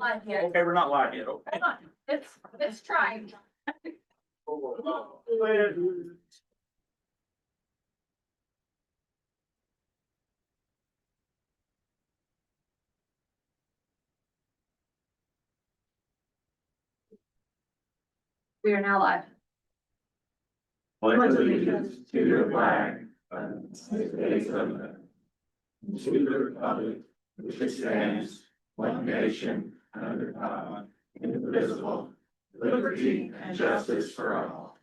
Live yet. Okay, we're not live yet, okay. Hold on. It's trying. We are now live. Pledge allegiance to the flag of the United States of America, to the republic which stands one nation under God, indivisible, liberty and justice for all.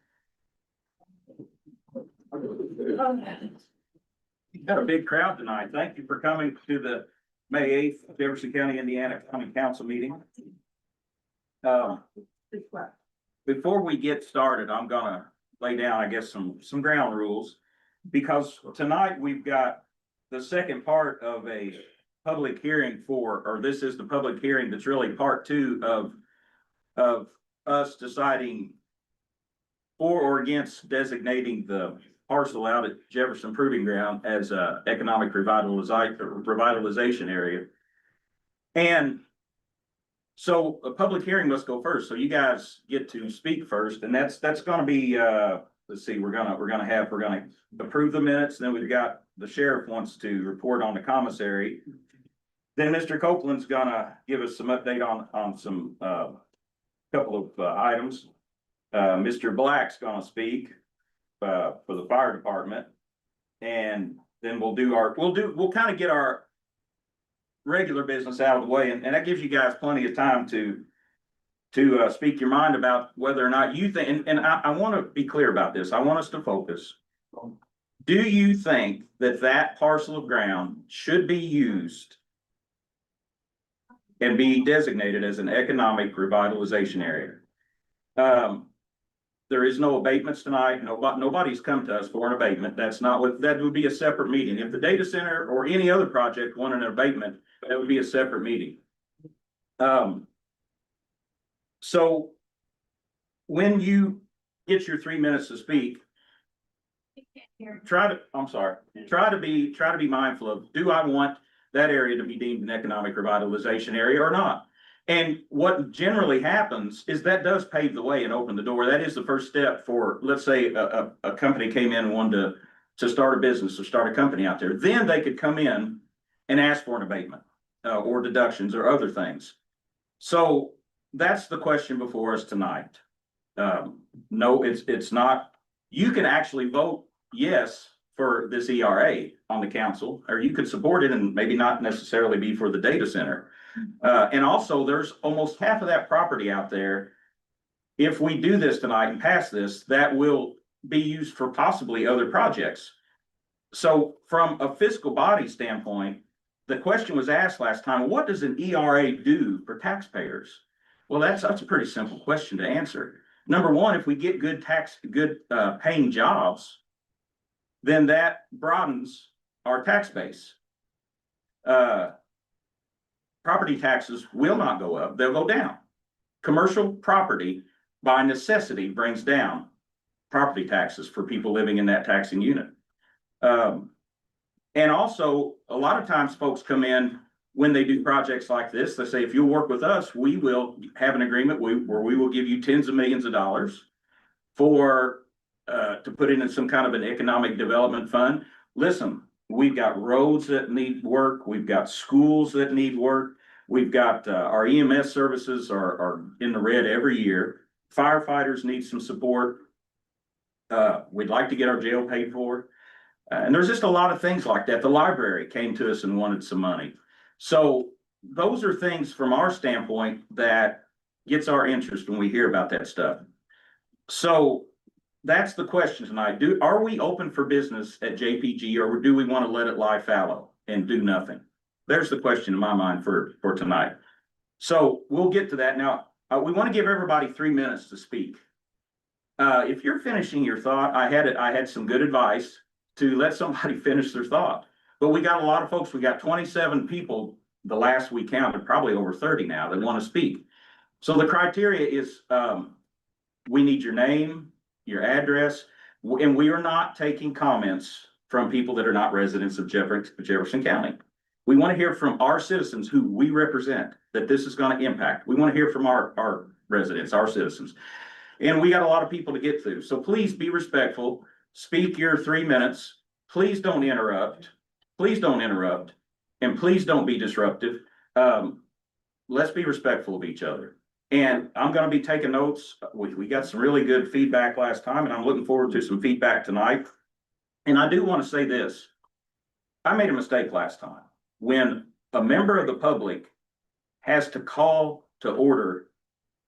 You've got a big crowd tonight. Thank you for coming to the May 8th Jefferson County, Indiana County Council meeting. Before we get started, I'm gonna lay down, I guess, some ground rules. Because tonight we've got the second part of a public hearing or this is the public hearing that's really part two of us deciding for or against designating the parcel out at Jefferson Proving Ground as a economic revitalization area. And so a public hearing must go first. So you guys get to speak first, and that's gonna be let's see, we're gonna approve the minutes, then we've got the sheriff wants to report on the commissary. Then Mr. Copeland's gonna give us some update on some couple of items. Mr. Black's gonna speak for the fire department. And then we'll kind of get our regular business out of the way, and that gives you guys plenty of time to speak your mind about whether or not you think, and I want to be clear about this. I want us to focus. Do you think that that parcel of ground should be used and be designated as an economic revitalization area? There is no abatements tonight. Nobody's come to us for an abatement. That's not what, that would be a separate meeting. If the data center or any other project wanted an abatement, that would be a separate meeting. So when you get your 3 minutes to speak, try to be mindful of, do I want that area to be deemed an economic revitalization area or not? And what generally happens is that does pave the way and open the door. That is the first step for, let's say a company came in and wanted to start a business or start a company out there. Then they could come in and ask for an abatement or deductions or other things. So that's the question before us tonight. No, it's not. You can actually vote yes for this ERA on the council, or you could support it and maybe not necessarily be for the data center. And also there's almost half of that property out there. If we do this tonight and pass this, that will be used for possibly other projects. So from a fiscal body standpoint, the question was asked last time, what does an ERA do for taxpayers? Well, that's a pretty simple question to answer. Number one, if we get good paying jobs, then that broadens our tax base. Property taxes will not go up, they'll go down. Commercial property by necessity brings down property taxes for people living in that taxing unit. And also, a lot of times folks come in when they do projects like this, they say, if you'll work with us, we will have an agreement where we will give you tens of millions of dollars for to put in some kind of an economic development fund. Listen, we've got roads that need work, we've got schools that need work, we've got our EMS services are in the red every year. Firefighters need some support. We'd like to get our jail paid for. And there's just a lot of things like that. The library came to us and wanted some money. So those are things from our standpoint that gets our interest when we hear about that stuff. So that's the question tonight. Are we open for business at JPG, or do we want to let it lie fallow and do nothing? There's the question in my mind for tonight. So we'll get to that. Now, we want to give everybody 3 minutes to speak. If you're finishing your thought, I had some good advice to let somebody finish their thought. But we got a lot of folks. We got 27 people the last we counted, probably over 30 now, that want to speak. So the criteria is we need your name, your address, and we are not taking comments from people that are not residents of Jefferson County. We want to hear from our citizens who we represent, that this is going to impact. We want to hear from our residents, our citizens. And we got a lot of people to get through. So please be respectful. Speak your 3 minutes. Please don't interrupt. Please don't interrupt. And please don't be disruptive. Let's be respectful of each other. And I'm gonna be taking notes. We got some really good feedback last time, and I'm looking forward to some feedback tonight. And I do want to say this. I made a mistake last time. When a member of the public has to call to order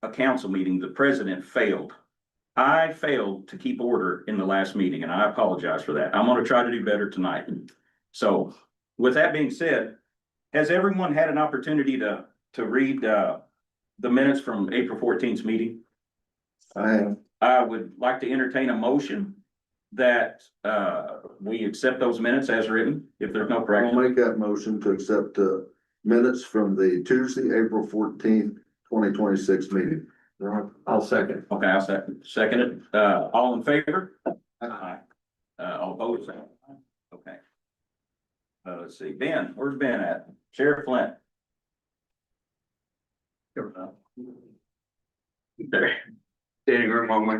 a council meeting, the president failed. I failed to keep order in the last meeting, and I apologize for that. I'm gonna try to do better tonight. So with that being said, has everyone had an opportunity to read the minutes from April 14th meeting? I would like to entertain a motion that we accept those minutes as written, if there's no I'll correction. make that motion to accept the minutes from the Tuesday, April 14th, 2026 meeting. I'll second. Okay, I'll second it. All in favor? Aye. All opposed? Okay. Let's see, Ben, where's Ben at? Sheriff Flint. There. Standing room only.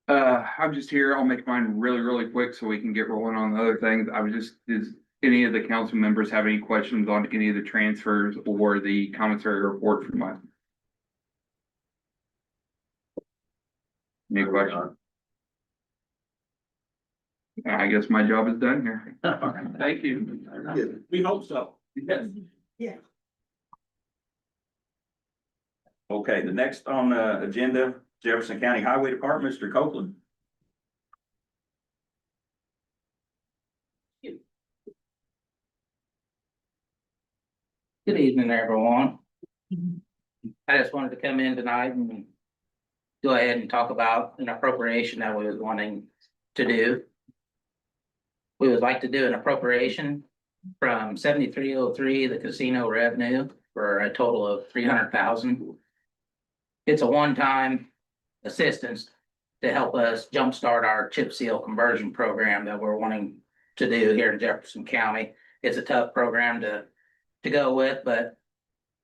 I'm just here. I'll make mine really quick so we can get rolling on the other things. I was just, does any of the council members have any questions on any of the transfers or the commissary report from last? Any questions? I guess my job is done here. Thank you. We hope so. Yes. Yeah. Okay, the next on the agenda, Jefferson County Highway Department, Mr. Copeland. Good evening, everyone. I just wanted to come in tonight and go ahead and talk about an appropriation that we was wanting to do. We would like to do an appropriation from 7303, the casino revenue, for a total of 300,000. It's a one-time assistance to help us jumpstart our chip seal conversion program that we're wanting to do here in Jefferson County. It's a tough program to go with, but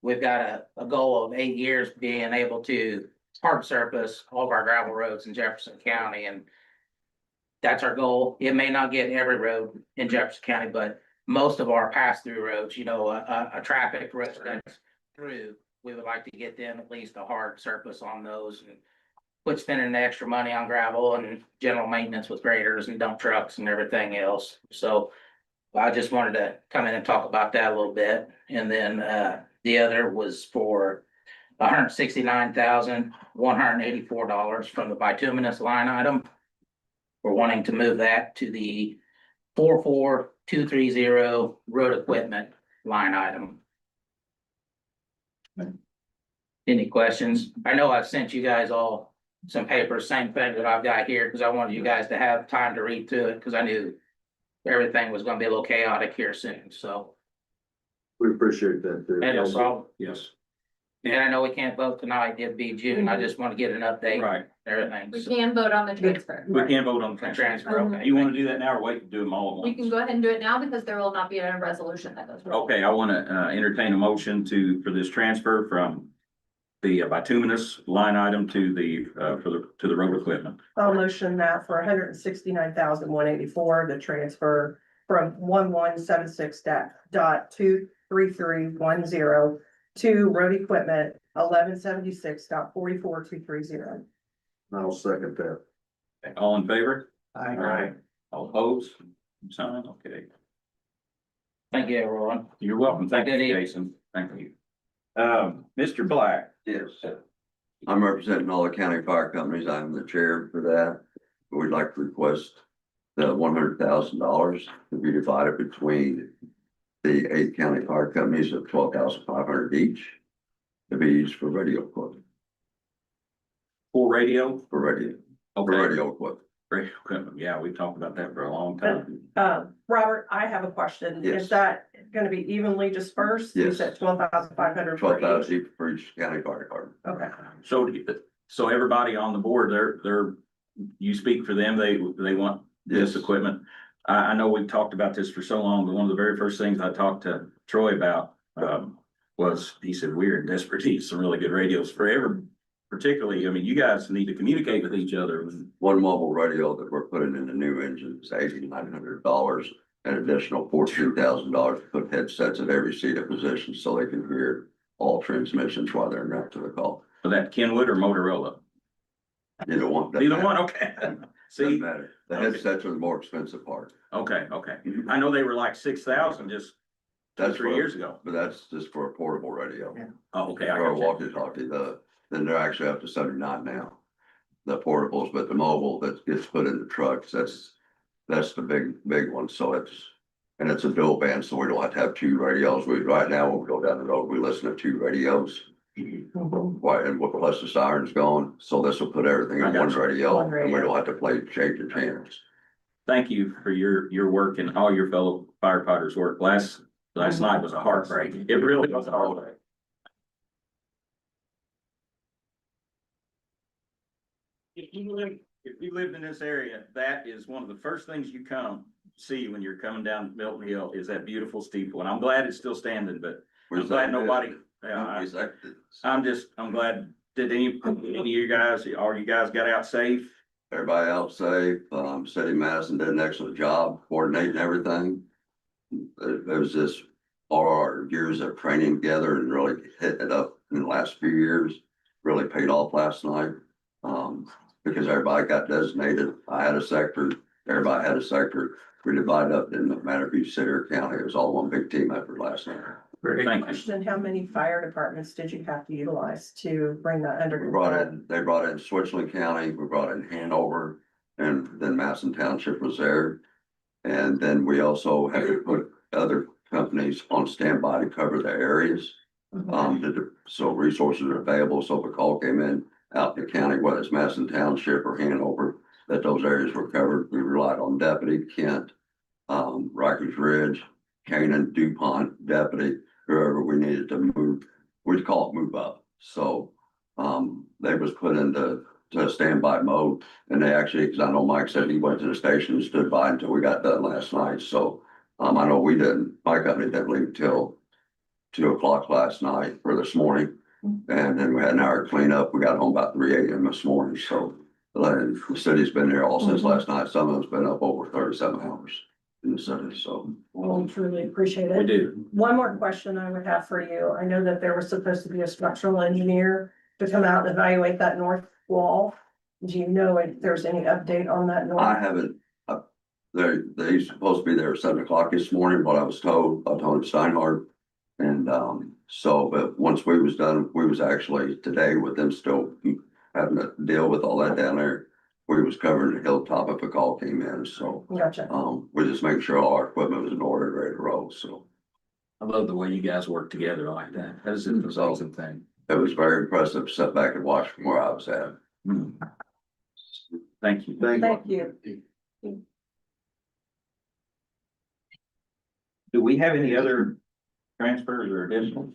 we've got a goal of 8 years being able to hard surface all of our gravel roads in Jefferson County, and that's our goal. It may not get every road in Jefferson County, but most of our pass-through roads, you know, a traffic road that's through, we would like to get them at least a hard surface on those and quit spending the extra money on gravel and general maintenance with graders and dump trucks and everything else. So I just wanted to come in and talk about that a little bit. And then the other was for $169,184 from the bituminous line item. We're wanting to move that to the 44230 road equipment line item. Any questions? I know I've sent you guys all some papers, same thing that I've got here, because I wanted you guys to have time to read through it, because I knew everything was gonna be a little chaotic here soon, so. We appreciate that too. And also, Yes. and I know we can't vote tonight, it'd be June, I just want to get an update, Right. everything. We So- can vote on the transfer. We can vote on the transfer. Transfer, okay. You want to do that now or wait to do them all at once? You can go ahead and do it now because there will not be a resolution that goes. Okay, I want to entertain a motion for this transfer from the bituminous line item to the road equipment. I'll motion that for 169,184 to transfer from 1176.23310 to road equipment 1176.44230. I'll second that. All in favor? Aye. All opposed? Sign, okay. Thank you, everyone. You're welcome. Thank you, Good evening. Jason. Thank you. Mr. Black. Yes, I'm representing all the county fire companies. I'm the chair for that. We'd like to request the $100,000 to be divided between the 8 county fire companies of 12,500 each to be used for radio equipment, For radio? for radio Okay. equipment. Radio equipment. Yeah, we've talked about that for a long time. Robert, I have a question. Yes. Is that gonna be evenly dispersed? You Yes. said 12,500 for 12,000 each? each for each county fire department. Okay, So everybody on the board, you speak for them, they want this Yes. equipment. I know we've talked about this for so long, but one of the very first things I talked to Troy about, was, he said, we're in desperate need of some really good radios for every, particularly, I mean, you guys need to communicate with each other. One mobile radio that we're putting in the new engine is $8,900. An additional $14,000 to put headsets at every seated position so they can hear all transmissions while they're not to the call. For that Kenwood or Motorola? Either one. Either one, okay. Doesn't See, matter. The headsets are the more expensive part. okay. I know they were like 6,000 just That's 3 for- years ago. But that's just for a portable radio. Oh, okay. I Or a got you. walkie-talkie, then they're actually up to 79 now. The portables, but the mobile that gets put in the trucks, that's the big one, so and it's a dual band, so we don't have to have two radios. Right now, when we go down the road, we listen to two radios. Right, and plus the sirens going, so this will put everything I in got one you. radio, One and we radio. don't have to change the channels. Thank you for your work and all your fellow firefighters' work. Last night was a heartbreak. It really was a heartbreak. If you lived in this area, that is one of the first things you come see when you're coming down Milton Hill is that beautiful steeple. And I'm glad it's still standing, but I'm glad nobody, I'm glad, did any of you guys, all you guys got out safe? Everybody else safe, City Madison did an excellent job coordinating everything. It was just all our years of training together and really hitting it up in the last few years, really paid off last night. Because everybody got designated. I had a sector, everybody had a sector. We divided up, didn't matter if you city or county, it was all one big team effort last night. Thank you. Question, how many fire departments did you have to utilize to bring that under control? They brought in Switzerland County, we brought in Hanover, and then Madison Township was there. And then we also had to put other companies on standby to cover the areas. So resources are available, so if a call came in out in the county, whether it's Madison Township or Hanover, that those areas were covered. We relied on Deputy Kent, Rikers Ridge, Canaan, DuPont, Deputy, whoever we needed to move, we'd call it move up. So, they was put into standby mode, and they actually, because I know Mike said he went to the station and stood by until we got done last night. So, I know we didn't, my company didn't leave till 2 o'clock last night or this morning. And then we had an hour cleanup. We got home about 3 a.m. this morning. So the city's been there all since last night. Some of them's been up over 37 hours in the city. So Well, truly appreciate We it. do. One more question I would have for you. I know that there was supposed to be a structural engineer to come out and evaluate that north wall. Do you know if there's any update on that I north? haven't, they supposed to be there at 7 o'clock this morning, what I was told. I told Steinhardt. And but once we was done, we was actually today with them still having to deal with all that down there. We was covering the hilltop if a call came in, so Gotcha. we just make sure all our equipment was in order, ready to roll, so. I love the way you guys work together like that. That is an amazing thing. It was very impressive to sit back and watch from where I was at. Thank you. Thank you. Do we have any other transfers or additionals?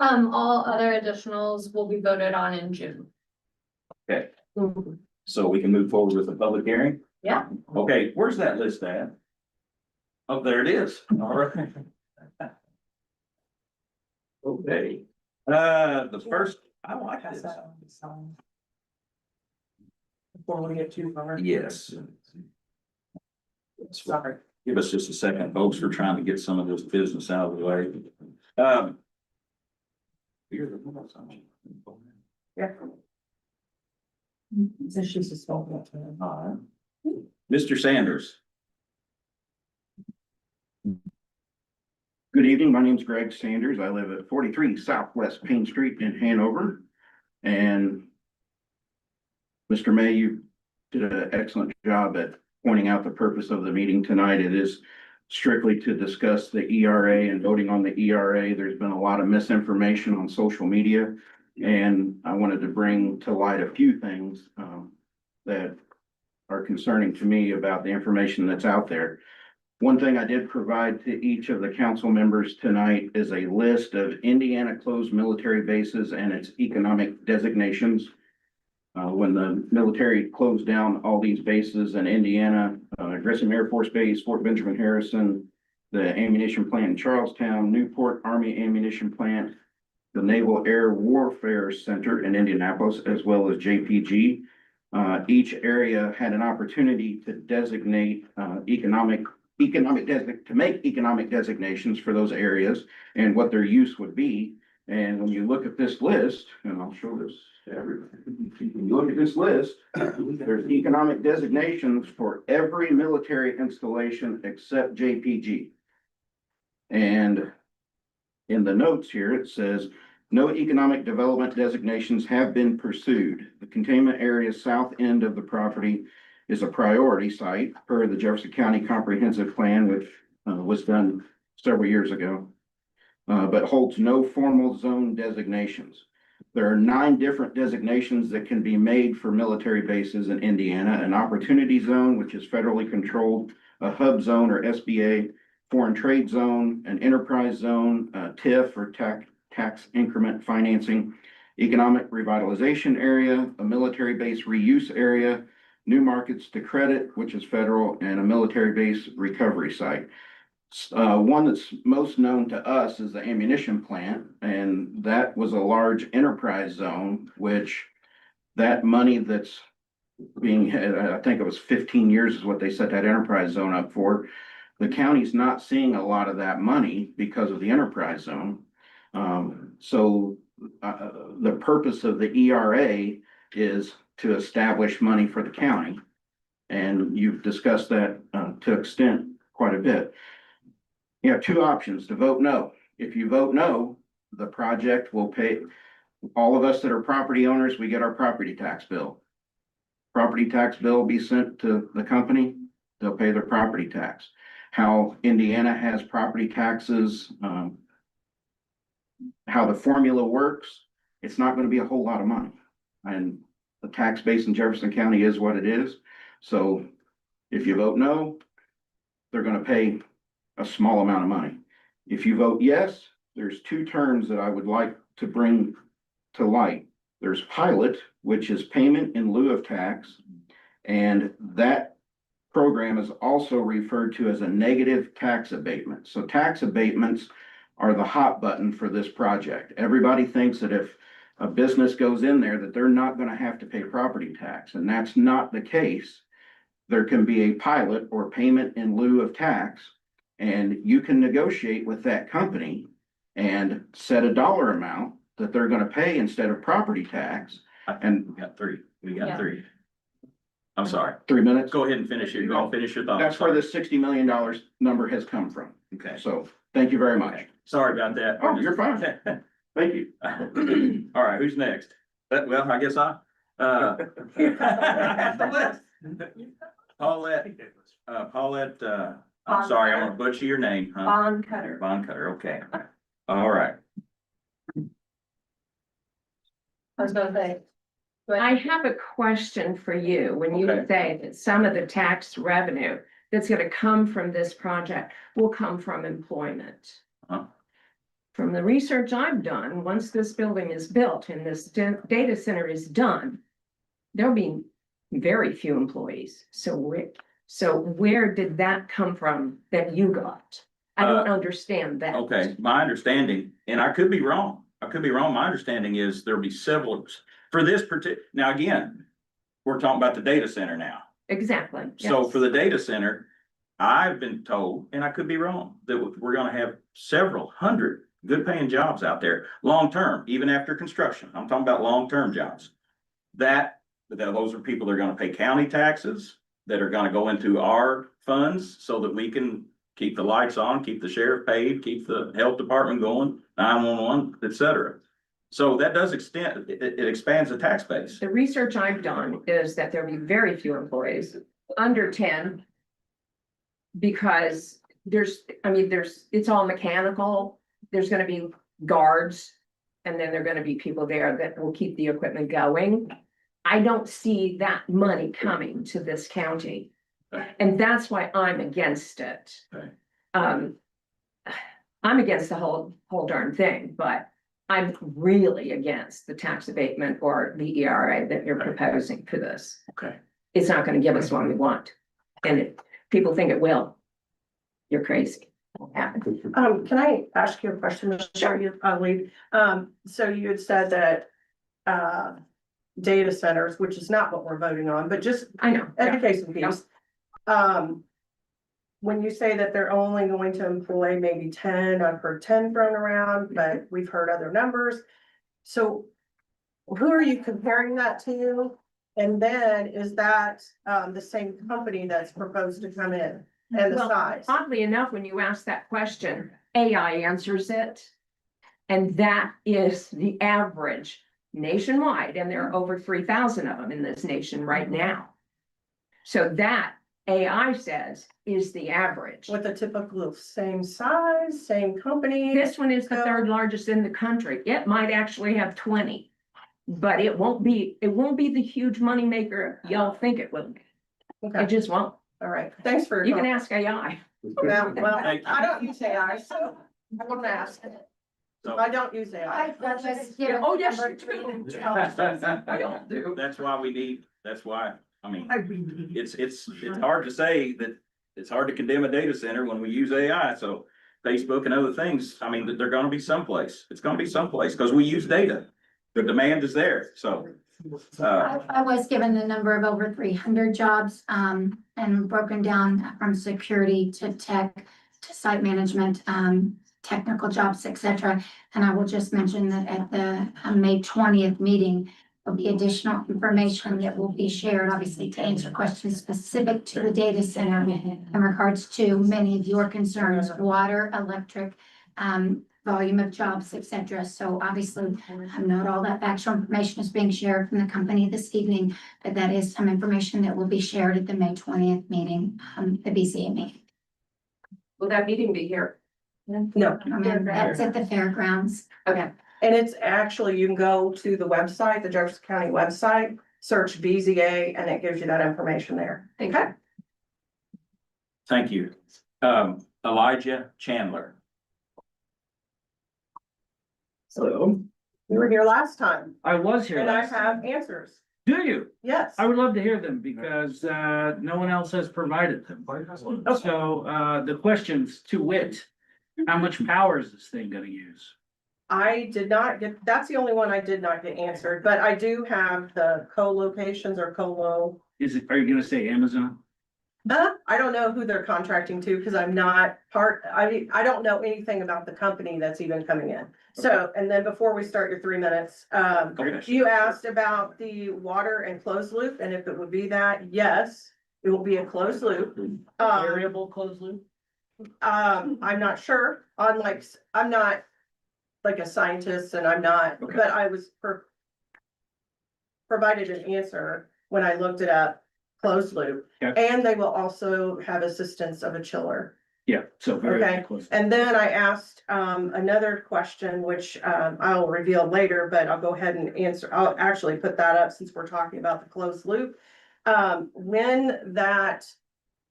All other additionals will be voted on in June. Okay, so we can move forward with the public hearing? Yeah. Okay, where's that list at? Oh, there it is. All right. Okay, the first, I like Pass this. that on to someone. Before we get too far. Yes. Sorry. Give us just a second, folks. We're trying to get some of this business out of the way. Yeah. So she's just spoken to him. Mr. Sanders. Good evening, my name is Greg Sanders. I live at 43 Southwest Payne Street in Hanover. And Mr. May, you did an excellent job at pointing out the purpose of the meeting tonight. It is strictly to discuss the ERA and voting on the ERA. There's been a lot of misinformation on social media. And I wanted to bring to light a few things that are concerning to me about the information that's out there. One thing I did provide to each of the council members tonight is a list of Indiana closed military bases and its economic designations. When the military closed down all these bases in Indiana, Grissom Air Force Base, Fort Benjamin Harrison, the ammunition plant in Charlestown, Newport Army Ammunition Plant, the Naval Air Warfare Center in Indianapolis, as well as JPG. Each area had an opportunity to designate to make economic designations for those areas and what their use would be. And when you look at this list, and I'll show this to everyone, when you look at this list, there's economic designations for every military installation except JPG. And in the notes here, it says, no economic development designations have been pursued. The containment area south end of the property is a priority site per the Jefferson County Comprehensive Plan, which was done several years ago, but holds no formal zone designations. There are 9 different designations that can be made for military bases in Indiana: an opportunity zone, which is federally controlled, a hub zone or SBA, foreign trade zone, an enterprise zone, TIF or tax increment financing, economic revitalization area, a military base reuse area, new markets to credit, which is federal, and a military base recovery site. One that's most known to us is the ammunition plant, and that was a large enterprise zone, which that money that's being, I think it was 15 years is what they set that enterprise zone up for. The county's not seeing a lot of that money because of the enterprise zone. The purpose of the ERRA is to establish money for the county. And you've discussed that to extent quite a bit. You have 2 options to vote no. If you vote no, the project will pay, all of us that are property owners, we get our property tax bill. Property tax bill will be sent to the company, they'll pay their property tax. How Indiana has property taxes, how the formula works, it's not going to be a whole lot of money. And the tax base in Jefferson County is what it is. So if you vote no, they're going to pay a small amount of money. If you vote yes, there's 2 terms that I would like to bring to light. There's pilot, which is payment in lieu of tax, and that program is also referred to as a negative tax abatement. So tax abatements are the hot button for this project. Everybody thinks that if a business goes in there, that they're not going to have to pay property tax, and that's not the case. There can be a pilot or payment in lieu of tax, and you can negotiate with that company and set a dollar amount that they're going to pay instead of property tax. And We got 3. We got Yeah. 3. I'm sorry. 3 minutes. Go ahead and finish it. I'll finish your thoughts. That's where the $60 million number has come from. Okay. So thank you very much. Sorry about that. Oh, you're fine. Thank you. All right, who's next? Well, I guess Paulette, I'm sorry, I'm gonna butcher your name, huh? Bond cutter. Bond Cutter, okay. All right. I was gonna say. I have a question for you. When you Okay. say that some of the tax revenue that's gonna come from this project will come from employment. Huh? From the research I've done, once this building is built and this data center is done, there'll be very few employees. So where did that come from that you got? I don't understand that. Okay, my understanding, and I could be wrong, my understanding is there'll be several, for this now again, we're talking about the data center now. Exactly. So yes. for the data center, I've been told, and I could be wrong, that we're gonna have several hundred good paying jobs out there, long-term, even after construction. I'm talking about long-term jobs. Those are people that are gonna pay county taxes, that are gonna go into our funds so that we can keep the lights on, keep the sheriff paid, keep the health department going, 911, et cetera. So that does extend, it expands the tax base. The research I've done is that there'll be very few employees, under 10. Because it's all mechanical, there's gonna be guards. And then there're gonna be people there that will keep the equipment going. I don't see that money coming to this county. Okay. And that's why I'm against it. Okay. I'm against the whole darn thing, but I'm really against the tax abatement or the ERA that you're proposing for this. Okay. It's not gonna give us what we want. And if people think it will, you're crazy. Can I ask you a question, Michelle, you, Lee? So you had said that, data centers, which is not what we're voting on, but just I know. yeah. education piece. When you say that they're only going to employ maybe 10, I've heard 10 thrown around, but we've heard other numbers. So who are you comparing that to? And then is that, the same company that's proposed to come in and the Well, size? oddly enough, when you ask that question, AI answers it. And that is the average nationwide, and there are over 3,000 of them in this nation right now. So that AI says is the average. With a typical same size, same company? This one is the third largest in the country. It might actually have 20. But it won't be the huge moneymaker y'all think it will be. Okay, It just won't. all right, thanks for. You can ask AI. Well, Thank you. I don't use AI, so I won't ask. So I don't use AI. Oh, yes, you do. We all do. that's why we need, that's why, I mean, it's hard to say that, it's hard to condemn a data center when we use AI, so Facebook and other things, I mean, they're gonna be someplace. It's gonna be someplace, because we use data. The demand is there, so. I was given the number of over 300 jobs, and broken down from security to tech to site management, technical jobs, etc. And I will just mention that at the May 20th meeting, there'll be additional information that will be shared, obviously, to answer questions specific to the data center in regards to many of your concerns, water, electric, volume of jobs, etc. So obviously, not all that factual information is being shared from the company this evening, but that is some information that will be shared at the May 20th meeting, the BCA meeting. Will that meeting be here? No, I mean, that's at the fairgrounds. Okay. and it's actually, you can go to the website, the Jefferson County website, search BZA, and it gives you that information there. Okay. Thank you. Elijah Chandler. So, You were here last time, I was here and I last time. have answers. Do you? Yes. I would love to hear them because no one else has provided them. So the questions to wit, how much power is this thing gonna use? I did not get, that's the only one I did not get answered, but I do have the co-locations or co-lo. Are you gonna say Amazon? I don't know who they're contracting to because I'm not part, I don't know anything about the company that's even coming in. So, and then before we start your 3 minutes, Okay. you asked about the water and closed loop, and if it would be that, yes, it will be a closed loop. Variable closed loop? I'm not sure, I'm not like a scientist and I'm not, Okay. but I was provided an answer when I looked it up, closed loop. Okay. And they will also have assistance of a chiller. Yeah, so very Okay. close. And then I asked, another question, which, I'll reveal later, but I'll go ahead and answer, I'll actually put that up since we're talking about the closed loop. When that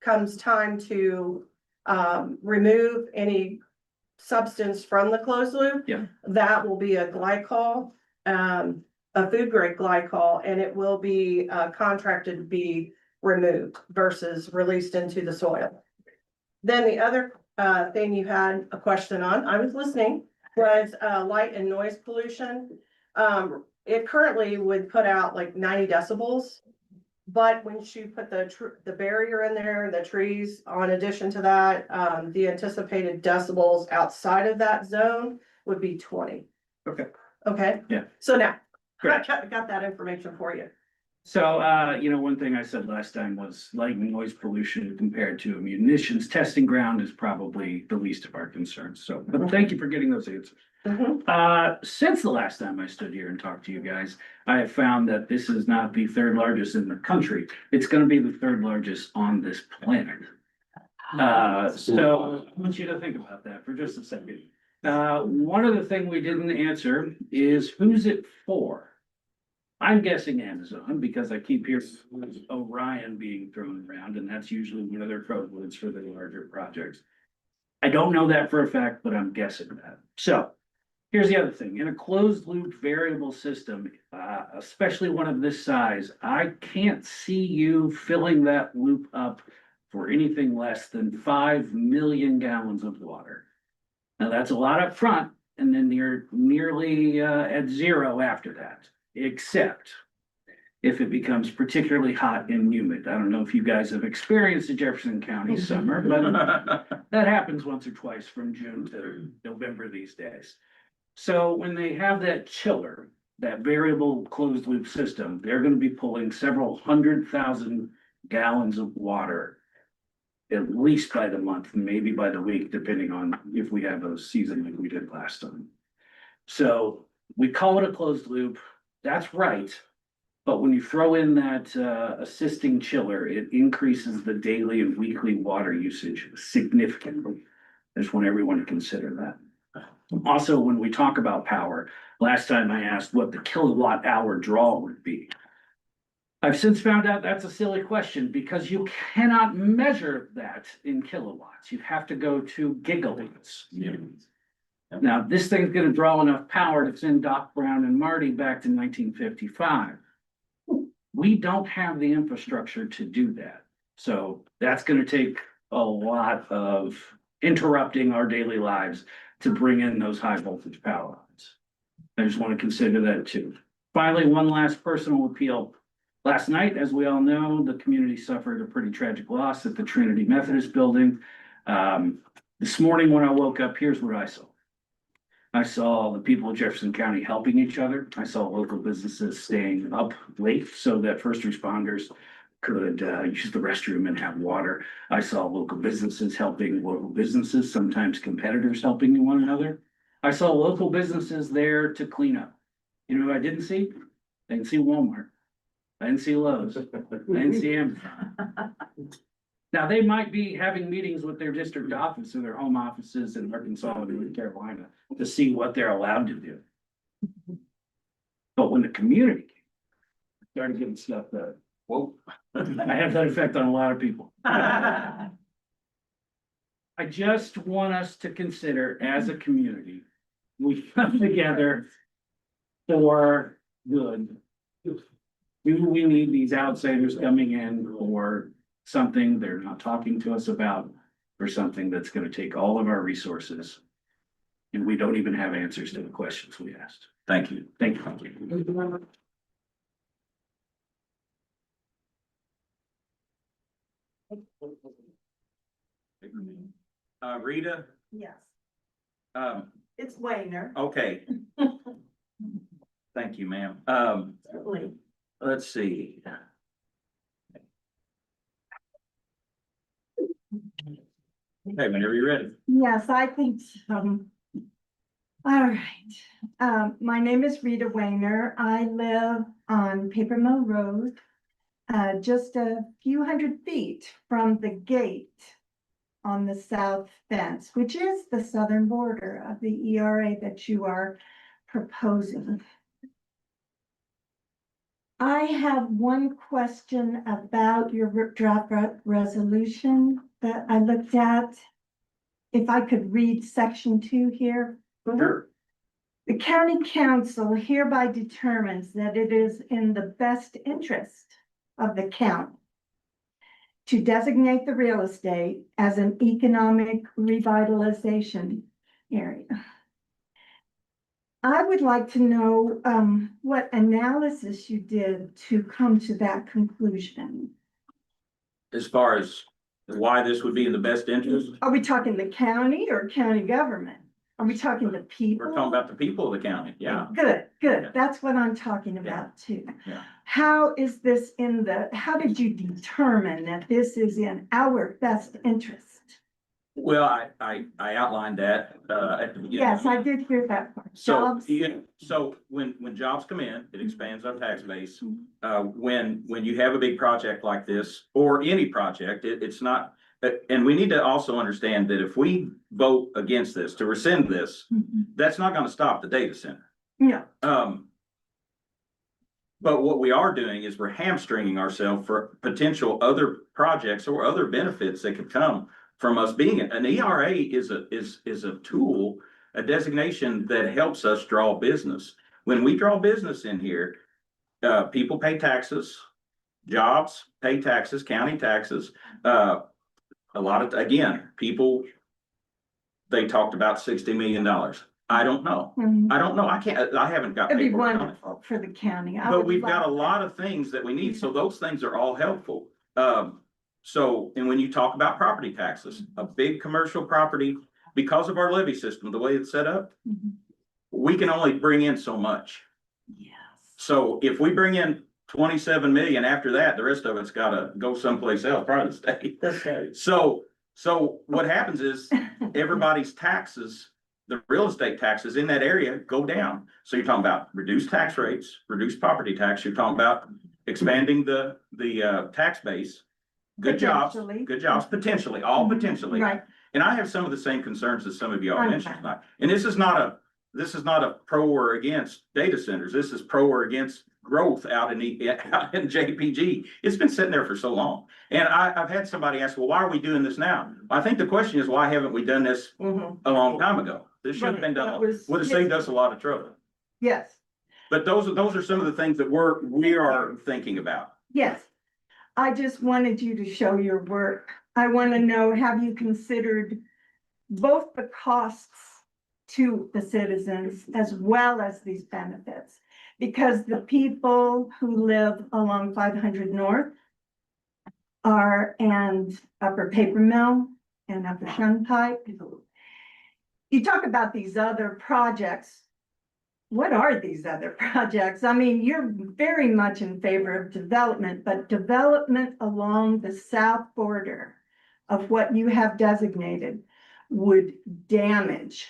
comes time to, remove any substance from the closed loop. Yeah. That will be a glycol, a food grade glycol, and it will be, contracted to be removed versus released into the soil. Then the other thing you had a question on, I was listening, was light and noise pollution. It currently would put out like 90 decibels. But when you put the barrier in there, the trees, on addition to that, the anticipated decibels outside of that zone would be 20. Okay. Okay? Yeah. So now, I Great. got that information for you. So, one thing I said last time was light and noise pollution compared to a munitions testing ground is probably the least of our concerns. So, but thank you for getting those answers. Mhm. Since the last time I stood here and talked to you guys, I have found that this is not the third largest in the country. It's gonna be the third largest on this planet. So I want you to think about that for just a second. One of the things we didn't answer is who's it for? I'm guessing Amazon because I keep hearing Orion being thrown around, and that's usually one of their code words for the larger projects. I don't know that for a fact, but I'm guessing that. So Here's the other thing, in a closed loop variable system, especially one of this size, I can't see you filling that loop up for anything less than 5 million gallons of water. Now, that's a lot up front, and then you're nearly at zero after that, except if it becomes particularly hot and humid. I don't know if you guys have experienced the Jefferson County summer, but that happens once or twice from June to November these days. So when they have that chiller, that variable closed loop system, they're gonna be pulling several 100,000 gallons of water. At least by the month, maybe by the week, depending on if we have a season like we did last time. So we call it a closed loop, that's right. But when you throw in that assisting chiller, it increases the daily and weekly water usage significantly. I just want everyone to consider that. Also, when we talk about power, last time I asked what the kilowatt hour draw would be. I've since found out that's a silly question because you cannot measure that in kilowatts. You have to go to gigawatts. Now, this thing's gonna draw enough power to send Doc Brown and Marty back to 1955. We don't have the infrastructure to do that. So that's gonna take a lot of interrupting our daily lives to bring in those high voltage power lines. I just want to consider that too. Finally, one last personal appeal. Last night, as we all know, the community suffered a pretty tragic loss at the Trinity Methodist Building. This morning when I woke up, here's what I saw. I saw the people of Jefferson County helping each other. I saw local businesses staying up late so that first responders could use the restroom and have water. I saw local businesses helping local businesses, sometimes competitors helping one another. I saw local businesses there to clean up. You know who I didn't see? I didn't see Walmart. I didn't see Lowe's. I didn't see Amazon. Now, they might be having meetings with their district office or their home offices in Arkansas and North Carolina to see what they're allowed to do. But when the community started getting stuff done, whoa, I have that effect on a lot of people. I just want us to consider as a community, we come together for good. Do we need these outsiders coming in or something they're not talking to us about, or something that's gonna take all of our resources? And we don't even have answers to the questions we asked. Thank you. Thank you. Rita, Yes, it's Wayner. okay. Thank you, ma'am. Let's see. Okay, whenever you're ready. Yes, I think so. All right. My name is Rita Wayner. I live on Paper Mill Road, just a few hundred feet from the gate on the south fence, which is the southern border of the ERA that you are proposing. I have one question about your draft resolution that I looked at. If I could read section 2 here. Sure. The county council hereby determines that it is in the best interest of the county to designate the real estate as an economic revitalization area. I would like to know what analysis you did to come to that conclusion. As far as why this would be in the best interest, Are we talking the county or county government? Are we talking the people? we're talking about the people of the county, yeah. Good, Yeah. good. That's what I'm talking about too. Yeah. How is this how did you determine that this is in our best interest? Well, I outlined that, at the beginning. Yes, I did hear that part. So, Jobs. so when jobs come in, it expands our tax base. When you have a big project like this, or any project, it's not, and we need to also understand that if we vote against this, to rescind this, that's not gonna stop the data center. No, But what we are doing is we're hamstringing ourselves for potential other projects or other benefits that could come from us being, an ERA is a tool, a designation that helps us draw business. When we draw business in here, people pay taxes, jobs pay taxes, county taxes. A lot of, again, people, they talked about $60 million. I don't know. I don't know. I haven't got It'd be paperwork on it. wonderful for the county. I But would we've got a love lot of things that we need, so those things are all helpful. So, and when you talk about property taxes, a big commercial property, because of our levy system, the way it's set up, Mhm. we can only bring in so much. Yes. So if we bring in 27 million, after that, the rest of it's gotta go someplace else, probably the state. The state. So what happens is everybody's taxes, the real estate taxes in that area go down. So you're talking about reduced tax rates, reduced property tax, you're talking about expanding the tax base. Good jobs, potentially, all potentially. Right. And I have some of the same concerns as some of y'all Okay. mentioned tonight. And this is not a pro or against data centers. This is pro or against growth out in JPG. It's been sitting there for so long. And I've had somebody ask, well, why are we doing this now? I think the question is, why haven't we done this Mhm. a long time ago? This should have been Right, done, that was- would have saved us a lot of trouble. Yes, But those are some of the things that we are thinking about. yes. I just wanted you to show your work. I want to know, have you considered both the costs to the citizens as well as these benefits? Because the people who live along 500 North and Upper Paper Mill and Upper Shunpike. You talk about these other projects. What are these other projects? I mean, you're very much in favor of development, but development along the south border of what you have designated would damage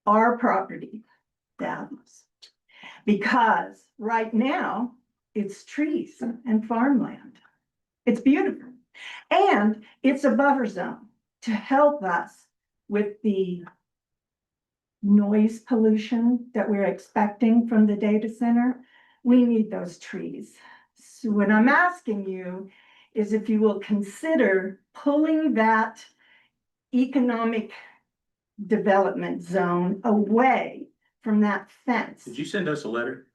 our property values. Because right now, it's trees and farmland. It's beautiful. And it's a buffer zone to help us with the noise pollution that we're expecting from the data center. We need those trees. So what I'm asking you is if you will consider pulling that economic development zone away from that fence. Did you send us a letter?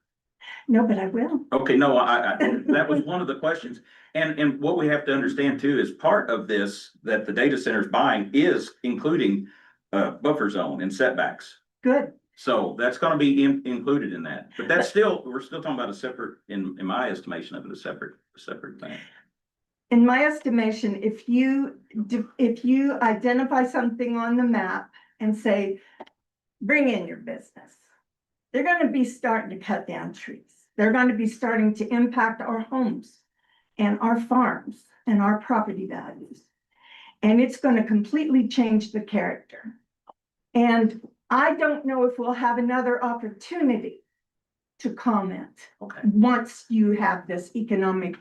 No, but I will. Okay, no, that was one of the questions. And what we have to understand too is part of this that the data center is buying is including buffer zone and setbacks. Good. So that's gonna be included in that. But that's still, we're still talking about a separate, in my estimation of it, a separate thing. In my estimation, if you identify something on the map and say, bring in your business, they're gonna be starting to cut down trees. They're going to be starting to impact our homes and our farms and our property values. And it's going to completely change the character. And I don't know if we'll have another opportunity to comment. Okay. Once you have this economic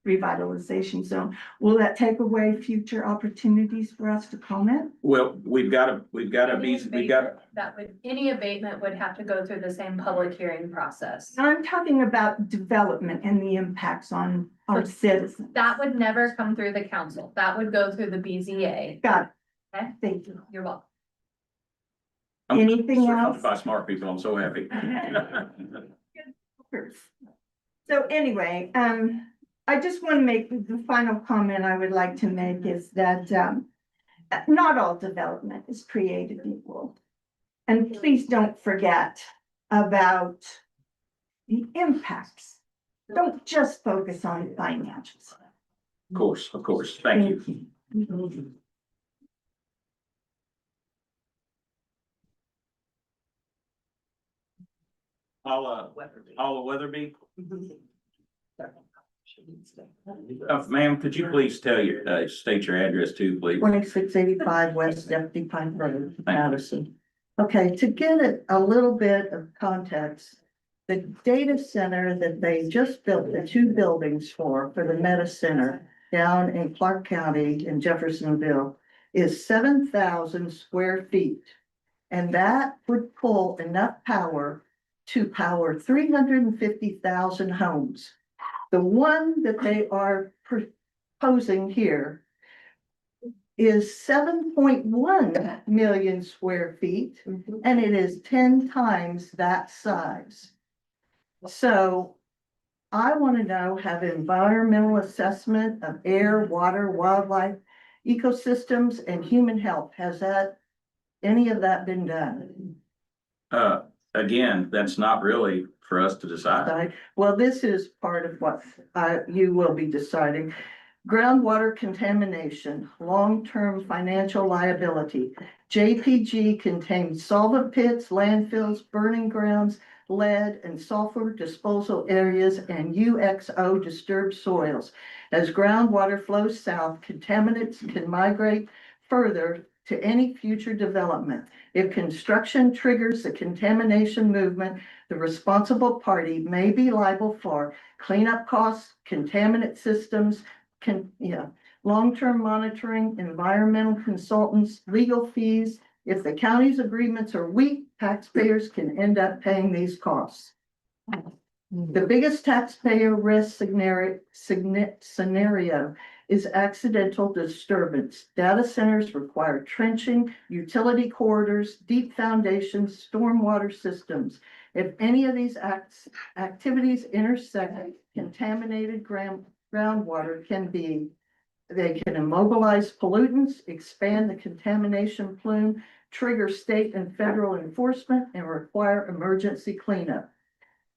revitalization zone, will that take away future opportunities for us to comment? Well, we've gotta Any abatement would have to go through the same public hearing process. I'm talking about development and the impacts on our citizens. That would never come through the council. That would go through the BZA. Got it. Okay. Thank you. You're welcome. I'm Anything surrounded else? by smart people. I'm so happy. So anyway, I just want to make the final comment I would like to make is that not all development is created equal. And please don't forget about the impacts. Don't just focus on financials. Of course. Thank you. Paula Weatherby. Ma'am, could you please state your address too, please? 2685 West Deputy Pine Road, Madison. Okay, to get it a little bit of context, the data center that they just built the 2 buildings for the Meta Center down in Clark County in Jeffersonville is 7,000 square feet. And that would pull enough power to power 350,000 homes. The one that they are proposing here is 7.1 million square feet, and it is 10 times that size. So I want to know, have environmental assessment of air, water, wildlife, ecosystems, and human health, has any of that been done? Again, that's not really for us to decide. Well, this is part of what you will be deciding. Groundwater contamination, long-term financial liability. JPG contains solvent pits, landfills, burning grounds, lead and sulfur disposal areas, and UXO disturbed soils. As groundwater flows south, contaminants can migrate further to any future development. If construction triggers the contamination movement, the responsible party may be liable for cleanup costs, contaminant systems, long-term monitoring, environmental consultants, legal fees. If the county's agreements are weak, taxpayers can end up paying these costs. The biggest taxpayer risk scenario is accidental disturbance. Data centers require trenching, utility corridors, deep foundations, stormwater systems. If any of these activities intersect contaminated groundwater, they can immobilize pollutants, expand the contamination plume, trigger state and federal enforcement, and require emergency cleanup.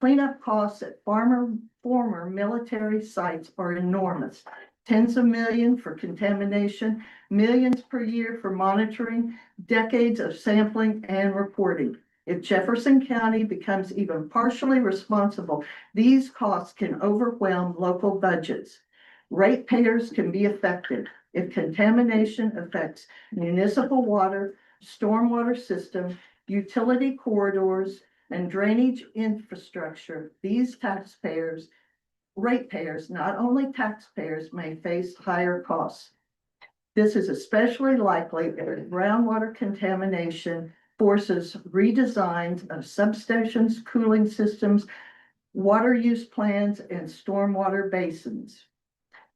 Cleanup costs at former military sites are enormous. Tens of millions for contamination, millions per year for monitoring, decades of sampling and reporting. If Jefferson County becomes even partially responsible, these costs can overwhelm local budgets. Ratepayers can be affected if contamination affects municipal water, stormwater system, utility corridors, and drainage infrastructure. These ratepayers, not only taxpayers, may face higher costs. This is especially likely if groundwater contamination forces redesigns of substations, cooling systems, water use plans, and stormwater basins.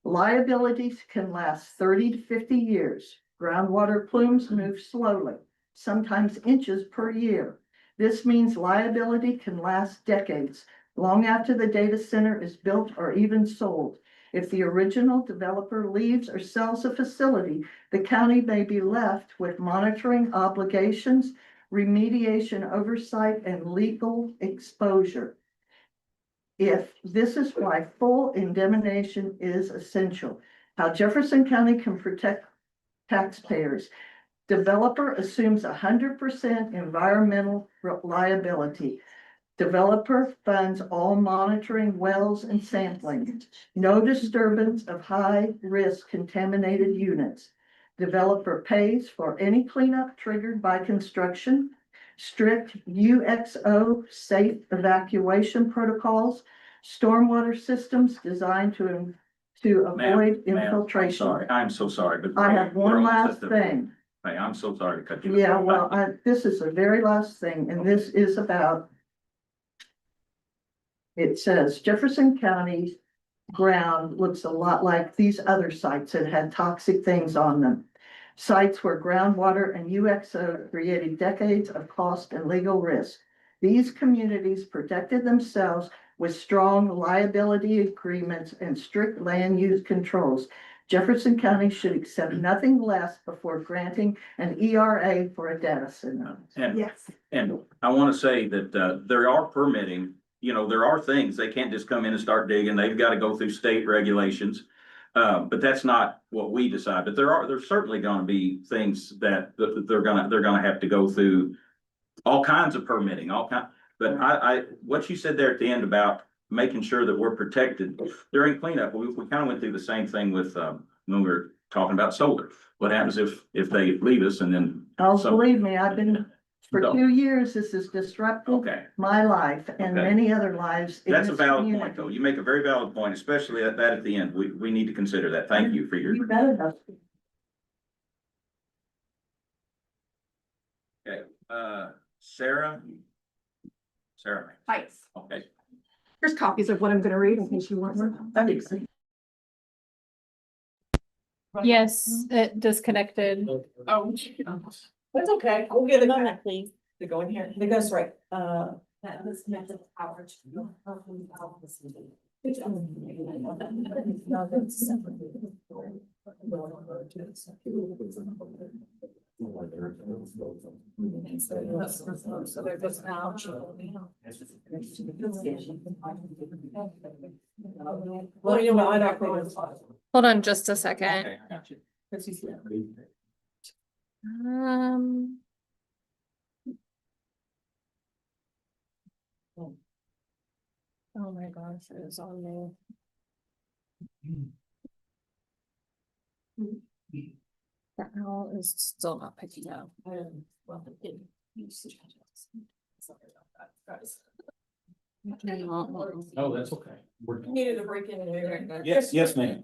Liabilities can last 30 to 50 years. Groundwater plumes move slowly, sometimes inches per year. This means liability can last decades, long after the data center is built or even sold. If the original developer leaves or sells a facility, the county may be left with monitoring obligations, remediation oversight, and legal exposure. This is why full indemnification is essential. How Jefferson County can protect taxpayers. Developer assumes 100% environmental liability. Developer funds all monitoring, wells, and sampling. No disturbance of high-risk contaminated units. Developer pays for any cleanup triggered by construction. Strict UXO safe evacuation protocols. Stormwater systems designed to avoid infiltration. I'm so sorry, but. I have one last thing. Hey, I'm so sorry to cut you. Yeah, well, this is the very last thing, and this is about. It says Jefferson County's ground looks a lot like these other sites that had toxic things on them. Sites where groundwater and UXO created decades of cost and legal risk. These communities protected themselves with strong liability agreements and strict land use controls. Jefferson County should accept nothing less before granting an ERA for a data center. And I want to say that there are permitting, there are things, they can't just come in and start digging. They've got to go through state regulations. But that's not what we decide. But there's certainly going to be things that they're gonna have to go through all kinds of permitting, but what you said there at the end about making sure that we're protected during cleanup, we kind of went through the same thing with, when we were talking about solar. What happens if they leave us and then? Believe me, I've been, for 2 years, this has disrupted my life and many other lives. That's a valid point, though. You make a very valid point, especially at the end. We need to consider that. Thank you for your. You better know. Okay, Sarah. Hi. Okay. Here's copies of what I'm gonna read in case you want more. That'd be great. Yes, it disconnected. Oh. That's okay, we'll get it back, please. They go in here, it goes right, That was method power. So they're just now. well, you know, I don't. Hold on just a second. Okay, I got you. Um. Oh my gosh, it is on me. That owl is still not picking up. Oh, that's okay. Needed to break in there. Yes, yes, ma'am.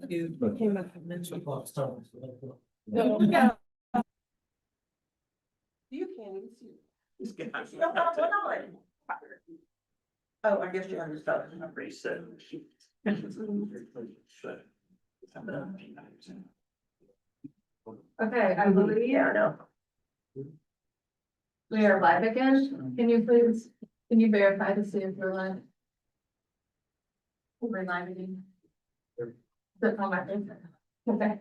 Came up and mentioned. Oh, No, yeah. You can't even see. This guy's- Oh, I guess you understand. I'm pretty sick. Okay, I believe. Yeah, I know. We are live again. Can you verify to see if we're live? We're live again. That's all right. Okay.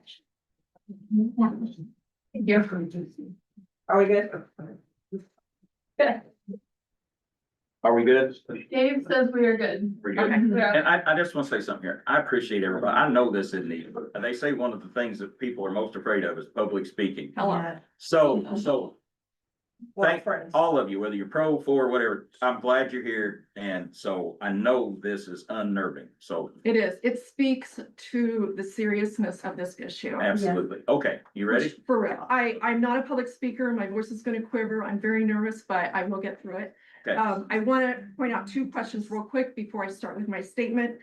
You're Are we good? good. Are we good? Dave says we are good. We're good. Okay, we are. And I just want to say something here. I appreciate everybody. I know this isn't easy. And they say one of the things that people are most afraid of is public speaking. Hello. So Well, thank friends. all of you, whether you're pro, for, whatever. I'm glad you're here. And so I know this is unnerving. So It is. It speaks to the seriousness of this issue. absolutely. Okay, you ready? For real. I'm not a public speaker. My voice is gonna quiver. I'm very nervous, but I will get through it. Okay. I want to point out two questions real quick before I start with my statement.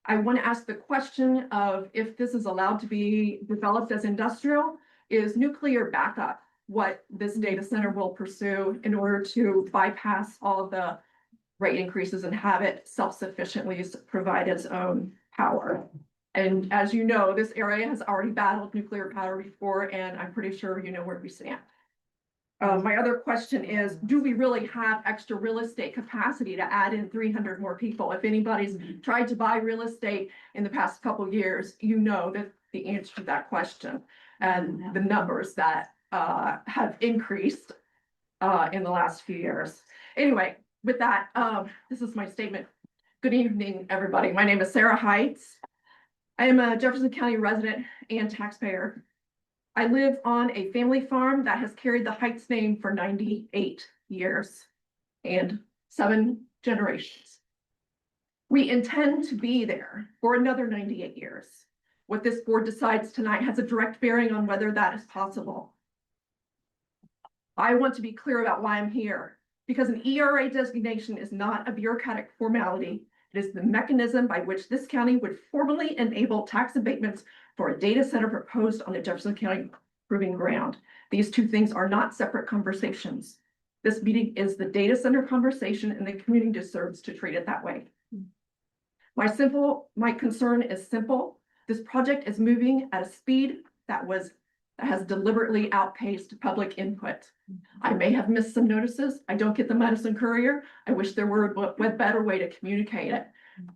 I want to ask the question of if this is allowed to be developed as industrial, is nuclear backup what this data center will pursue in order to bypass all of the rate increases and have it self-sufficiently provide its own power? And as you know, this area has already battled nuclear power before, and I'm pretty sure you know where we stand. My other question is, do we really have extra real estate capacity to add in 300 more people? If anybody's tried to buy real estate in the past couple of years, you know that the answer to that question and the numbers that have increased in the last few years. Anyway, with that, this is my statement. Good evening, everybody. My name is Sarah Heights. I am a Jefferson County resident and taxpayer. I live on a family farm that has carried the Heights name for 98 years and 7 generations. We intend to be there for another 98 years. What this board decides tonight has a direct bearing on whether that is possible. I want to be clear about why I'm here, because an ERRA designation is not a bureaucratic formality. It is the mechanism by which this county would formally enable tax abatements for a data center proposed on the Jefferson County proving ground. These two things are not separate conversations. This meeting is the data center conversation, and the community deserves to treat it that way. My concern is simple. This project is moving at a speed that has deliberately outpaced public input. I may have missed some notices. I don't get the Medicine Courier. I wish there were a better way to communicate it.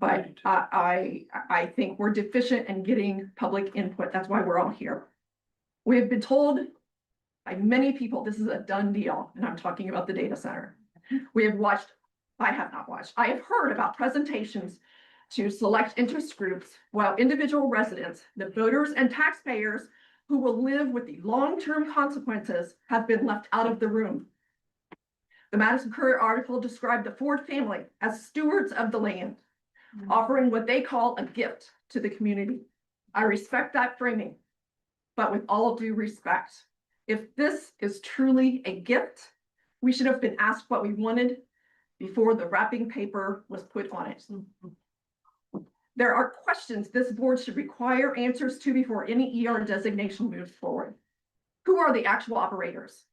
But I think we're deficient in getting public input. That's why we're all here. We have been told by many people this is a done deal, and I'm talking about the data center. I have not watched. I have heard about presentations to select interest groups, while individual residents, the voters and taxpayers who will live with the long-term consequences have been left out of the room. The Madison Courier article described the Ford family as stewards of the land, offering what they call a gift to the community. I respect that framing, but with all due respect, if this is truly a gift, we should have been asked what we wanted before the wrapping paper was put on it. There are questions this board should require answers to before any ER designation moves forward. Who are the actual operators?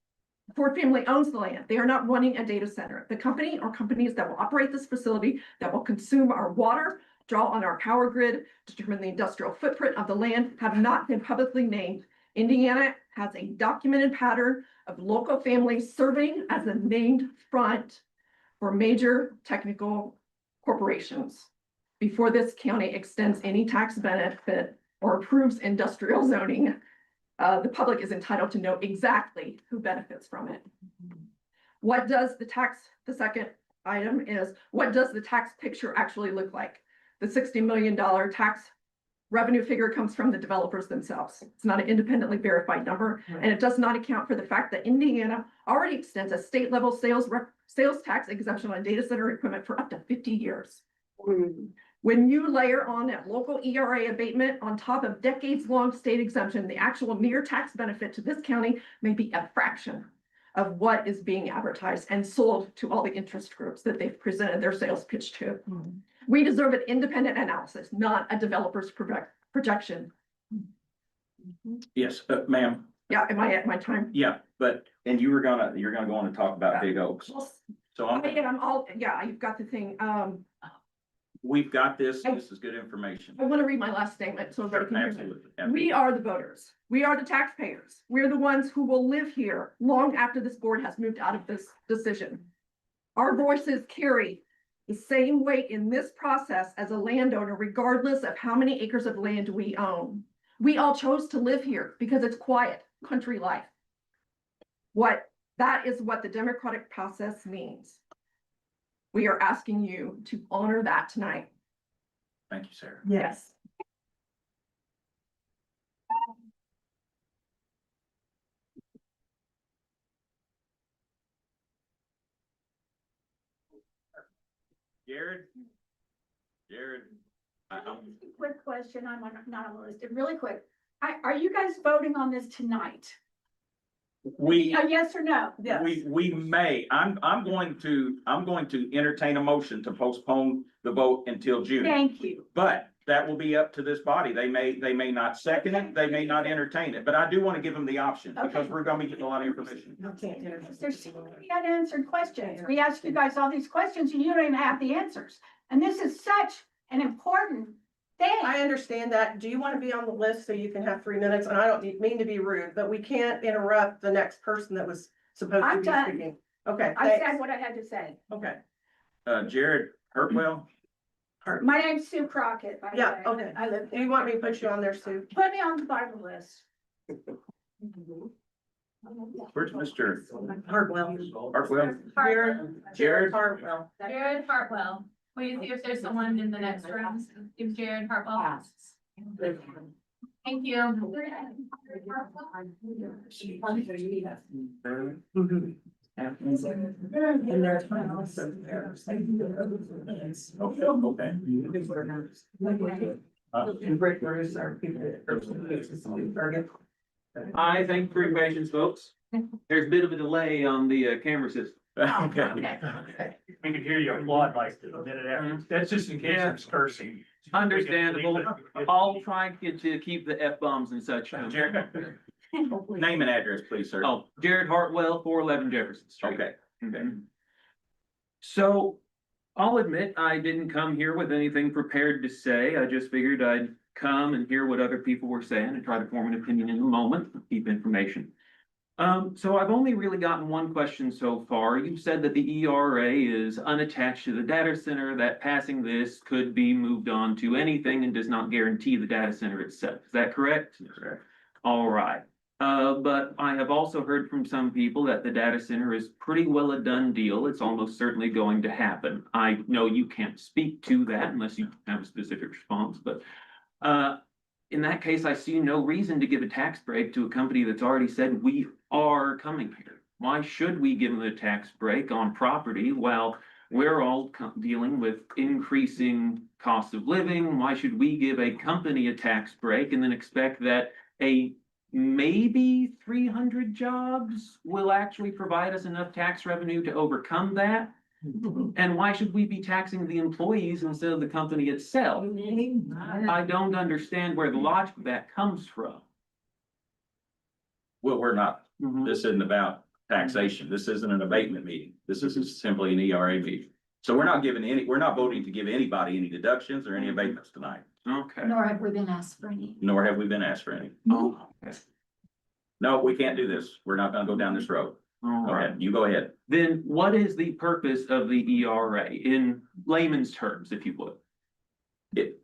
The Ford family owns the land. They are not running a data center. The company or companies that will operate this facility, that will consume our water, draw on our power grid, determine the industrial footprint of the land have not been publicly named. Indiana has a documented pattern of local families serving as a named front for major technical corporations. Before this county extends any tax benefit or approves industrial zoning, the public is entitled to know exactly who benefits from it. What does the second item is, what does the tax picture actually look like? The $60 million tax revenue figure comes from the developers themselves. It's not an independently verified number, and it does not account for the fact that Indiana already extends a state level sales tax exemption on data center equipment for up to 50 years. When you layer on that local ERA abatement on top of decades-long state exemption, the actual near tax benefit to this county may be a fraction of what is being advertised and sold to all the interest groups that they've presented their sales pitch to. We deserve an independent analysis, not a developer's projection. Yes, ma'am. Yeah, am I at my time? Yeah, but, and you're gonna go on and talk about Big Oaks. So You've got the thing. We've got this. This is good information. I want to read my last statement so everybody can hear me. Absolutely. We are the voters. We are the taxpayers. We're the ones who will live here long after this board has moved out of this decision. Our voices carry the same weight in this process as a landowner, regardless of how many acres of land we own. We all chose to live here because it's quiet, country life. That is what the democratic process means. We are asking you to honor that tonight. Thank you, Sarah. Yes. Jared? Quick question, not on the list, really quick. Are you guys voting on this tonight? We, A yes or no? we may, I'm going to entertain a motion to postpone the vote until June. Thank you. But that will be up to this body. They may not second it, they may not entertain it, but I do want to give them the option because we're gonna be getting a lot of information. There's so many unanswered questions. We ask you guys all these questions and you don't even have the answers. And this is such an important thing. I understand that. Do you want to be on the list so you can have 3 minutes? And I don't mean to be rude, but we can't interrupt the next person that was supposed to I'm be done. speaking. Okay, I said thanks. what I had to say. Okay, Jared Hartwell? My name's Sue Crockett, by the yeah, way. okay. I live. Do you want me to put you on there, Sue? Put me on the bottom list. Where's Mr. Hartwell. Hartwell? Jared Hartwell. Jared Hartwell. Will you see if there's someone in the next room? Give Jared Hartwell. Thank you. I thank for your patience, folks. There's a bit of a delay on the camera system. Okay. We can hear you applaud like a minute after. That's just in case there's cursing. Understandable. I'll try to keep the F-bombs and such. Jared, name and address, please, sir. Oh, Jared Hartwell, 411 Jefferson Street. Okay. So I'll admit I didn't come here with anything prepared to say. I just figured I'd come and hear what other people were saying and try to form an opinion in the moment, keep information. So I've only really gotten one question so far. You've said that the ERA is unattached to the data center, that passing this could be moved on to anything and does not guarantee the data center itself. Is that correct? Correct. All right. But I have also heard from some people that the data center is pretty well a done deal. It's almost certainly going to happen. I know you can't speak to that unless you have a specific response, but in that case, I see no reason to give a tax break to a company that's already said we are coming here. Why should we give them a tax break on property while we're all dealing with increasing cost of living? Why should we give a company a tax break and then expect that a maybe 300 jobs will actually provide us enough tax revenue to overcome that? And why should we be taxing the employees instead of the company itself? I don't understand where the logic of that comes from. Well, we're not. This isn't about taxation. This isn't an abatement meeting. This is simply an ERA meeting. So we're not voting to give anybody any deductions or any abatements tonight, Okay. Nor have we been asked for any. nor have we been asked for any. Oh, okay. No, we can't do this. We're not gonna go down this road. All Go right. ahead, you go ahead. Then what is the purpose of the ERA in layman's terms, if you would?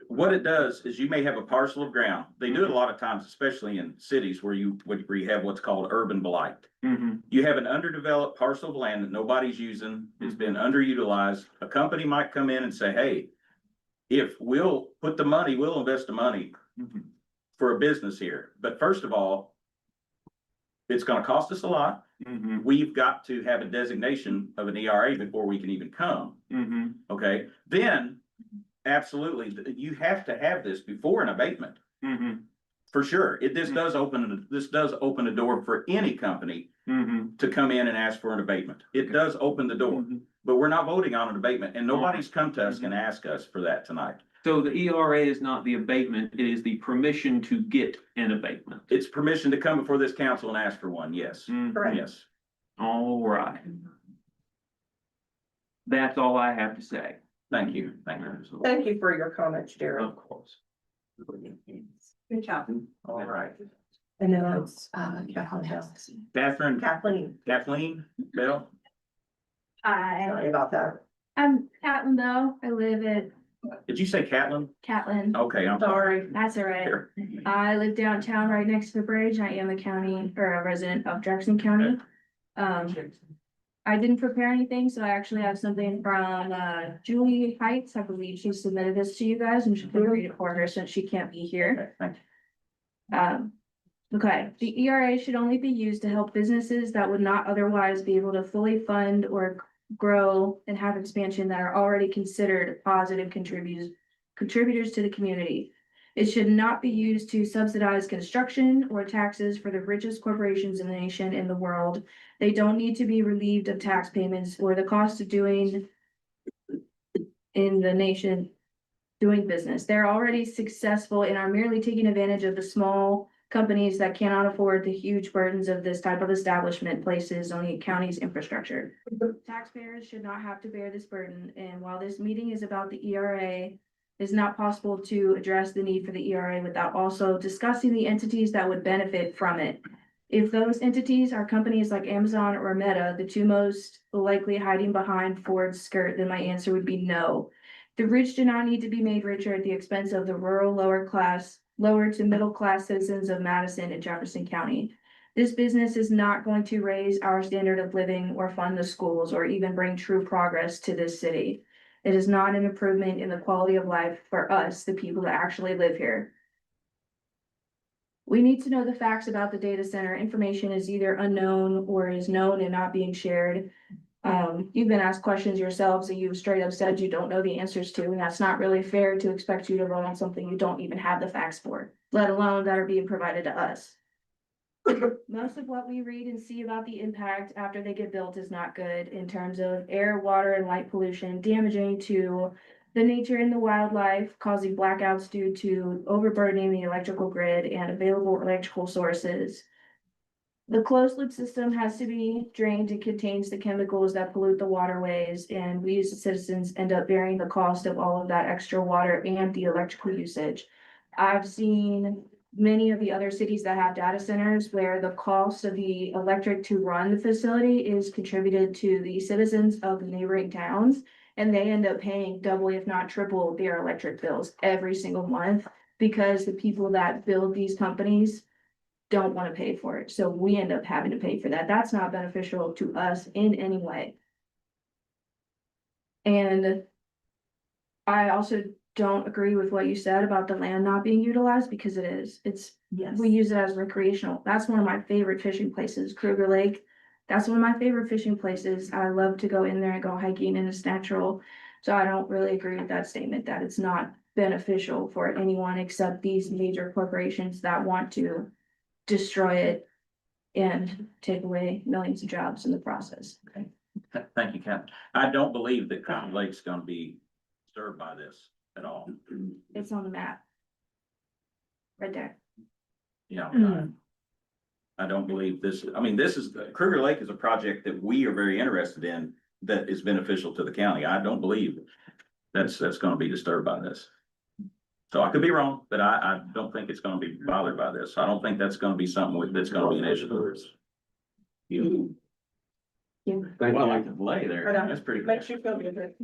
What it does is you may have a parcel of ground. They do it a lot of times, especially in cities where you have what's called urban blight. Mm-hmm. You have an underdeveloped parcel of land that nobody's using, it's been underutilized. A company might come in and say, hey, if we'll put the money, we'll invest the money Mhm. for a business here. But first of all, it's gonna cost us a lot. Mm-hmm. We've got to have a designation of an ERA before we can even come, Mm-hmm. okay? Then, absolutely, you have to have this before an abatement. Mm-hmm. For sure. This does open a door for any company Mm-hmm. to come in and ask for an abatement. It does open the door, Mhm. but we're not voting on an abatement and nobody's come to us and asked us for that tonight. So the ERA is not the abatement, it is the permission to get an abatement. It's permission to come before this council and ask for one, yes, Mhm. Correct. yes. All right. That's all I have to say. Thank you, thank you. Thank you for your comments, Jared. Of course. Good job. All right. And then it's, Catherine, Kathleen, Bill, Hi, sorry about that. I'm Catlin Bell. I live at did you say Catlin? Catlin. Okay, I'm sorry. Sorry. That's all right. Here. I live downtown right next to the bridge. I am a county or a resident of Jackson County. I didn't prepare anything, so I actually have something from Julie Heights. I believe she submitted this to you guys and she can read it for her since she can't be here. Okay, thank you. Okay, the ERA should only be used to help businesses that would not otherwise be able to fully fund or grow and have expansion that are already considered positive contributors to the community. It should not be used to subsidize construction or taxes for the richest corporations in the nation and the world. They don't need to be relieved of tax payments or the cost of doing in the nation doing business. They're already successful and are merely taking advantage of the small companies that cannot afford the huge burdens of this type of establishment places on the county's infrastructure. Taxpayers should not have to bear this burden, and while this meeting is about the ERA, it's not possible to address the need for the ERA without also discussing the entities that would benefit from it. If those entities are companies like Amazon or Meta, the two most likely hiding behind Ford's skirt, then my answer would be no. The rich do not need to be made richer at the expense of the rural, lower to middle class citizens of Madison and Jefferson County. This business is not going to raise our standard of living or fund the schools or even bring true progress to this city. It is not an improvement in the quality of life for us, the people that actually live here. We need to know the facts about the data center. Information is either unknown or is known and not being shared. You've been asked questions yourselves that you've straight up said you don't know the answers to, and that's not really fair to expect you to vote on something you don't even have the facts for, let alone that are being provided to us. Most of what we read and see about the impact after they get built is not good in terms of air, water, and light pollution, damaging to the nature and the wildlife, causing blackouts due to overburdening the electrical grid and available electrical sources. The closed loop system has to be drained and contains the chemicals that pollute the waterways, and we as citizens end up bearing the cost of all of that extra water and the electrical usage. I've seen many of the other cities that have data centers where the cost of the electric to run the facility is contributed to the citizens of the neighboring towns, and they end up paying double, if not triple, their electric bills every single month because the people that build these companies don't want to pay for it. So we end up having to pay for that. That's not beneficial to us in any way. And I also don't agree with what you said about the land not being utilized because it is. We use it as recreational. That's one of my favorite fishing places, Kruger Lake. That's one of my favorite fishing places. I love to go in there and go hiking and it's natural. So I don't really agree with that statement that it's not beneficial for anyone except these major corporations that want to destroy it and take away millions of jobs in the process. Okay, thank you, Kat. I don't believe that Crown Lake's gonna be served by this at all. It's on the map. Right there. Yeah. I don't believe this, I mean, Kruger Lake is a project that we are very interested in that is beneficial to the county. I don't believe that's gonna be disturbed by this. So I could be wrong, but I don't think it's gonna be bothered by this. I don't think that's gonna be something that's gonna be an issue for us. Well, I can lay there. That's pretty good. Makes you feel good.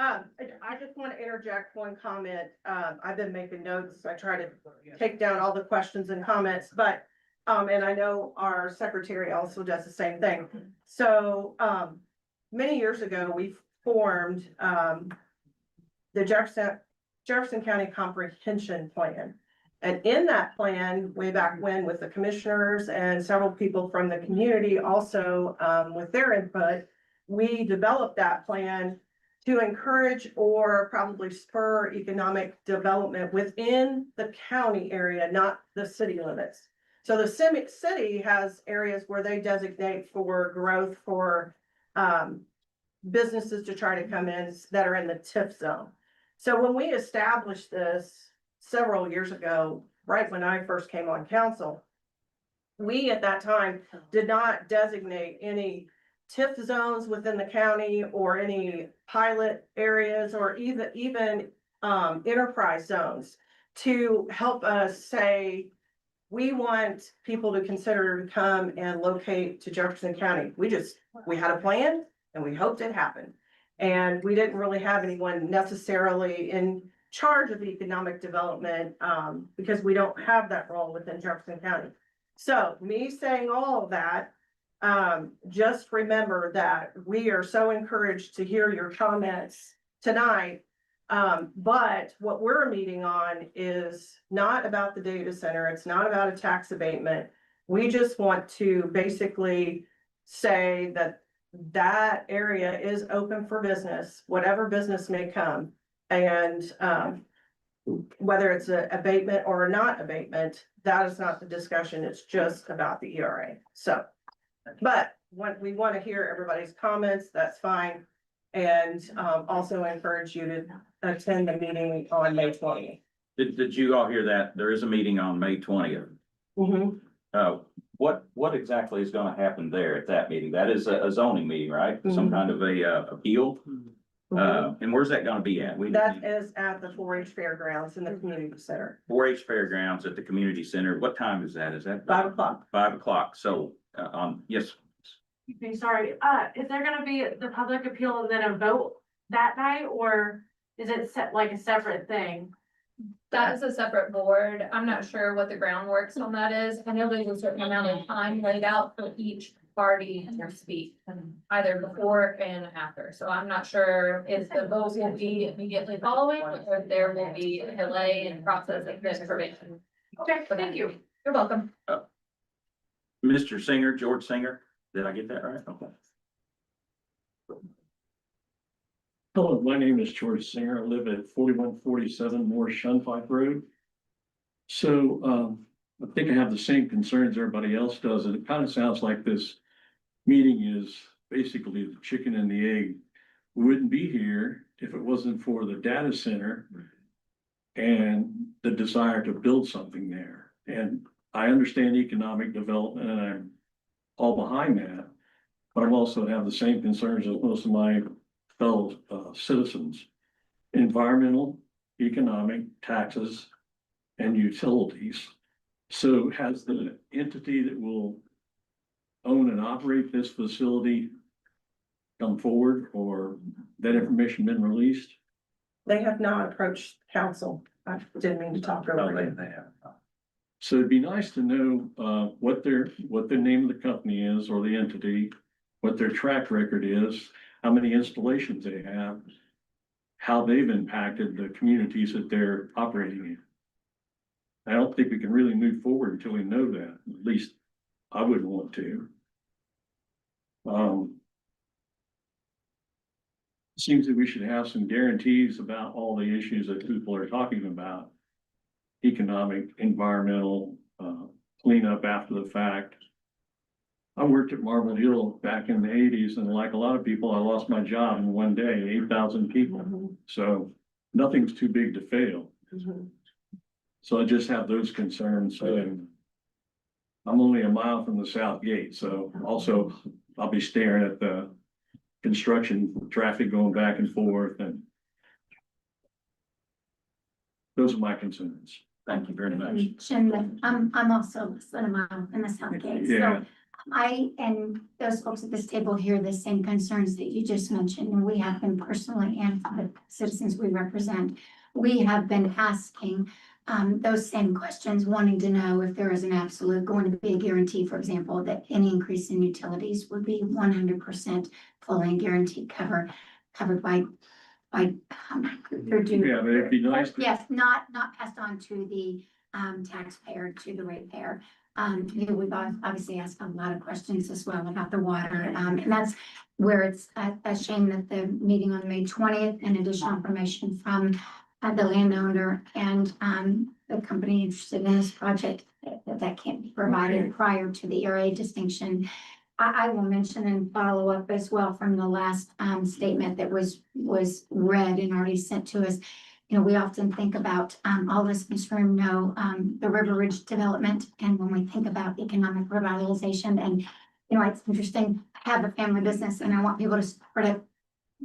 I just want to interject one comment. I've been making notes. I try to take down all the questions and comments, but, and I know our secretary also does the same thing. So, many years ago, we formed, the Jefferson County Comprehension Plan. And in that plan, way back when, with the commissioners and several people from the community also, with their input, we developed that plan to encourage or probably spur economic development within the county area, not the city limits. So the city has areas where they designate for growth for businesses to try to come in that are in the TIF zone. So when we established this several years ago, right when I first came on council, we at that time did not designate any TIF zones within the county or any pilot areas or even enterprise zones to help us say, we want people to consider to come and locate to Jefferson County. We had a plan and we hoped it happened. And we didn't really have anyone necessarily in charge of economic development because we don't have that role within Jefferson County. So me saying all of that, just remember that we are so encouraged to hear your comments tonight. But what we're meeting on is not about the data center. It's not about a tax abatement. We just want to basically say that that area is open for business, whatever business may come. And, whether it's an abatement or not abatement, that is not the discussion. It's just about the ERA. So, but when we want to hear everybody's comments, that's fine. And, also encourage you to attend the meeting on May 20th. Did you all hear that? There is a meeting on May 20th. What exactly is gonna happen there at that meeting? That is a zoning meeting, right? Some kind of a appeal? And where's that gonna be at? That is at the 4-H Fairgrounds in the community center. 4-H Fairgrounds at the community center. What time is that? Is that? 5 o'clock. 5 o'clock. So, yes. Sorry, is there gonna be the public appeal and then a vote that night, or is it set like a separate thing? That is a separate board. I'm not sure what the groundworks on that is. I know there's a certain amount of time laid out for each party to speak, either before and after. So I'm not sure if the vote will be immediately following, or if there will be a delay in process of this information. Okay, thank you. You're welcome. Mr. Singer, George Singer. Did I get that right? Okay. Hello, my name is George Singer. I live at 4147 Moore Shunpike Road. So, I think I have the same concerns everybody else does, and it kind of sounds like this meeting is basically the chicken and the egg. We wouldn't be here if it wasn't for the data center and the desire to build something there. And I understand economic development and I'm all behind that, but I also have the same concerns as most of my fellow citizens. Environmental, economic, taxes, and utilities. So has the entity that will own and operate this facility come forward, or that information been released? They have not approached council. I didn't mean to talk over it. So it'd be nice to know what the name of the company is or the entity, what their track record is, how many installations they have, how they've impacted the communities that they're operating in. I don't think we can really move forward until we know that. At least I wouldn't want to. Seems that we should have some guarantees about all the issues that people are talking about. Economic, environmental, cleanup after the fact. I worked at Marble Hill back in the 80s, and like a lot of people, I lost my job in one day, 8,000 people. So nothing's too big to fail. So I just have those concerns. I'm only a mile from the south gate, so also I'll be staring at the construction traffic going back and forth, and those are my concerns. Thank you very much. Jim, I'm also less than a mile in the South Gate, Yeah. so I and those folks at this table hear the same concerns that you just mentioned, and we have been personally and the citizens we represent. We have been asking those same questions, wanting to know if there is an absolute going to be a guarantee, for example, that any increase in utilities would be 100% fully and guaranteed covered by their due. Yeah, but it'd be nice to. Yes, not passed on to the taxpayer, to the ratepayer. You know, we've obviously asked a lot of questions as well about the water, and that's where it's a shame that the meeting on May 20th and additional information from the landowner and the company interested in this project that can't be provided prior to the ERRA distinction. I will mention and follow up as well from the last statement that was read and already sent to us. You know, we often think about, all of us in this room know, the River Ridge development. And when we think about economic revitalization and, you know, it's interesting, I have a family business and I want people to support it.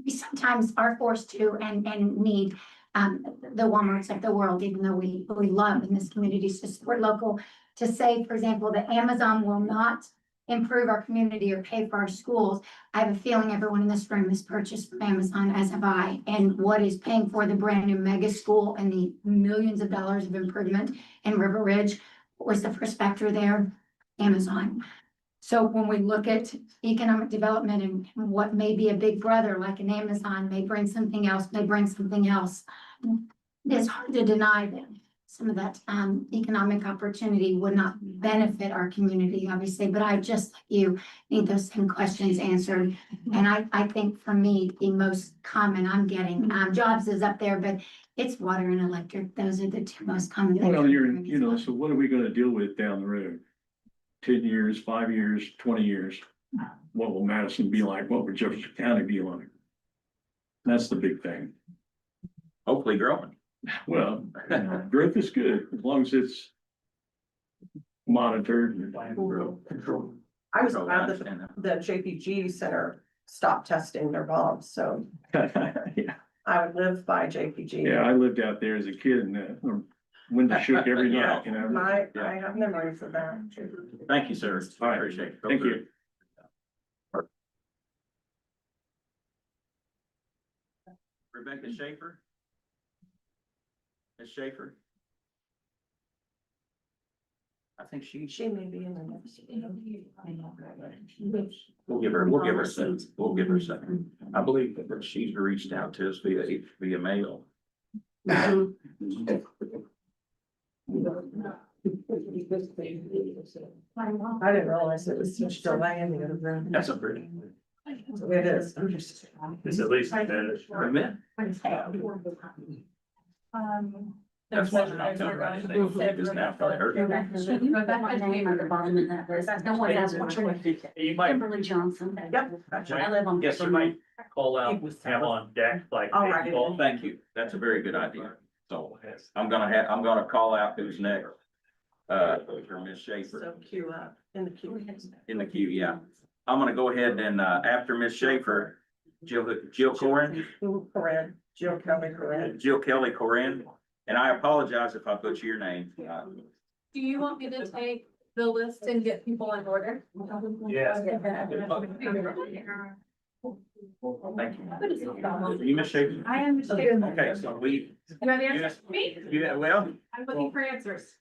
We sometimes are forced to and need the Walmarts of the world, even though we love in this community to support local, to say, for example, that Amazon will not improve our community or pay for our schools. I have a feeling everyone in this room has purchased from Amazon, as have I, and what is paying for the brand new mega school and the millions of dollars of improvement in River Ridge. What was the first factor there? Amazon. So when we look at economic development and what may be a big brother like an Amazon may bring something else, it's hard to deny that some of that economic opportunity would not benefit our community, obviously, but I just like you need those same questions answered. And I think for me, the most common I'm getting, jobs is up there, but it's water and electric. Those are the two most common things. Well, you know, so what are we gonna deal with down the road? 10 years, 5 years, 20 years? What will Madison be like? What will Jefferson County be like? That's the big thing. Hopefully growing. Well, growth is good as long as it's monitored and controlled. I was glad that the JPG Center stopped testing their bombs, so Yeah, I would live by JPG. I lived out there as a kid and the window shook every night, you know. I have memories of that. Thank you, sir. All right. Appreciate it. Thank you. Rebecca Schaefer? Ms. Schaefer? I think she may be in the next. we'll give her a second. We'll give her a second. I believe that she's reached out to us via mail. I didn't realize it was such delay in the other room. That's a pretty. It is. It's at least finished. Amen. That's why they're not coming right. They just now probably heard. My name on the bottom of that list. No one has one. You might, Kimberly Johnson. Yep. I live on. Yes, you might. call out, have on deck, like. All right. Well, thank you. That's a very good idea. So I'm gonna call out who's next. For Ms. Schaefer So queue up in the queue. in the queue, yeah. I'm gonna go ahead and, after Ms. Schaefer, Jill Corin, Corinne, Jill Kelly Corinne. Jill Kelly Corin, and I apologize if I butcher your name. Do you want me to take the list and get people in order? Yes. Thank you. You, Ms. Schaefer? I understand. Okay, so we, You have answers for me? well, I'm looking for answers.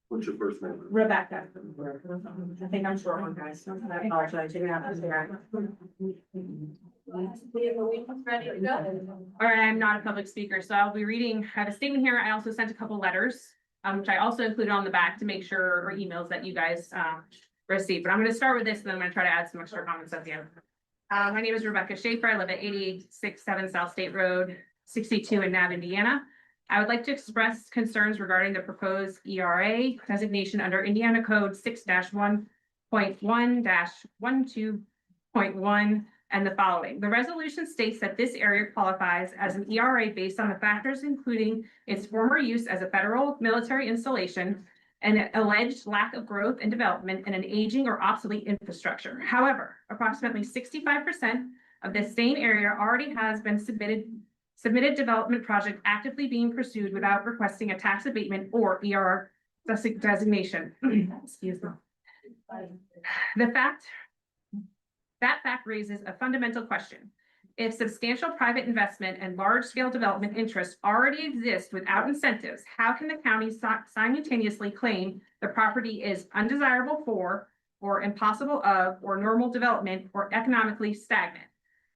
What's your first name? Rebecca. I think I'm short one, guys. I apologize. You're gonna have to figure out. Ready to go. All right, I'm not a public speaker, so I'll be reading, I have a statement here. I also sent a couple letters, which I also included on the back to make sure, or emails that you guys received. But I'm gonna start with this, and then I'm gonna try to add some extra comments at the end. My name is Rebecca Schaefer. I live at 8867 South State Road, 62 in Nab, Indiana. I would like to express concerns regarding the proposed ERRA designation under Indiana Code 6-1.1-12.1 and the following. The resolution states that this area qualifies as an ERRA based on the factors including its former use as a federal military installation, an alleged lack of growth and development and an aging or obsolete infrastructure. However, approximately 65% of this same area already has been submitted development project actively being pursued without requesting a tax abatement or ERR designation. Excuse me. That fact raises a fundamental question. If substantial private investment and large-scale development interests already exist without incentives, how can the county simultaneously claim the property is undesirable for, or impossible of, or normal development, or economically stagnant?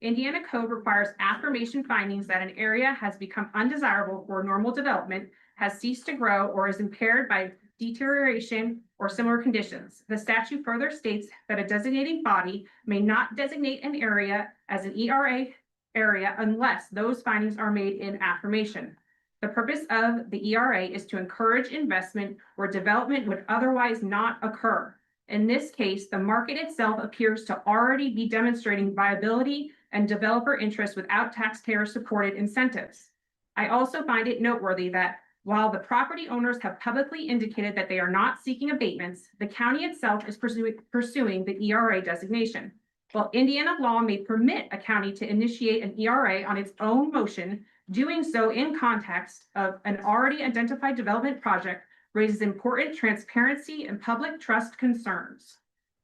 Indiana code requires affirmation findings that an area has become undesirable for normal development, has ceased to grow, or is impaired by deterioration or similar conditions. The statute further states that a designating body may not designate an area as an ERA area unless those findings are made in affirmation. The purpose of the ERA is to encourage investment where development would otherwise not occur. In this case, the market itself appears to already be demonstrating viability and developer interest without taxpayer-supported incentives. I also find it noteworthy that while the property owners have publicly indicated that they are not seeking abatements, the county itself is pursuing the ERA designation. While Indiana law may permit a county to initiate an ERA on its own motion, doing so in context of an already identified development project raises important transparency and public trust concerns.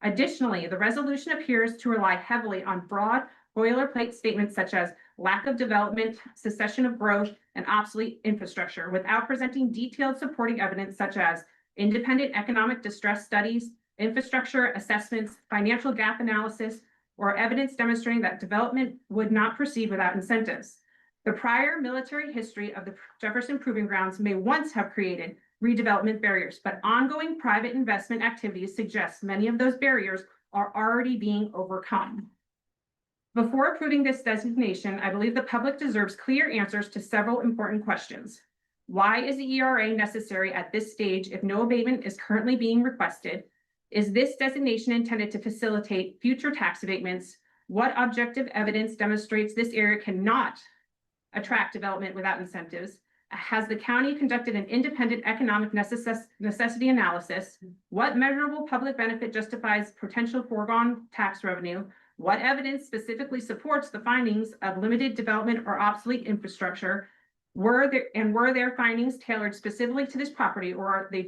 Additionally, the resolution appears to rely heavily on broad boilerplate statements such as lack of development, cessation of growth, and obsolete infrastructure without presenting detailed supporting evidence such as independent economic distress studies, infrastructure assessments, financial gap analysis, or evidence demonstrating that development would not proceed without incentives. The prior military history of the Jefferson Proving Grounds may once have created redevelopment barriers, but ongoing private investment activities suggest many of those barriers are already being overcome. Before approving this designation, I believe the public deserves clear answers to several important questions. Why is the ERA necessary at this stage if no abatement is currently being requested? Is this designation intended to facilitate future tax abatements? What objective evidence demonstrates this area cannot attract development without incentives? Has the county conducted an independent economic necessity analysis? What measurable public benefit justifies potential foregone tax revenue? What evidence specifically supports the findings of limited development or obsolete infrastructure? Were their findings tailored specifically to this property, or are they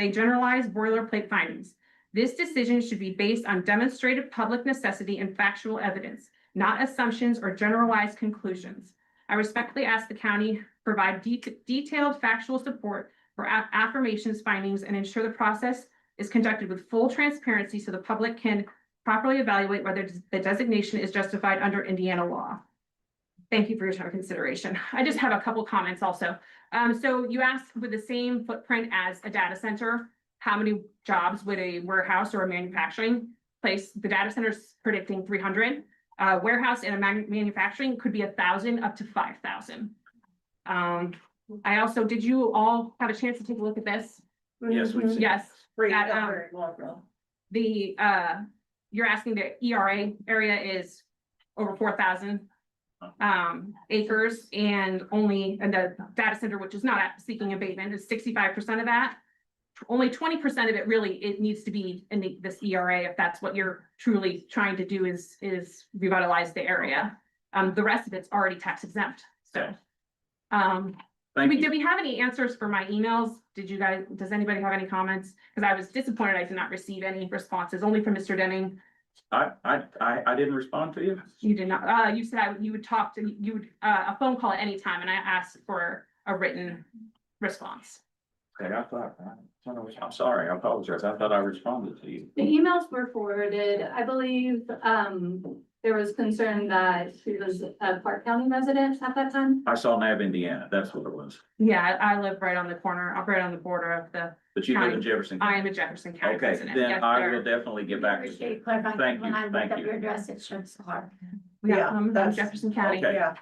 generalized boilerplate findings? This decision should be based on demonstrated public necessity and factual evidence, not assumptions or generalized conclusions. I respectfully ask the county provide detailed factual support for affirmations findings and ensure the process is conducted with full transparency so the public can properly evaluate whether the designation is justified under Indiana law. Thank you for your time and consideration. I just have a couple comments also. So you asked, with the same footprint as a data center, how many jobs would a warehouse or a manufacturing place? The data center is predicting 300. Warehouse and a manufacturing could be 1,000 up to 5,000. I also, did you all have a chance to take a look at this? Yes, we've seen. Yes. You're asking the ERA area is over 4,000 acres, and the data center, which is not seeking abatement, is 65% of that. Only 20% of it really needs to be in this ERA if that's what you're truly trying to do is revitalize the area. The rest of it's already tax exempt. So did we have any answers for my emails? Does anybody have any comments? Because I was disappointed I did not receive any responses, only from Mr. Denning. I didn't respond to you. You did not. You said you would talk to a phone call at any time, and I asked for a written response. Okay, I'm sorry, I apologize. I thought I responded to you. The emails were forwarded. I believe, there was concern that she was a Clark County resident at that time. I saw Nav, Indiana. That's what it was. Yeah, I live right on the corner, right on the border of the. But you live in county. Jefferson I County. am a Jefferson County Okay, resident. then Yes, I sir. will definitely get back to you. Appreciate clarifying. Thank you, When I looked thank up you. your address, it showed Clark. Yeah, Yeah, I'm Jefferson County. Okay. Yeah,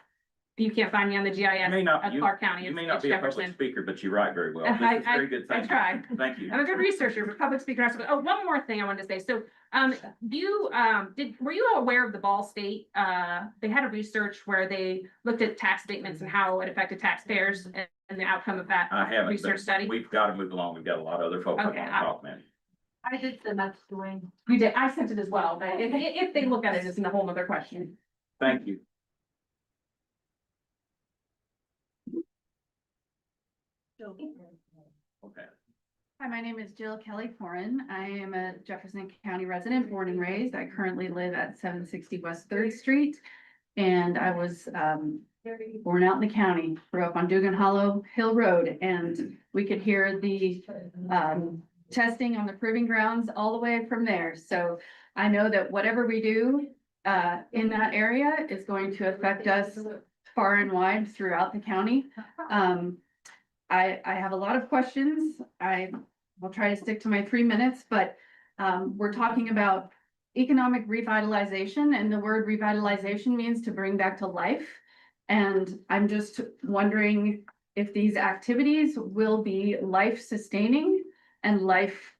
You can't find me on the GIS of Clark County. You may It's not be a public Jefferson. speaker, but you write very well. This is very good. I Thank you. tried. Thank you. I'm a good researcher, but public speaker. Oh, one more thing I wanted to say. So, were you aware of the Ball State? They had a research where they looked at tax statements and how it affected taxpayers, the outcome of that I haven't, research but study? we've got to move along. We've got a lot of other folks that Okay, want to talk, man. I did send that to Dwayne. You did, I sent it as well, but if they look at it, it's a whole other question. Thank you. Okay. Hi, my name is Jill Kelly Corin. I am a Jefferson County resident, born and raised. I currently live at 760 West Third Street. And I was born out in the county, grew up on Dugan Hollow Hill Road, and we could hear the testing on the proving grounds all the way from there. So I know that whatever we do in that area is going to affect us far and wide throughout the county. I have a lot of questions. I will try to stick to my 3 minutes, but we're talking about economic revitalization, and the word revitalization means to bring back to life. And I'm just wondering if these activities will be life sustaining and life,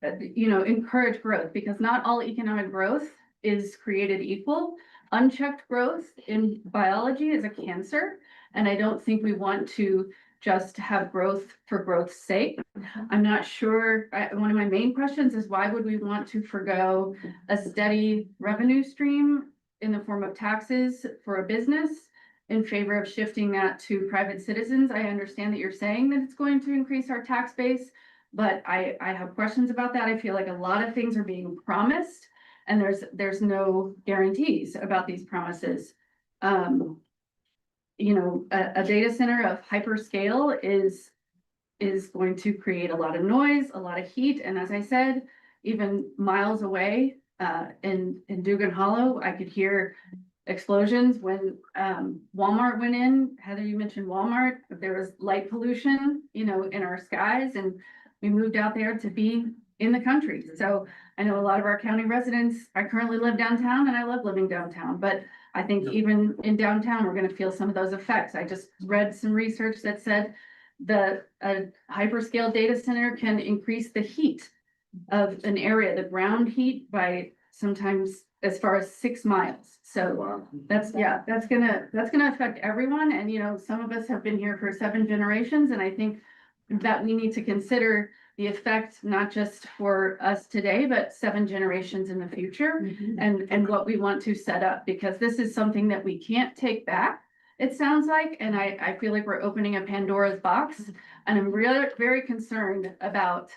encourage growth, because not all economic growth is created equal. Unchecked growth in biology is a cancer, and I don't think we want to just have growth for growth's sake. I'm not sure, one of my main questions is why would we want to forgo a steady revenue stream in the form of taxes for a business in favor of shifting that to private citizens? I understand that you're saying that it's going to increase our tax base, but I have questions about that. I feel like a lot of things are being promised and there's no guarantees about these promises. A data center of hyperscale is going to create a lot of noise, a lot of heat. And as I said, even miles away, in Dugan Hollow, I could hear explosions when, Walmart went in. Heather, you mentioned Walmart, but there was light pollution, in our skies, and we moved out there to be in the country. So I know a lot of our county residents, I currently live downtown and I love living downtown, but I think even in downtown, we're gonna feel some of those effects. I just read some research that said a hyperscale data center can increase the heat of an area, the ground heat, by sometimes as far as 6 miles. So that's gonna affect everyone. And, some of us have been here for 7 generations, and I think that we need to consider the effect, not just for us today, but 7 generations in the future, and what we want to set up, because this is something that we can't take back, it sounds like, and I feel like we're opening a Pandora's box, and I'm really very concerned about,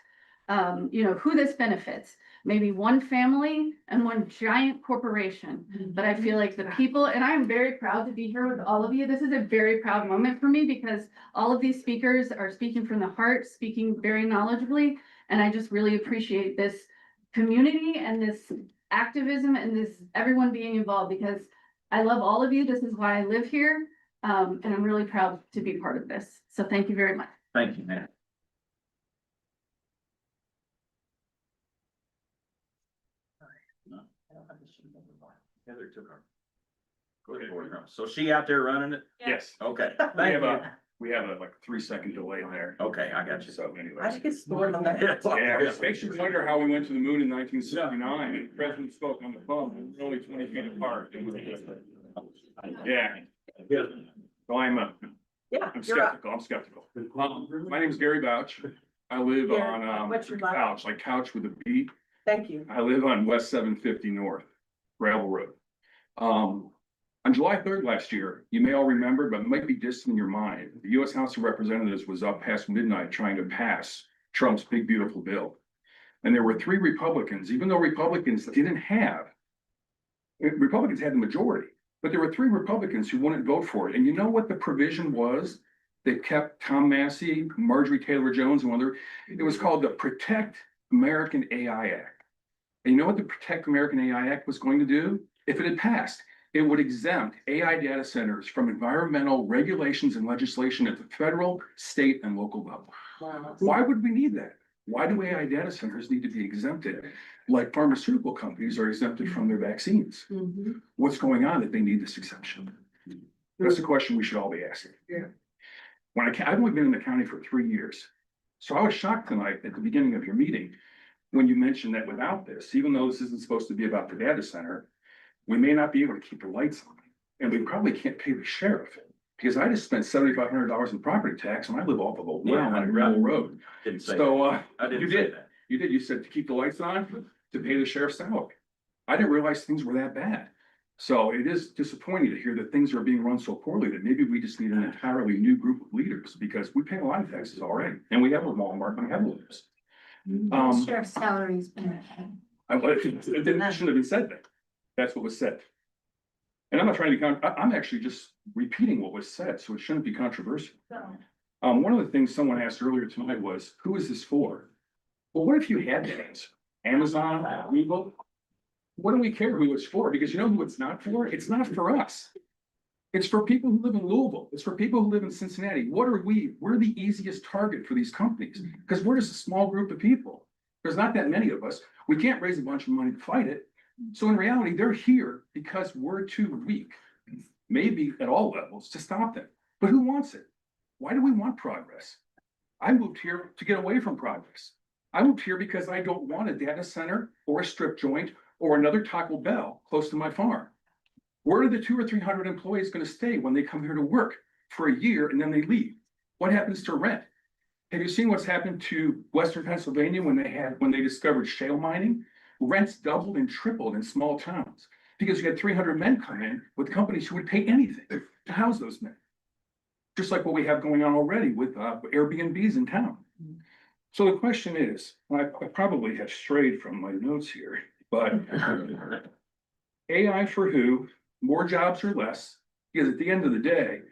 who this benefits. Maybe one family and one giant corporation, but I feel like the people, and I'm very proud to be here with all of you. This is a very proud moment for me because all of these speakers are speaking from the heart, speaking very knowledgeably, and I just really appreciate this community and this activism and this everyone being involved, because I love all of you. This is why I live here, and I'm really proud to be part of this. So thank you very much. Thank you, man. Heather took her. Go ahead. So she out there running it? Yes. Okay, We thank have you. we have a 3-second delay there. Okay, I got you. So anyway. I should get stored on that. Yeah, it makes you wonder how we went to the moon in 1969 and the president spoke on the phone, we're only 20 feet apart. Yeah. So I'm skeptical. My name is Gary Bouch. I live Gary, on, what's your last- Couch, like couch with a B. Thank you. I live on West 750 North Gravel Road. On July 3rd last year, you may all remember, but it might be distant in your mind, the US House of Representatives was up past midnight trying to pass Trump's big beautiful bill. And there were 3 Republicans, even though Republicans had the majority, but there were 3 Republicans who wouldn't vote for it. And you know what the provision was that kept Tom Massey, Marjorie Taylor Jones, and other? It was called the Protect American AI Act. And you know what the Protect American AI Act was going to do? If it had passed, it would exempt AI data centers from environmental regulations and legislation at the federal, state, and local level. Wow. Why would we need that? Why do AI data centers need to be exempted? Like pharmaceutical companies are exempted from their vaccines. What's going on that they need this exemption? That's a question we should all be asking. Yeah. I've only been in the county for 3 years. So I was shocked tonight at the beginning of your meeting when you mentioned that without this, even though this isn't supposed to be about the data center, we may not be able to keep the lights on, and we probably can't pay the sheriff Because I just spent $7,500 in property tax and I live off of a well on a gravel road. Didn't say So, that. I didn't you say did. that. You did. You said to keep the lights on, to pay the sheriff's salary. I didn't realize things were that bad. So it is disappointing to hear that things are being run so poorly that maybe we just need an entirely new group of leaders because we pay a lot of taxes already. And we have a Walmart and we have lawyers. Sheriff's salary's been It shouldn't have been said then. That's what was said. And I'm not trying to be, I'm actually just repeating what was said, so it shouldn't be controversial. One of the things someone asked earlier tonight was, who is this for? Well, what if you had to answer? Amazon, Google? What do we care who it's for? Because you know who it's not for? It's not for us. It's for people who live in Louisville. It's for people who live in Cincinnati. What are we? We're the easiest target for these companies because we're just a small group of people. There's not that many of us. We can't raise a bunch of money to fight it. So in reality, they're here because we're too weak, maybe at all levels, to stop them. But who wants it? Why do we want progress? I moved here to get away from progress. I moved here because I don't want a data center or a strip joint or another Taco Bell close to my farm. Where are the 200 or 300 employees going to stay when they come here to work for a year and then they leave? What happens to rent? Have you seen what's happened to Western Pennsylvania when they discovered shale mining? Rents doubled and tripled in small towns because you had 300 men come in with companies who would pay anything to house those men. Just like what we have going on already with Airbnbs in town. So the question is, I probably have strayed from my notes here, but AI for who? More jobs or less? Because at the end of the day,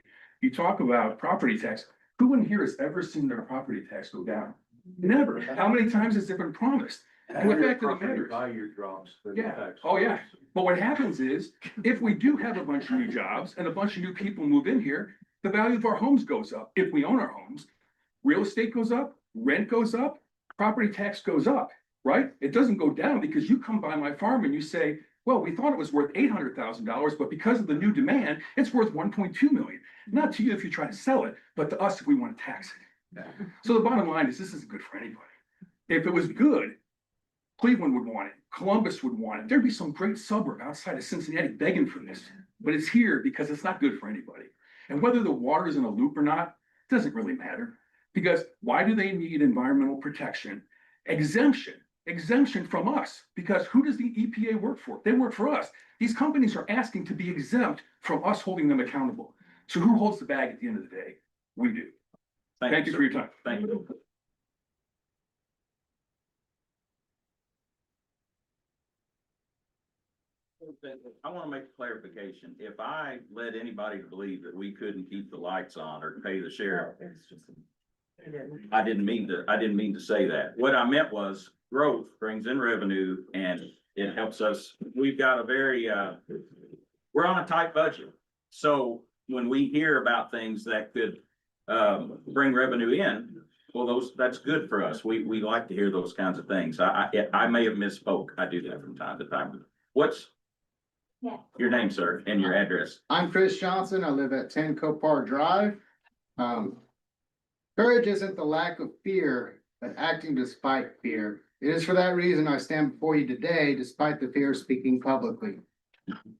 you talk about property tax. Who in here has ever seen their property tax go down? Never. How many times has it been promised? And the fact of the matter is, Value drops. yeah, oh yeah. But what happens is, if we do have a bunch of new jobs and a bunch of new people move in here, the value of our homes goes up. If we own our homes, real estate goes up, rent goes up, property tax goes up, right? It doesn't go down because you come by my farm and you say, well, we thought it was worth $800,000, but because of the new demand, it's worth 1.2 million. Not to you if you try to sell it, but to us if we want to tax it. So the bottom line is this isn't good for anybody. If it was good, Cleveland would want it. Columbus would want it. There'd be some great suburb outside of Cincinnati begging for this, but it's here because it's not good for anybody. And whether the water is in a loop or not, doesn't really matter. Because why do they need environmental protection? Exemption from us. Because who does the EPA work for? They work for us. These companies are asking to be exempt from us holding them accountable. So who holds the bag at the end of the day? We do. Thank you for your time. Thank you. I want to make a clarification. If I led anybody to believe that we couldn't keep the lights on or pay the sheriff, I didn't mean to say that. What I meant was growth brings in revenue and it helps us. We've got a very, we're on a tight budget. So when we hear about things that could, bring revenue in, well, that's good for us. We like to hear those kinds of things. I may have misspoke. I do that from time to time. What's your name, sir, and your address? I'm Chris Johnson. I live at 10 Copar Drive. Courage isn't the lack of fear, but acting despite fear. It is for that reason I stand before you today, despite the fear of speaking publicly.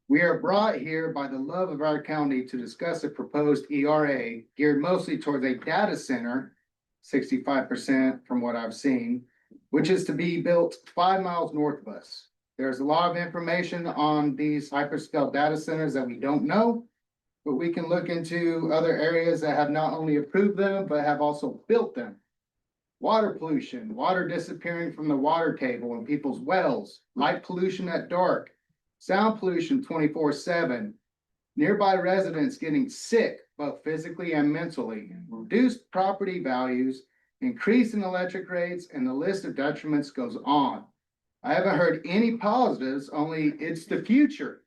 We are brought here by the love of our county to discuss a proposed ERA geared mostly towards a data center, 65% from what I've seen, which is to be built 5 miles north of us. There's a lot of information on these hyperscale data centers that we don't know, but we can look into other areas that have not only approved them, but have also built them. Water pollution, water disappearing from the water table in people's wells, light pollution at dark, sound pollution 24/7, nearby residents getting sick, both physically and mentally, reduced property values, increase in electric rates, and the list of detriments goes on. I haven't heard any positives, only it's the future.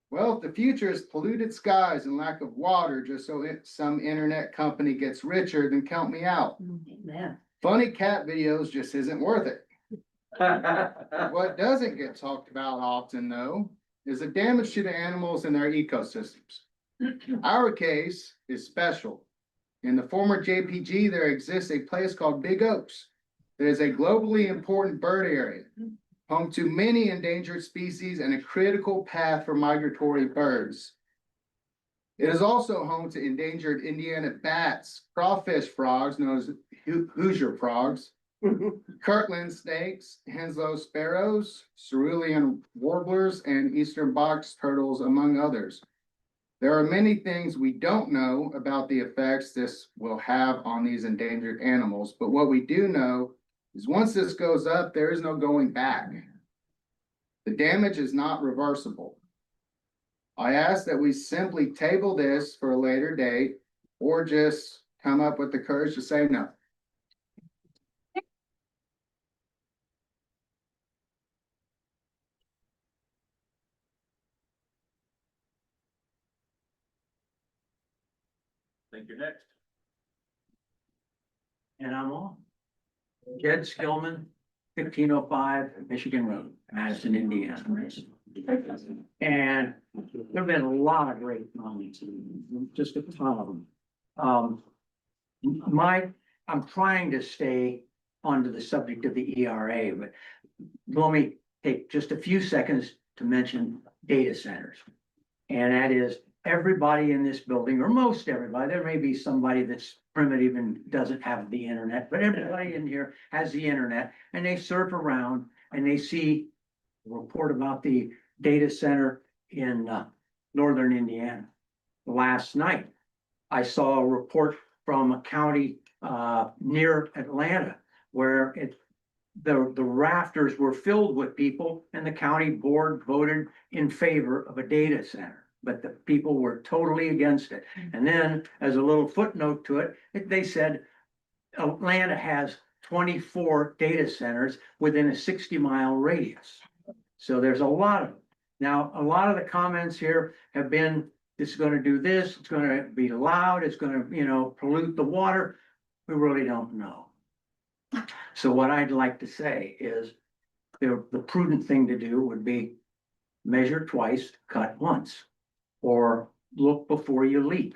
Well, if the future is polluted skies and lack of water, just so some internet company gets richer, then count me out. Amen. Funny cat videos just isn't worth it. What doesn't get talked about often, though, is the damage to the animals and their ecosystems. Our case is special. In the former JPG, there exists a place called Big Oaks. It is a globally important bird area, home to many endangered species and a critical path for migratory birds. It is also home to endangered Indiana bats, crawfish frogs known as Hoosier frogs, Kirtland snakes, Henslow sparrows, cerulean warblers, and eastern box turtles, among others. There are many things we don't know about the effects this will have on these endangered animals, but what we do know is once this goes up, there is no going back. The damage is not reversible. I ask that we simply table this for a later date or just come up with the courage to say no. Think you're next. And I'm on. Jed Skillman, 1505 Michigan Road, Madison, Indiana. And there've been a lot of great moments, just a ton of them. I'm trying to stay onto the subject of the ERA, but let me take just a few seconds to mention data centers. And that is everybody in this building, or most everybody, there may be somebody that's primitive and doesn't have the internet, but everybody in here has the internet, and they surf around and they see a report about the data center in northern Indiana. Last night, I saw a report from a county near Atlanta where the rafters were filled with people, and the county board voted in favor of a data center. But the people were totally against it. And then, as a little footnote to it, they said Atlanta has 24 data centers within a 60-mile radius. So there's a lot of them. Now, a lot of the comments here have been, it's going to do this, it's going to be loud, it's going to, pollute the water. We really don't know. So what I'd like to say is the prudent thing to do would be measure twice, cut once, or look before you leap.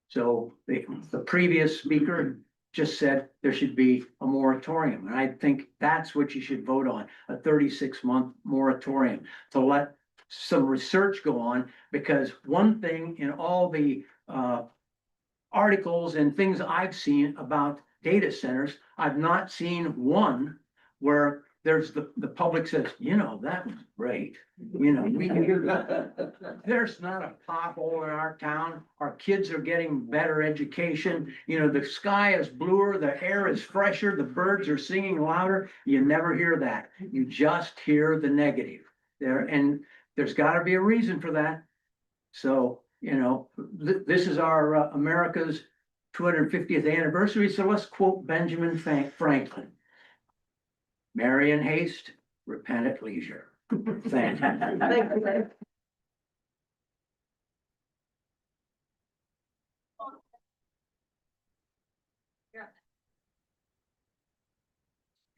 So the previous speaker just said there should be a moratorium, and I think that's what you should vote on, a 36-month moratorium to let some research go on, because one thing in all the articles and things I've seen about data centers, I've not seen one where there's the public says, that was great. There's not a pothole in our town. Our kids are getting better education. The sky is bluer, the air is fresher, the birds are singing louder. You never hear that. You just hear the negative there. And there's got to be a reason for that. So, this is our America's 250th anniversary. So let's quote Benjamin Franklin. Marry in haste, repent at leisure. Thank you.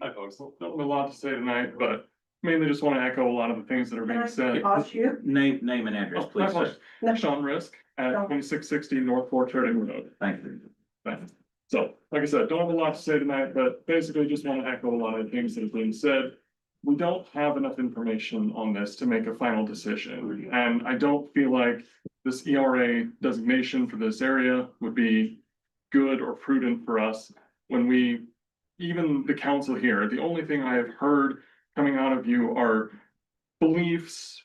Hi folks, don't have a lot to say tonight, but mainly just want to echo a lot of the things that are being said. Name and address, please, sir. Sean Risk at 2660 North Fort Trading Road. Thank you. Thank you. So, like I said, don't have a lot to say tonight, but basically just want to echo a lot of the things that have been said. We don't have enough information on this to make a final decision, and I don't feel like this ERA designation for this area would be good or prudent for us when even the council here, the only thing I have heard coming out of you are beliefs,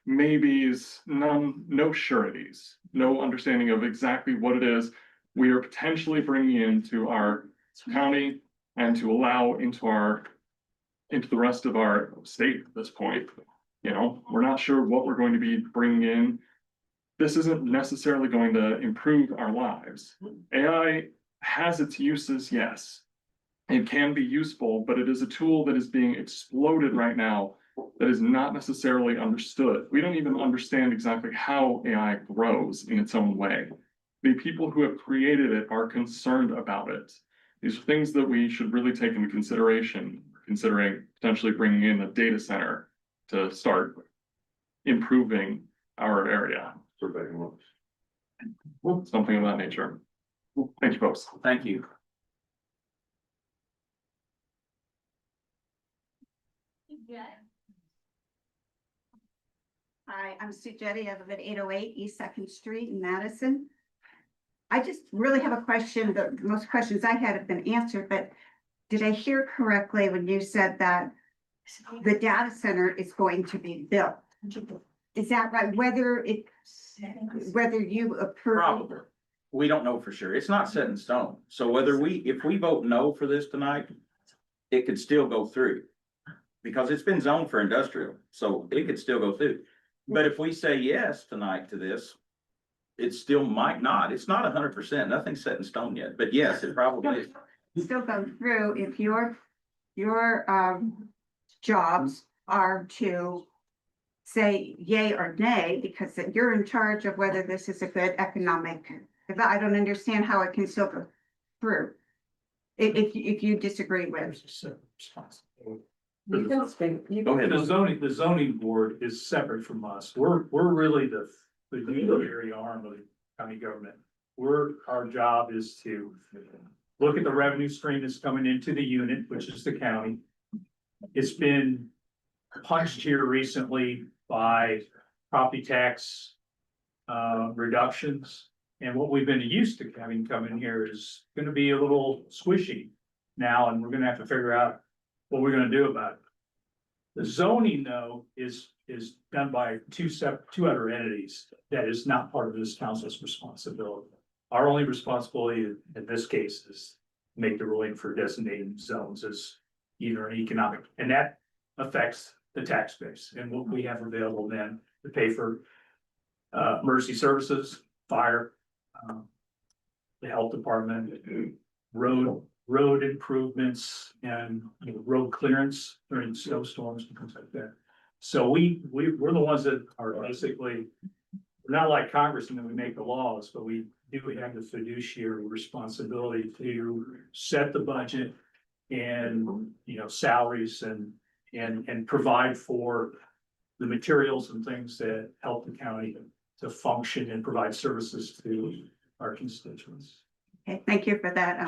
maybes, no sureties, no understanding of exactly what it is we are potentially bringing into our county and to allow into the rest of our state at this point. We're not sure what we're going to be bringing in. This isn't necessarily going to improve our lives. AI has its uses, yes. It can be useful, but it is a tool that is being exploded right now that is not necessarily understood. We don't even understand exactly how AI grows in its own way. The people who have created it are concerned about it. These are things that we should really take into consideration, considering potentially bringing in a data center to start improving our area. Something of that nature. Thank you, folks. Thank you. Hi, I'm Sue Jetty. I live at 808 East Second Street in Madison. I just really have a question. Most questions I had have been answered, but did I hear correctly when you said that the data center is going to be built? Is that right? Whether you approve? Probably. We don't know for sure. It's not set in stone. So if we vote no for this tonight, it could still go through. Because it's been zoned for industrial, so it could still go through. But if we say yes tonight to this, it still might not. It's not 100%. Nothing's set in stone yet, but yes, it probably is. Still go through if your jobs are to say yay or nay, because you're in charge of whether this is a good economic. If I don't understand how it can still go through. If you disagree with. You can speak. Go ahead. The zoning board is separate from us. We're really the unitary arm of the county government. Our job is to look at the revenue stream that's coming into the unit, which is the county. It's been punched here recently by property tax reductions. And what we've been used to having come in here is gonna be a little squishy now, and we're gonna have to figure out what we're gonna do about it. The zoning, though, is done by two other entities that is not part of this council's responsibility. Our only responsibility in this case is make the ruling for designating zones as either an economic, and that affects the tax base and what we have available then to pay for emergency services, fire, the health department, road improvements and road clearance during snowstorms and things like that. So we're the ones that are basically, we're not like Congress and then we make the laws, but we do have the fiduciary responsibility to set the budget and, salaries and provide for the materials and things that help the county to function and provide services to our constituents. Okay, thank you for that.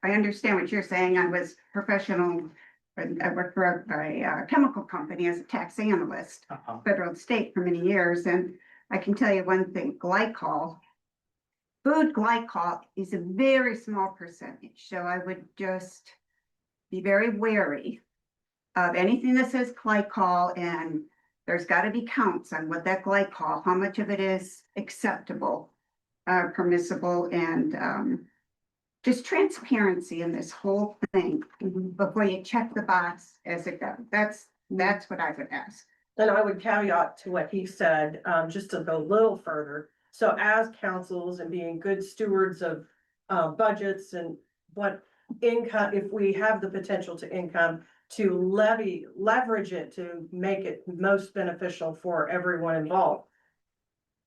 I understand what you're saying. I was professional. I worked for a chemical company as a tax analyst, federal and state for many years. And I can tell you one thing, food glycol is a very small percentage. So I would just be very wary of anything that says glycol, and there's got to be counts on what that glycol, how much of it is acceptable, permissible, and just transparency in this whole thing before you check the box as it goes. That's what I would ask. And I would caveat to what he said, just to go a little further. So as councils and being good stewards of budgets and what income, if we have the potential to income, to leverage it to make it most beneficial for everyone involved.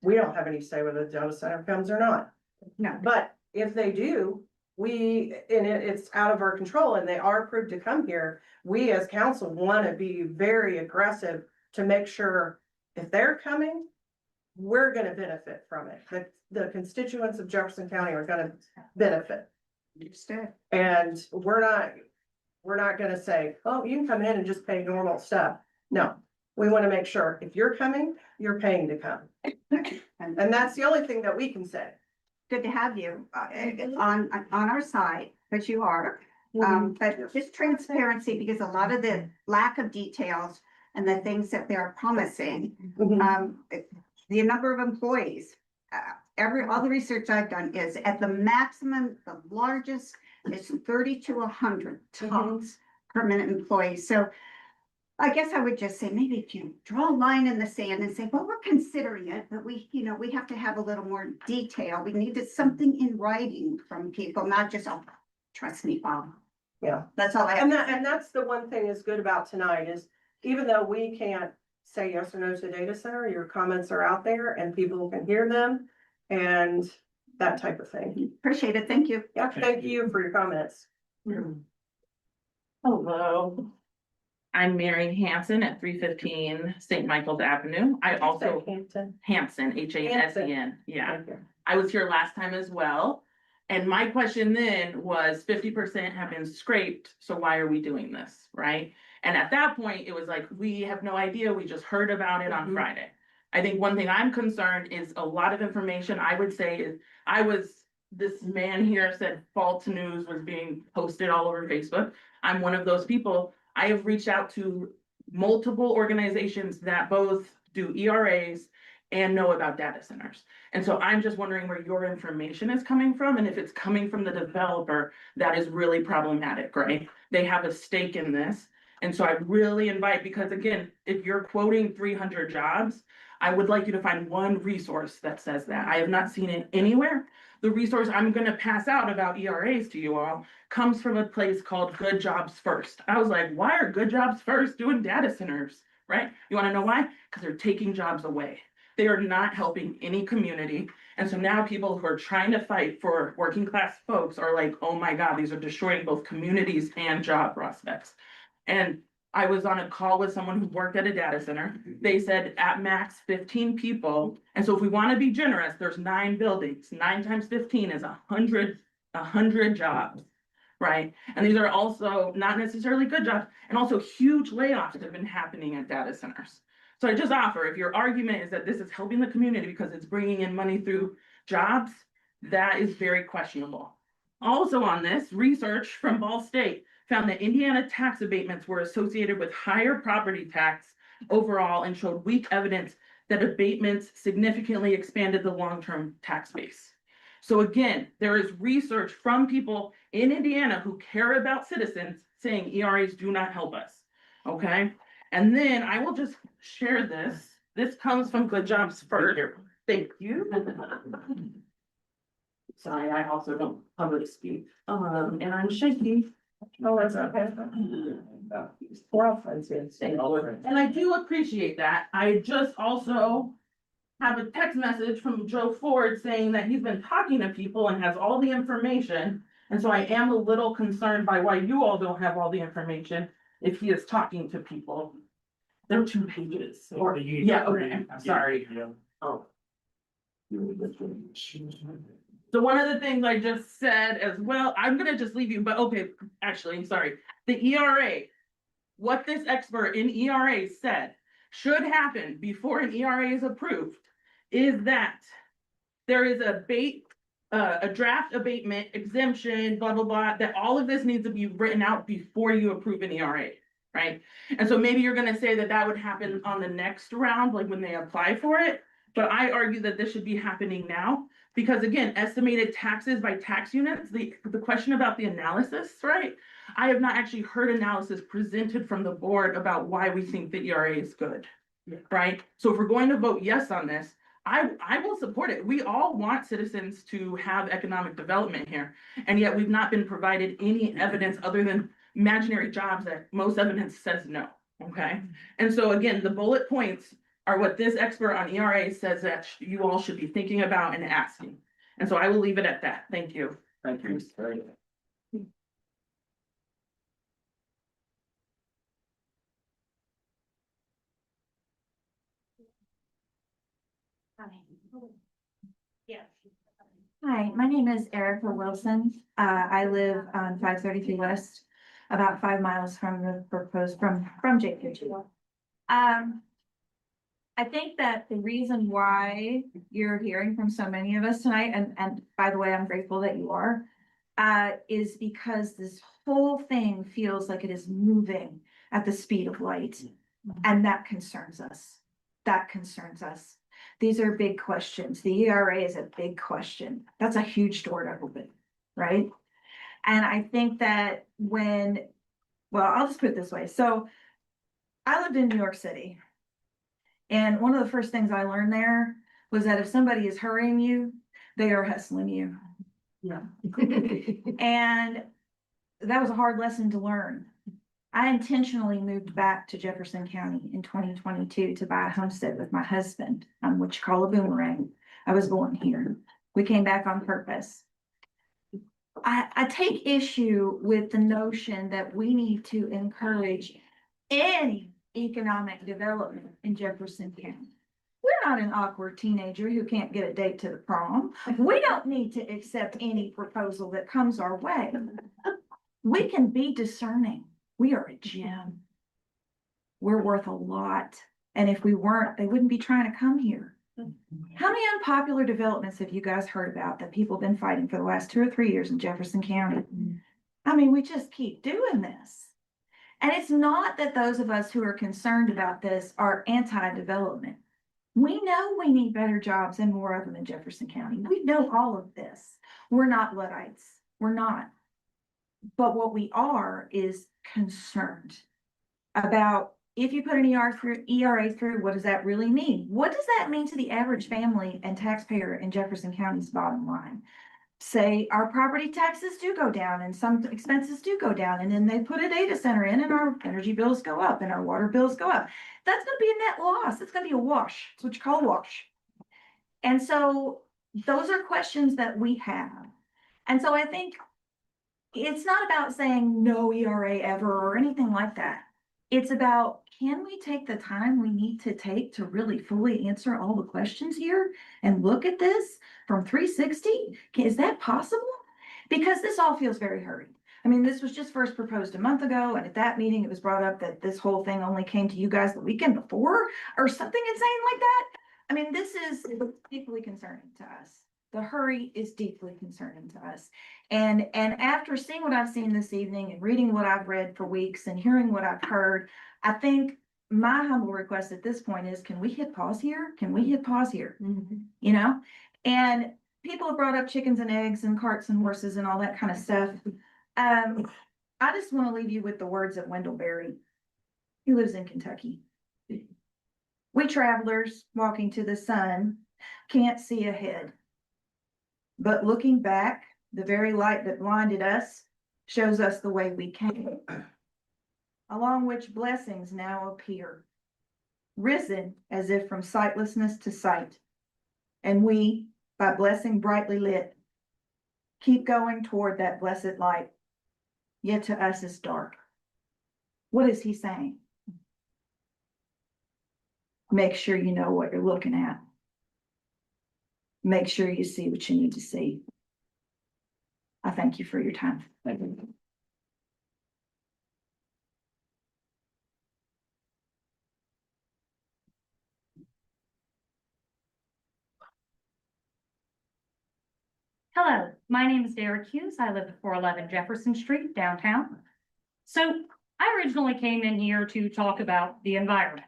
We don't have any say whether the data center comes or not. No. But if they do, it's out of our control and they are approved to come here. We as council want to be very aggressive to make sure if they're coming, we're going to benefit from it. The constituents of Jefferson County are going to benefit. Understood. And we're not going to say, oh, you can come in and just pay normal stuff. No, we want to make sure if you're coming, you're paying to come. And that's the only thing that we can say. Good to have you on our side, because you are. But just transparency, because a lot of the lack of details and the things that they're promising, the number of employees, all the research I've done is at the maximum, the largest is 30 to 100 tons per minute employee. So I guess I would just say, maybe if you draw a line in the sand and say, well, we're considering it, but we have to have a little more detail. We needed something in writing from people, not just, oh, trust me, Bob. Yeah. That's all I have. And that's the one thing that's good about tonight is even though we can't say yes or no to data center, your comments are out there and people can hear them and that type of thing. Appreciate it. Thank you. Yeah, thank you for your comments. Hello. I'm Mary Hanson at 315 St. Michael's Avenue. I also Hanson, Hansen. Yeah. I was here last time as well. And my question then was 50% have been scraped. So why are we doing this? Right. And at that point, it was like, we have no idea. We just heard about it on Friday. I think one thing I'm concerned is a lot of information I would say is, this man here said false news was being posted all over Facebook. I'm one of those people. I have reached out to multiple organizations that both do ERAs and know about data centers. And so I'm just wondering where your information is coming from, and if it's coming from the developer, that is really problematic, right? They have a stake in this. And so I really invite, because again, if you're quoting 300 jobs, I would like you to find one resource that says that. I have not seen it anywhere. The resource I'm gonna pass out about ERAs to you all comes from a place called Good Jobs First. I was like, why are Good Jobs First doing data centers, right? You wanna know why? Because they're taking jobs away. They are not helping any community. And so now people who are trying to fight for working class folks are like, oh my God, these are destroying both communities and job prospects. And I was on a call with someone who worked at a data center. They said at max 15 people. And so if we want to be generous, there's 9 buildings. 9 times 15 is 100 jobs, right? And these are also not necessarily good jobs, and also huge layoffs have been happening at data centers. So I just offer, if your argument is that this is helping the community because it's bringing in money through jobs, that is very questionable. Also on this, research from Ball State found that Indiana tax abatements were associated with higher property tax overall and showed weak evidence that abatements significantly expanded the long-term tax base. So again, there is research from people in Indiana who care about citizens saying ERAs do not help us, okay? And then I will just share this. This comes from Good Jobs First. Thank you. Sorry, I also don't public speak, and I'm shaky. Oh, that's okay. We're all friends here. And I do appreciate that. I just also have a text message from Joe Ford saying that he's been talking to people and has all the information. And so I am a little concerned by why you all don't have all the information if he is talking to people. There are 2 pages, or, yeah, okay, I'm sorry. Oh. So one of the things I just said as well, I'm gonna just leave you, but okay, actually, sorry. The ERA, what this expert in ERA said should happen before an ERA is approved is that there is a draft abatement exemption, blah, blah, blah, that all of this needs to be written out before you approve an ERA, right? And so maybe you're gonna say that that would happen on the next round, like when they apply for it. But I argue that this should be happening now, because again, estimated taxes by tax units, the question about the analysis, right? I have not actually heard analysis presented from the board about why we think the ERA is good, right? So if we're going to vote yes on this, I will support it. We all want citizens to have economic development here, and yet we've not been provided any evidence other than imaginary jobs that most evidence says no, okay? And so again, the bullet points are what this expert on ERA says that you all should be thinking about and asking. And so I will leave it at that. Thank you. Thank you. Hi, my name is Erica Wilson. I live on 533 West, about 5 miles from the proposed, from JP2. I think that the reason why you're hearing from so many of us tonight, and by the way, I'm grateful that you are, is because this whole thing feels like it is moving at the speed of light. And that concerns us. That concerns us. These are big questions. The ERA is a big question. That's a huge door to open, right? And I think that well, I'll just put it this way. So I lived in New York City. And one of the first things I learned there was that if somebody is hurrying you, they are hustling you. Yeah. And that was a hard lesson to learn. I intentionally moved back to Jefferson County in 2022 to buy a homestead with my husband, what you call a boomerang. I was born here. We came back on purpose. I take issue with the notion that we need to encourage any economic development in Jefferson County. We're not an awkward teenager who can't get a date to the prom. We don't need to accept any proposal that comes our way. We can be discerning. We are a gem. We're worth a lot, And if we weren't, they wouldn't be trying to come here. How many unpopular developments have you guys heard about that people have been fighting for the last 2 or 3 years in Jefferson County? I mean, we just keep doing this. And it's not that those of us who are concerned about this are anti-development. We know we need better jobs and more of them in Jefferson County. We know all of this. We're not Luddites. We're not. But what we are is concerned about if you put an ERA through, what does that really mean? What does that mean to the average family and taxpayer in Jefferson County's bottom line? Say our property taxes do go down and some expenses do go down, and then they put a data center in and our energy bills go up and our water bills go up. That's gonna be a net loss. It's gonna be a wash. It's what you call a wash. And so those are questions that we have. And so I think it's not about saying no ERA ever or anything like that. It's about, can we take the time we need to take to really fully answer all the questions here and look at this from 360? Is that possible? Because this all feels very hurried. I mean, this was just first proposed a month ago, and at that meeting, it was brought up that this whole thing only came to you guys the weekend before or something insane like that. I mean, this is deeply concerning to us. The hurry is deeply concerning to us. And after seeing what I've seen this evening and reading what I've read for weeks and hearing what I've heard, I think my humble request at this point is, can we hit pause here? Can we hit pause here? You know? And people have brought up chickens and eggs and carts and horses and all that kind of stuff. I just want to leave you with the words of Wendell Berry. He lives in Kentucky. We travelers walking to the sun can't see ahead. But looking back, the very light that blinded us shows us the way we came, along which blessings now appear, risen as if from sightlessness to sight. And we, by blessing brightly lit, keep going toward that blessed light, yet to us is dark. What is he saying? Make sure you know what you're looking at. Make sure you see what you need to see. I thank you for your time. Thank you. Hello, my name is Derek Hughes. I live at 411 Jefferson Street downtown. So I originally came in here to talk about the environment.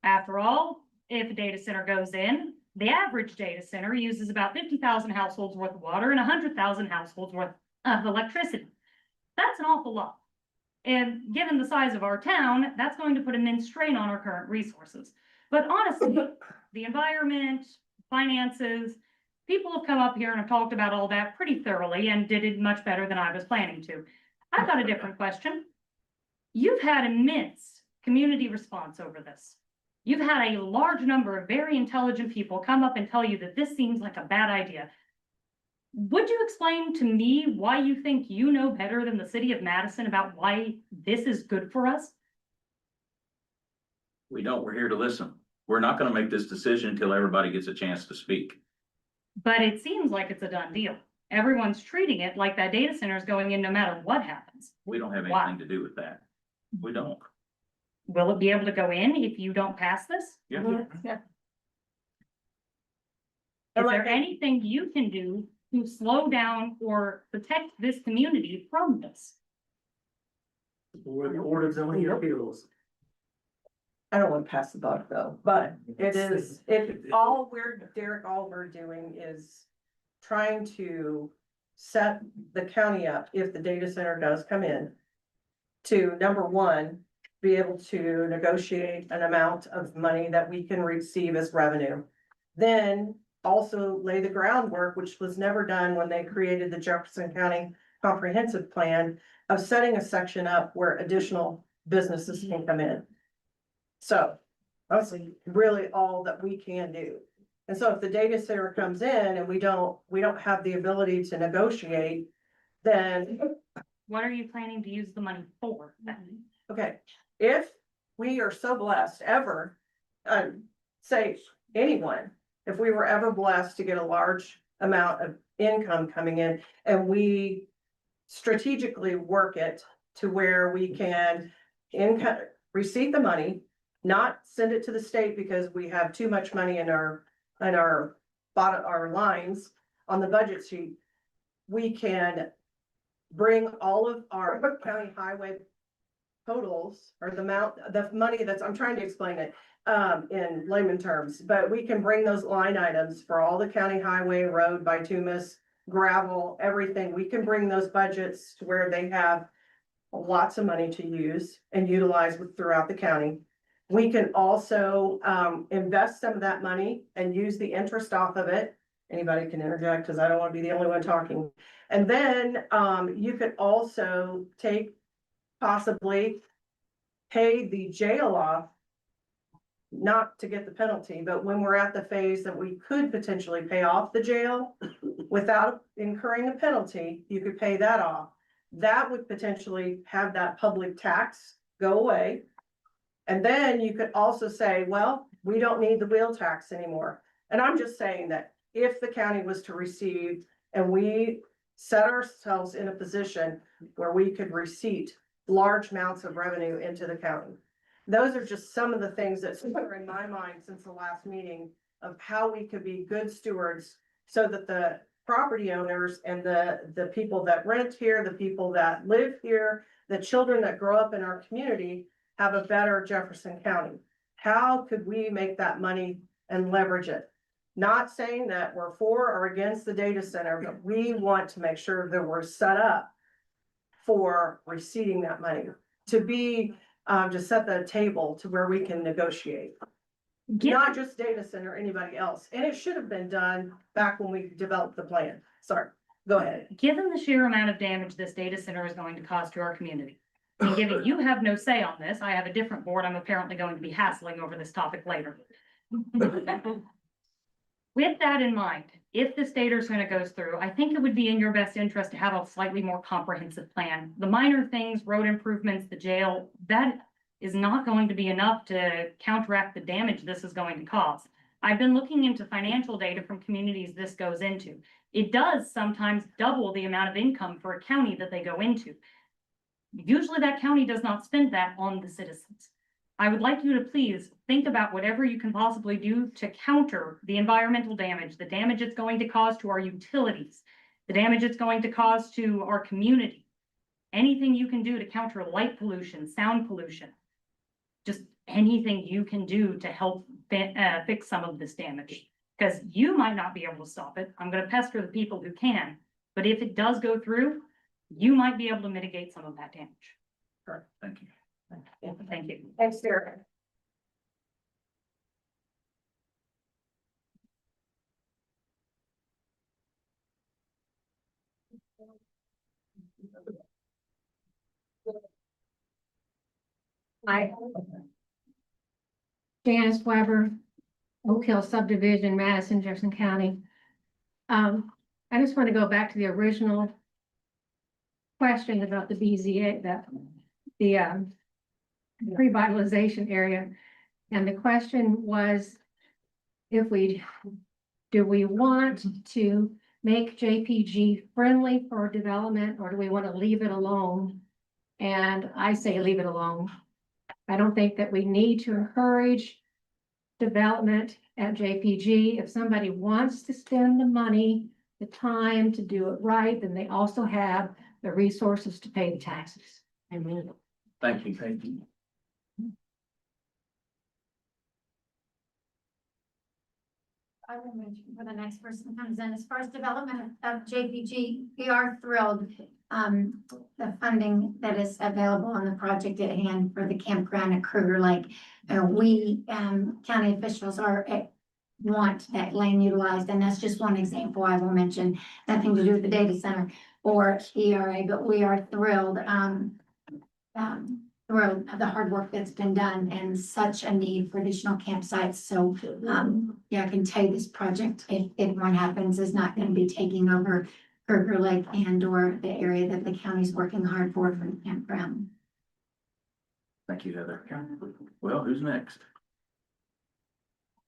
After all, if a data center goes in, the average data center uses about 50,000 households worth of water and 100,000 households worth of electricity. That's an awful lot. And given the size of our town, that's going to put immense strain on our current resources. But honestly, the environment, finances, people have come up here and have talked about all that pretty thoroughly and did it much better than I was planning to. I've got a different question. You've had immense community response over this. You've had a large number of very intelligent people come up and tell you that this seems like a bad idea. Would you explain to me why you think you know better than the city of Madison about why this is good for us? We don't, we're here to listen. We're not gonna make this decision until everybody gets a chance to speak. But it seems like it's a done deal. Everyone's treating it like that data center is going in no matter what happens. We don't have Why? anything to do with that. We don't. Will it be able to go in if you don't pass this? Yeah. Is there anything you can do to slow down or protect this community from this? I don't want to pass the buck though, but it is, Derek, all we're doing is trying to set the county up, if the data center does come in, to number one, be able to negotiate an amount of money that we can receive as revenue. Then also lay the groundwork, which was never done when they created the Jefferson County Comprehensive Plan, of setting a section up where additional businesses can come in. So that's really all that we can do. And so if the data center comes in and we don't have the ability to negotiate, then what are you planning to use the money for then? Okay, if we are so blessed ever, say anyone, if we were ever blessed to get a large amount of income coming in and we strategically work it to where we can receive the money, not send it to the state because we have too much money in our our lines on the budget sheet. We can bring all of our county highway totals or the money that's, I'm trying to explain it in layman terms, but we can bring those line items for all the county highway, road, bituminous, gravel, everything. We can bring those budgets to where they have lots of money to use and utilize throughout the county. We can also invest some of that money and use the interest off of it. Anybody can interject because I don't want to be the only one talking. And then you could also possibly pay the jail off, not to get the penalty, but when we're at the phase that we could potentially pay off the jail without incurring a penalty, you could pay that off. That would potentially have that public tax go away. And then you could also say, well, we don't need the wheel tax anymore. And I'm just saying that if the county was to receive and we set ourselves in a position where we could receipt large amounts of revenue into the county. Those are just some of the things that are in my mind since the last meeting of how we could be good stewards so that the property owners and the people that rent here, the people that live here, the children that grow up in our community have a better Jefferson County. How could we make that money and leverage it? Not saying that we're for or against the data center, but we want to make sure that we're set up for receiving that money to set the table to where we can negotiate. Not just data center, anybody else. And it should have been done back when we developed the plan. Sorry, go ahead. Given the sheer amount of damage this data center is going to cause to our community, and given you have no say on this, I have a different board I'm apparently going to be hassling over this topic later. With that in mind, if this data center goes through, I think it would be in your best interest to have a slightly more comprehensive plan. The minor things, road improvements, the jail, that is not going to be enough to counteract the damage this is going to cause. I've been looking into financial data from communities this goes into. It does sometimes double the amount of income for a county that they go into. Usually that county does not spend that on the citizens. I would like you to please think about whatever you can possibly do to counter the environmental damage, the damage it's going to cause to our utilities, the damage it's going to cause to our community. Anything you can do to counter light pollution, sound pollution, just anything you can do to help fix some of this damage. Because you might not be able to stop it. I'm going to pester the people who can. But if it does go through, you might be able to mitigate some of that damage. Sure, thank you. Thank you. Thanks, Sarah. Hi. Janice Weber, Oak Hill subdivision, Madison, Jefferson County. I just want to go back to the original question about the BZA, the revitalization area. And the question was, do we want to make JPG friendly for development, or do we want to leave it alone? And I say leave it alone. I don't think that we need to encourage development at JPG. If somebody wants to spend the money, the time to do it right, then they also have the resources to pay the taxes. Amen. Thank you. Thank you. I will mention for the next person comes in, as far as development of JPG, we are thrilled. The funding that is available on the project at hand for the campground at Kruger Lake. We, county officials want that land utilized, and that's just one example I will mention. Nothing to do with the data center or ERRA, but we are thrilled. Thrilled of the hard work that's been done and such a need for additional campsites. So, yeah, I can tell you this project, if one happens, is not going to be taking over Kruger Lake and or the area that the county's working hard for the campground. Thank you, Heather. Well, who's next?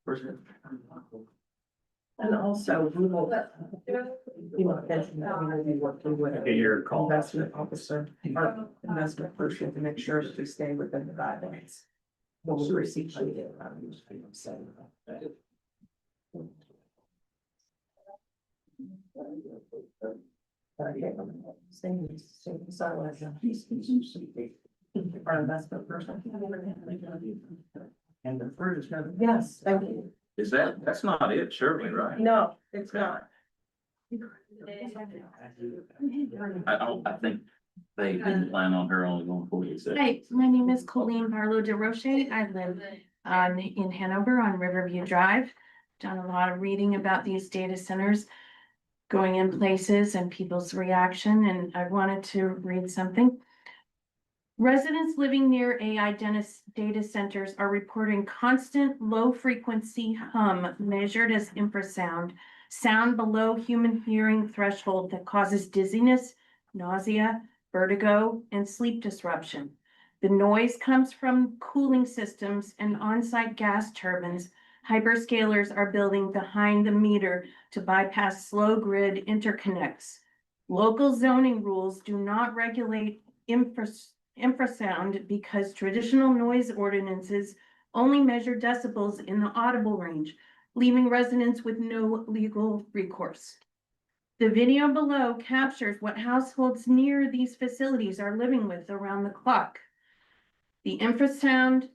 Where's it? And also, we will, you know, mention that we will be working with Your call. investment officer or investment person to make sure that we stay within the guidelines. And the first, Yes, thank you. That's not it, surely, right? No, it's not. I think they didn't plan on her only going 46. Hi, my name is Colleen Barlow DeRoche. I live in Hanover on Riverview Drive. Done a lot of reading about these data centers going in places and people's reaction, and I wanted to read something. Residents living near AI data centers are reporting constant low-frequency hum measured as infrasound, sound below human hearing threshold that causes dizziness, nausea, vertigo, and sleep disruption. The noise comes from cooling systems and on-site gas turbines hyperscalers are building behind the meter to bypass slow grid interconnects. Local zoning rules do not regulate infrasound because traditional noise ordinances only measure decibels in the audible range, leaving residents with no legal recourse. The video below captures what households near these facilities are living with around the clock. The infrasound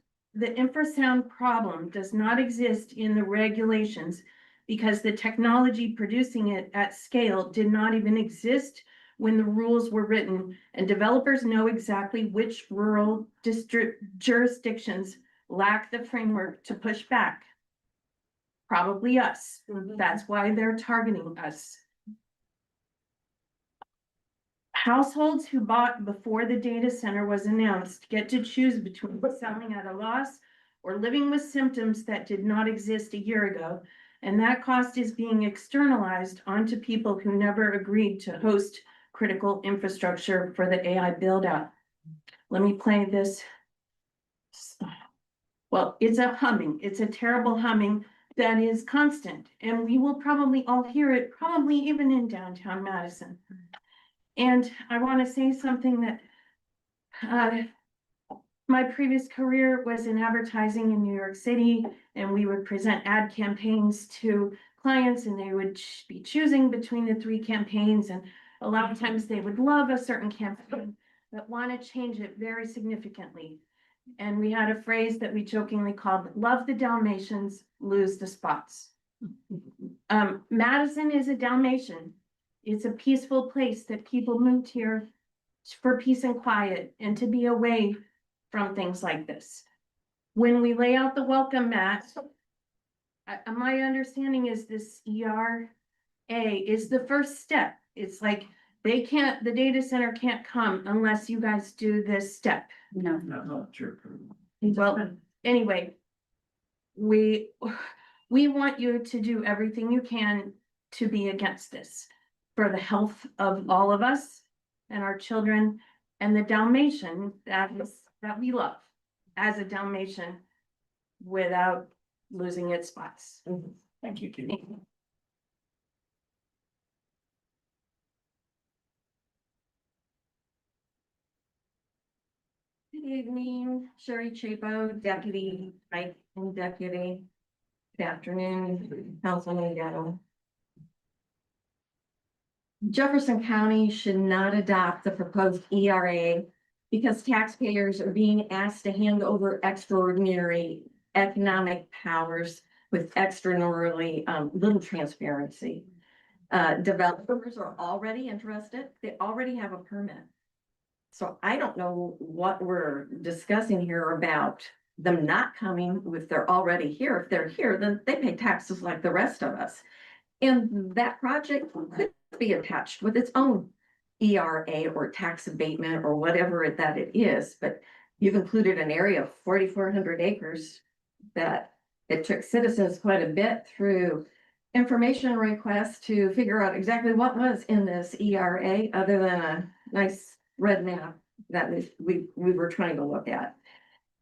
problem does not exist in the regulations because the technology producing it at scale did not even exist when the rules were written, and developers know exactly which rural jurisdictions lack the framework to push back. Probably us. That's why they're targeting us. Households who bought before the data center was announced get to choose between selling at a loss or living with symptoms that did not exist a year ago. And that cost is being externalized onto people who never agreed to host critical infrastructure for the AI build out. Let me play this. Well, it's a humming. It's a terrible humming that is constant. And we will probably all hear it, probably even in downtown Madison. And I want to say something that my previous career was in advertising in New York City, and we would present ad campaigns to clients, and they would be choosing between the 3 campaigns. And a lot of times they would love a certain campaign, but want to change it very significantly. And we had a phrase that we jokingly called, love the Dalmatians, lose the spots. Madison is a Dalmatian. It's a peaceful place that people moved here for peace and quiet and to be away from things like this. When we lay out the welcome mat, my understanding is this ERRA is the first step. It's like the data center can't come unless you guys do this step. No, not sure. Well, anyway, we want you to do everything you can to be against this for the health of all of us and our children and the Dalmatian that we love as a Dalmatian without losing its spots. Thank you. Thank you. Good evening, Sherry Chapo, Deputy Mike and Deputy. Good afternoon, Councilman Gatto. Jefferson County should not adopt the proposed ERA because taxpayers are being asked to hand over extraordinary economic powers with extraordinarily little transparency. Developers are already interested. They already have a permit. So I don't know what we're discussing here about them not coming if they're already here. If they're here, then they pay taxes like the rest of us. And that project could be attached with its own ERA or tax abatement or whatever that it is. But you've included an area of 4,400 acres that it took citizens quite a bit through information requests to figure out exactly what was in this ERA other than a nice red map that we were trying to look at.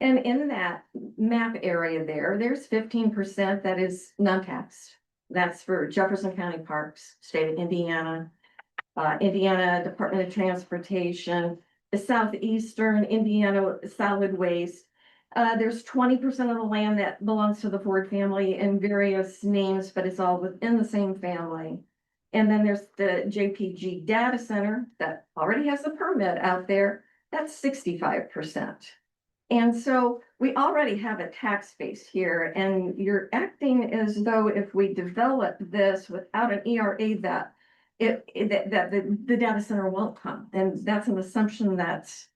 And in that map area there's 15% that is non-taxed. That's for Jefferson County Parks, state of Indiana, Indiana Department of Transportation, the Southeastern Indiana Solid Waste, There's 20% of the land that belongs to the Ford family in various names, but it's all within the same family. And then there's the JPG data center that already has a permit out there. That's 65%. And so we already have a tax base here, and you're acting as though if we develop this without an ERA that the data center won't come. And that's an assumption that's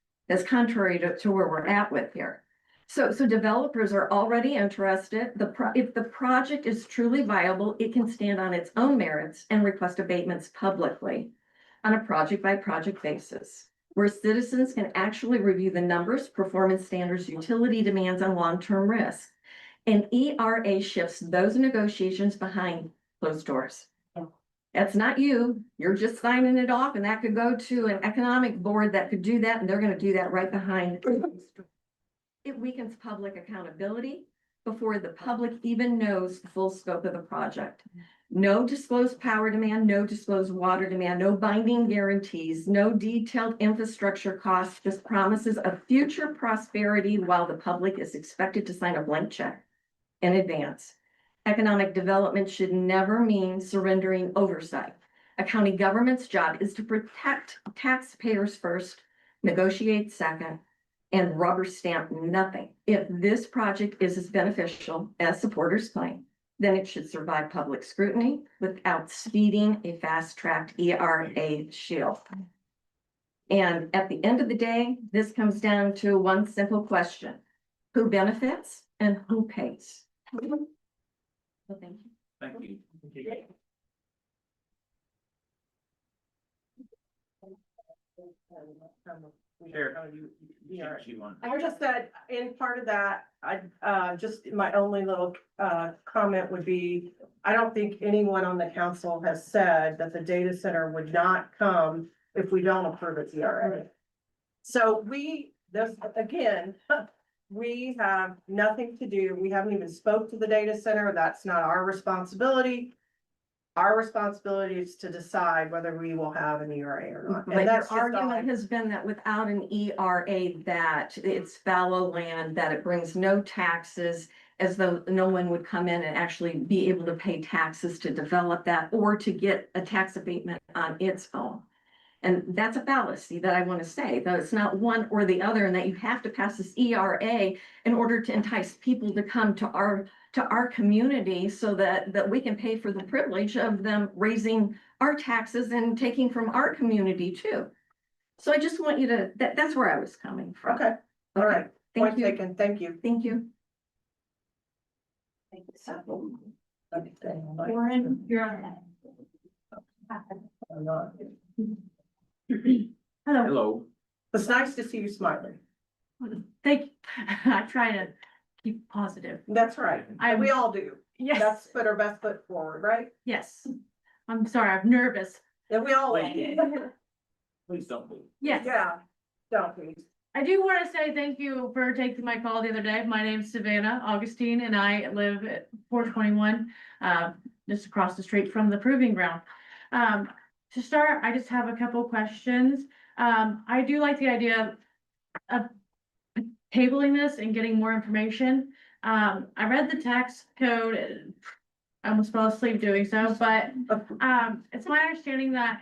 contrary to where we're at with here. So developers are already interested. If the project is truly viable, it can stand on its own merits and request abatements publicly on a project by project basis, where citizens can actually review the numbers, performance standards, utility demands, and long-term risk. And ERA shifts those negotiations behind closed doors. That's not you. You're just signing it off, and that could go to an economic board that could do that, and they're gonna do that right behind. It weakens public accountability before the public even knows the full scope of the project. No disclosed power demand, no disclosed water demand, no binding guarantees, no detailed infrastructure costs, just promises of future prosperity while the public is expected to sign a blank check in advance. Economic development should never mean surrendering oversight. A county government's job is to protect taxpayers first, negotiate second, and rubber stamp nothing. If this project is as beneficial as supporters claim, then it should survive public scrutiny without speeding a fast-tracked ERA shield. And at the end of the day, this comes down to one simple question: who benefits and who pays? So thank you. Thank you. I just said, in part of that, just my only little, comment would be, I don't think anyone on the council has said that the data center would not come if we don't approve its ERA. So again, we have nothing to do, we haven't even spoke to the data center, that's not our responsibility. Our responsibility is to decide whether we will have an ERA or not. But And your that's just all argument has been that without an ERA, that it's fallow land, that it brings no taxes, as though no one would come in and actually be able to pay taxes to develop that or to get a tax abatement on its own. And that's a fallacy that I want to say, that it's not one or the other, and that you have to pass this ERA in order to entice people to come to our community so that we can pay for the privilege of them raising our taxes and taking from our community too. So I just want you to, that's where I was coming from. Okay, all right. Thank Point you. taken. Thank you. Thank you. Warren, you're on. Hello. Hello. It's nice to see you smiling. Thank you. I try to keep positive. That's right. We all do. Yes. Let's put our best foot forward, right? Yes. I'm sorry, I'm nervous. And we all. Please don't move. Yes. Yeah, don't please. I do want to say thank you for taking my call the other day. My name's Savannah Augustine and I live at 421, just across the street from the proving ground. To start, I just have a couple questions. I do like the idea of tabling this and getting more information. I read the tax code. I almost fell asleep doing so, but it's my understanding that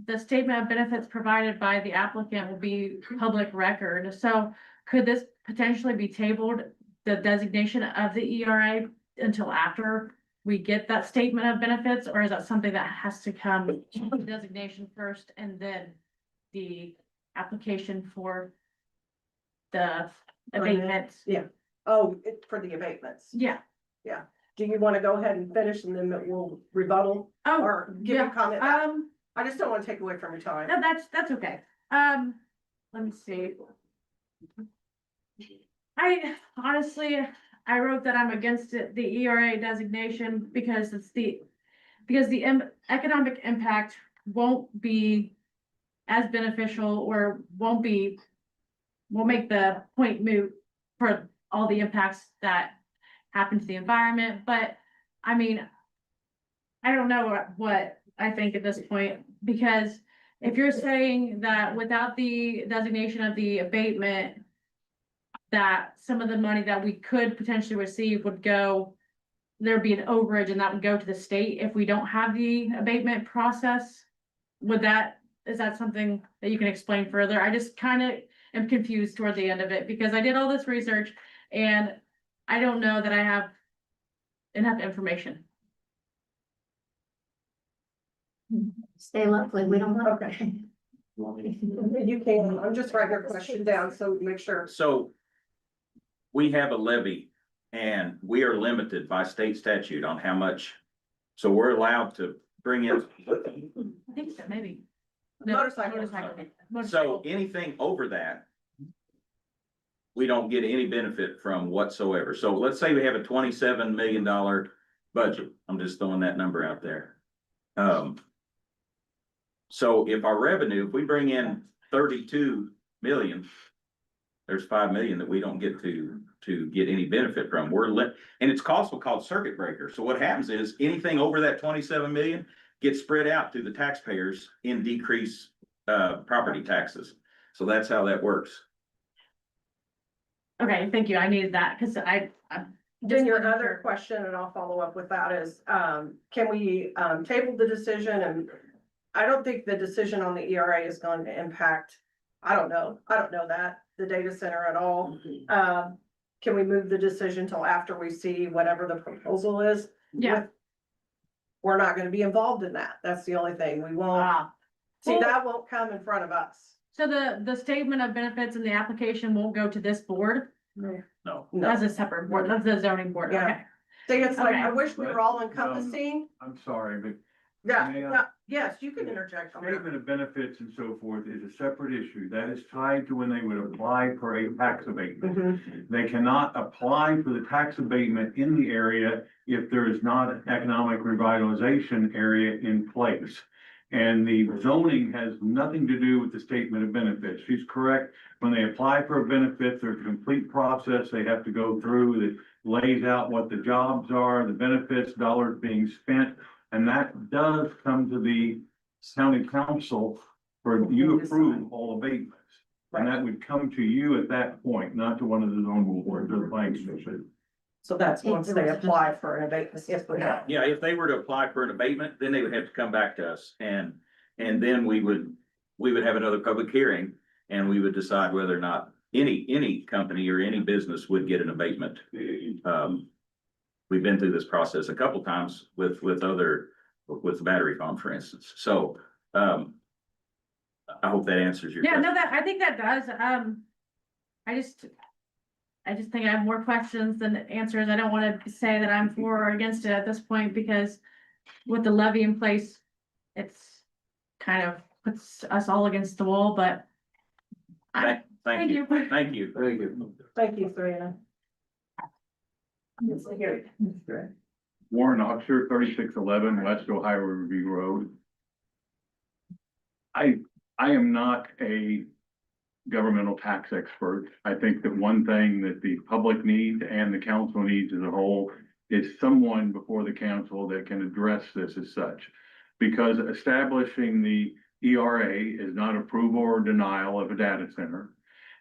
the statement of benefits provided by the applicant will be public record. So could this potentially be tabled, the designation of the ERA, until after we get that statement of benefits, or is that something that has to come, the designation first and then the application for the abatements? Yeah. Oh, for the abatements. Yeah. Yeah. Do you want to go ahead and finish and then we'll rebuttal or give you a comment? I just don't want to take away from your time. No, that's okay. Let me see. I honestly, I wrote that I'm against it, the ERA designation, because the economic impact won't be as beneficial, or won't make the point moot for all the impacts that happen to the environment. But I mean, I don't know what I think at this point, because if you're saying that without the designation of the abatement, that some of the money that we could potentially receive would go, there'd be an overage and that would go to the state if we don't have the abatement process. Is that something that you can explain further? I just kind of am confused toward the end of it because I did all this research and I don't know that I have enough information. Stay lovely, we don't want. Okay. You can, I'm just writing your question down, so make sure. So we have a levy and we are limited by state statute on how much. So we're allowed to bring in. I think so, maybe. No, Motorcycle. So anything over that, we don't get any benefit from whatsoever. So let's say we have a $27 million budget. I'm just throwing that number out there. So if our revenue, if we bring in 32 million, there's 5 million that we don't get to get any benefit from. And it's also called circuit breaker. So what happens is anything over that 27 million gets spread out to the taxpayers in decreased property taxes. So that's how that works. Okay, thank you. I needed that because I Then your other question, and I'll follow up with that, is, can we, table the decision? And I don't think the decision on the ERA is going to impact, I don't know that, the data center at all. Can we move the decision till after we see whatever the proposal is? Yeah. We're not gonna be involved in that. That's the only thing. We won't, see, that won't come in front of us. So the statement of benefits in the application won't go to this board? No. That's a separate board, that's the zoning board, Yeah. okay. See, it's like, I Okay. wish we were all encompassing. I'm sorry, but Yeah, yes, you can interject on that. statement of benefits and so forth is a separate issue. That is tied to when they would apply for a tax abatement. Mhm. They cannot apply for the tax abatement in the area if there is not an economic revitalization area in place. And the zoning has nothing to do with the statement of benefits. She's correct. When they apply for a benefit, there's a complete process they have to go through that lays out what the jobs are, the benefits, dollars being spent. And that does come to the county council for you approve all abatements. And that would come to you at that point, not to one of the zoning boards or the planning commission. So that's once they apply for an abatement, if we have. Yeah, if they were to apply for an abatement, then they would have to come back to us and then we would have another public hearing and we would decide whether or not any company or any business would get an abatement. We've been through this process a couple times with the battery farm, for instance. So, I hope that answers your Yeah, question. no, I think that does, I just think I have more questions than answers. I don't want to say that I'm for or against it at this point because with the levy in place, it's kind of puts us all against the wall, but Thank you. Thank you. Very good. Thank you, Serena. Warren Oxer, 3611 West Ohio Review Road. I am not a governmental tax expert. I think that one thing that the public needs and the council needs as a whole is someone before the council that can address this as such. Because establishing the ERA is not approval or denial of a data center.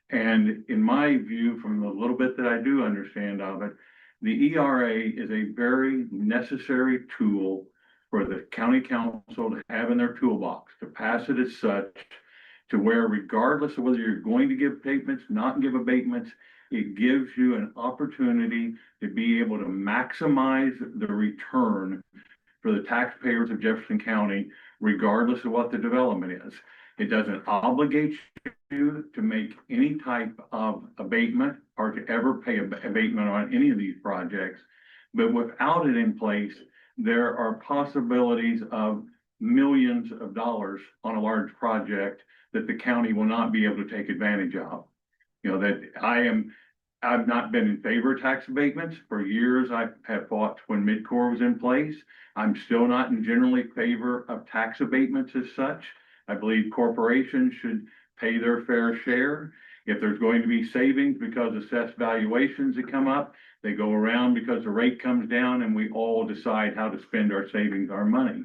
And in my view, from the little bit that I do understand of it, the ERA is a very necessary tool for the county council to have in their toolbox, to pass it as such, to where regardless of whether you're going to give abatements, not give abatements, it gives you an opportunity to be able to maximize the return for the taxpayers of Jefferson County, regardless of what the development is. It doesn't obligate you to make any type of abatement or to ever pay abatement on any of these projects. But without it in place, there are possibilities of millions of dollars on a large project that the county will not be able to take advantage of. You know, that I've not been in favor of tax abatements. For years, I have fought when Midcore was in place. I'm still not in generally favor of tax abatements as such. I believe corporations should pay their fair share. If there's going to be savings because assessed valuations that come up, they go around because the rate comes down and we all decide how to spend our savings, our money.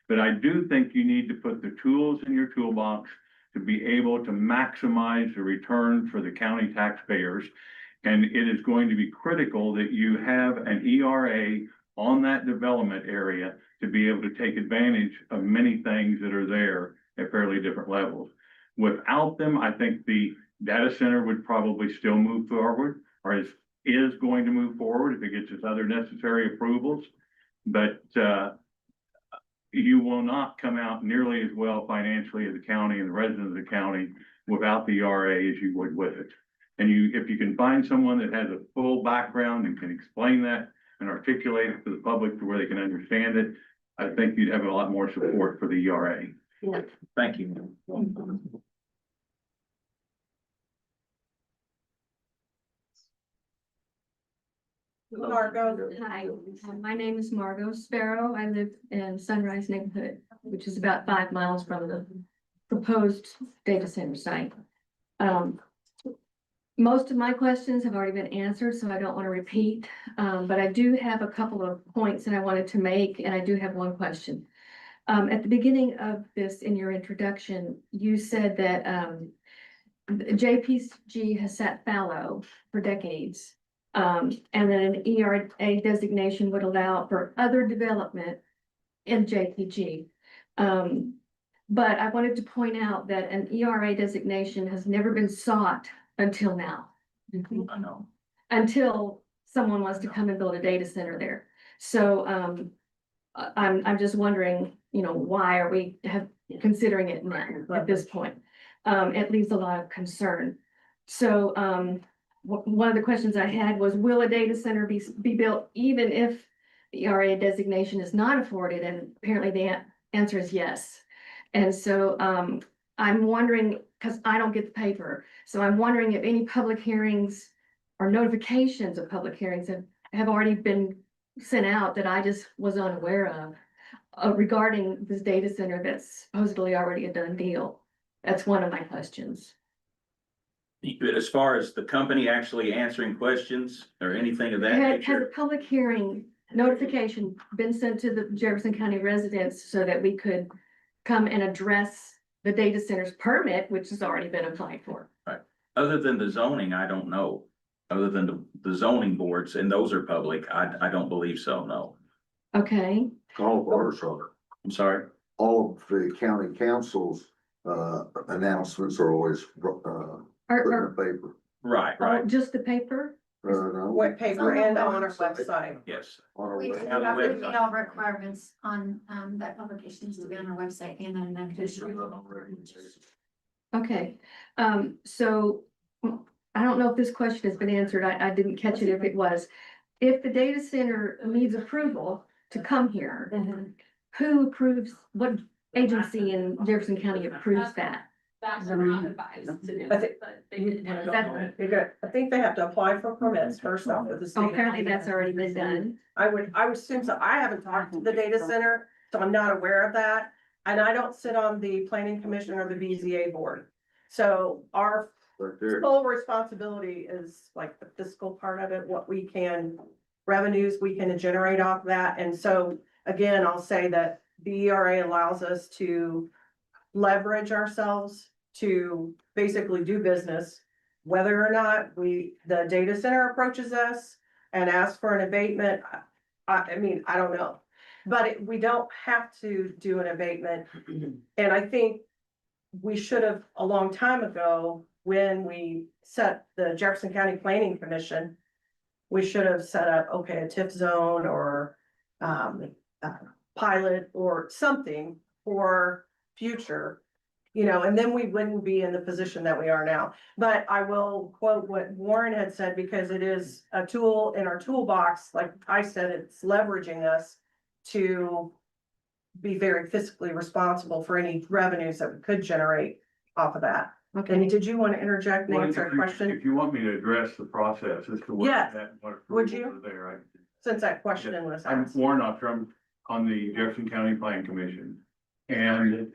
But I do think you need to put the tools in your toolbox to be able to maximize the return for the county taxpayers. And it is going to be critical that you have an ERA on that development area to be able to take advantage of many things that are there at fairly different levels. Without them, I think the data center would probably still move forward, or is going to move forward if it gets its other necessary approvals. But you will not come out nearly as well financially as the county and the residents of the county without the ERA as you would with it. And if you can find someone that has a full background and can explain that and articulate it to the public to where they can understand it, I think you'd have a lot more support for the ERA. Thank you. Margot. Hi, my name is Margot Sparrow. I live in Sunrise neighborhood, which is about 5 miles from the proposed data center site. Most of my questions have already been answered, so I don't want to repeat. But I do have a couple of points that I wanted to make, and I do have one question. At the beginning of this, in your introduction, you said that JPG has sat fallow for decades. And then an ERA designation would allow for other development in JPG. But I wanted to point out that an ERA designation has never been sought until now. I know. Until someone wants to come and build a data center there. So I'm just wondering, why are we considering it now at this point? It leaves a lot of concern. So one of the questions I had was, will a data center be built even if the ERA designation is not afforded? And apparently the answer is yes. And so I'm wondering, because I don't get the paper, so I'm wondering if any public hearings or notifications of public hearings have already been sent out that I just was unaware of regarding this data center that's supposedly already a done deal. That's one of my questions. As far as the company actually answering questions or anything of that Has a nature, public hearing notification been sent to the Jefferson County residents so that we could come and address the data center's permit, which has already been applied for? other than the zoning, I don't know. Other than the zoning boards, and those are public, I don't believe so, no. Okay, All of ours are. I'm sorry. All of the county councils, announcements are always, put in the paper. Right, oh, just the paper? No. Web paper and on our website. Yes. On our We do website. have to meet all requirements on, that publication needs to be on our website and on an official. Okay, so I don't know if this question has been answered. I didn't catch it if it was. If the data center needs approval to come here, who approves, what agency in Jefferson County approves that? I think they have to apply for permits first off with the state. Oh, apparently that's already been done. I would assume so. I haven't talked to the data center, so I'm not aware of that. And I don't sit on the planning commission or the BZA board. So our sole responsibility is like the fiscal part of it, what we can, revenues we can generate off that. And so, again, I'll say that the ERA allows us to leverage ourselves to basically do business, whether or not the data center approaches us and asks for an abatement. I mean, I don't know, but we don't have to do an abatement. And I think we should have a long time ago, when we set the Jefferson County Planning Commission, we should have set up, okay, a TIF zone or pilot or something for future, and then we wouldn't be in the position that we are now. But I will quote what Warren had said, because it is a tool in our toolbox. Like I said, it's leveraging us to be very fiscally responsible for any revenues that we could generate off of that. Okay. And did you want to interject and Well, answer a question? If you want me to address the process as to what Yes. what Would approvals you? are there, Since that question was I'm asked. Warren Upter, I'm on the Jefferson County Plan Commission. And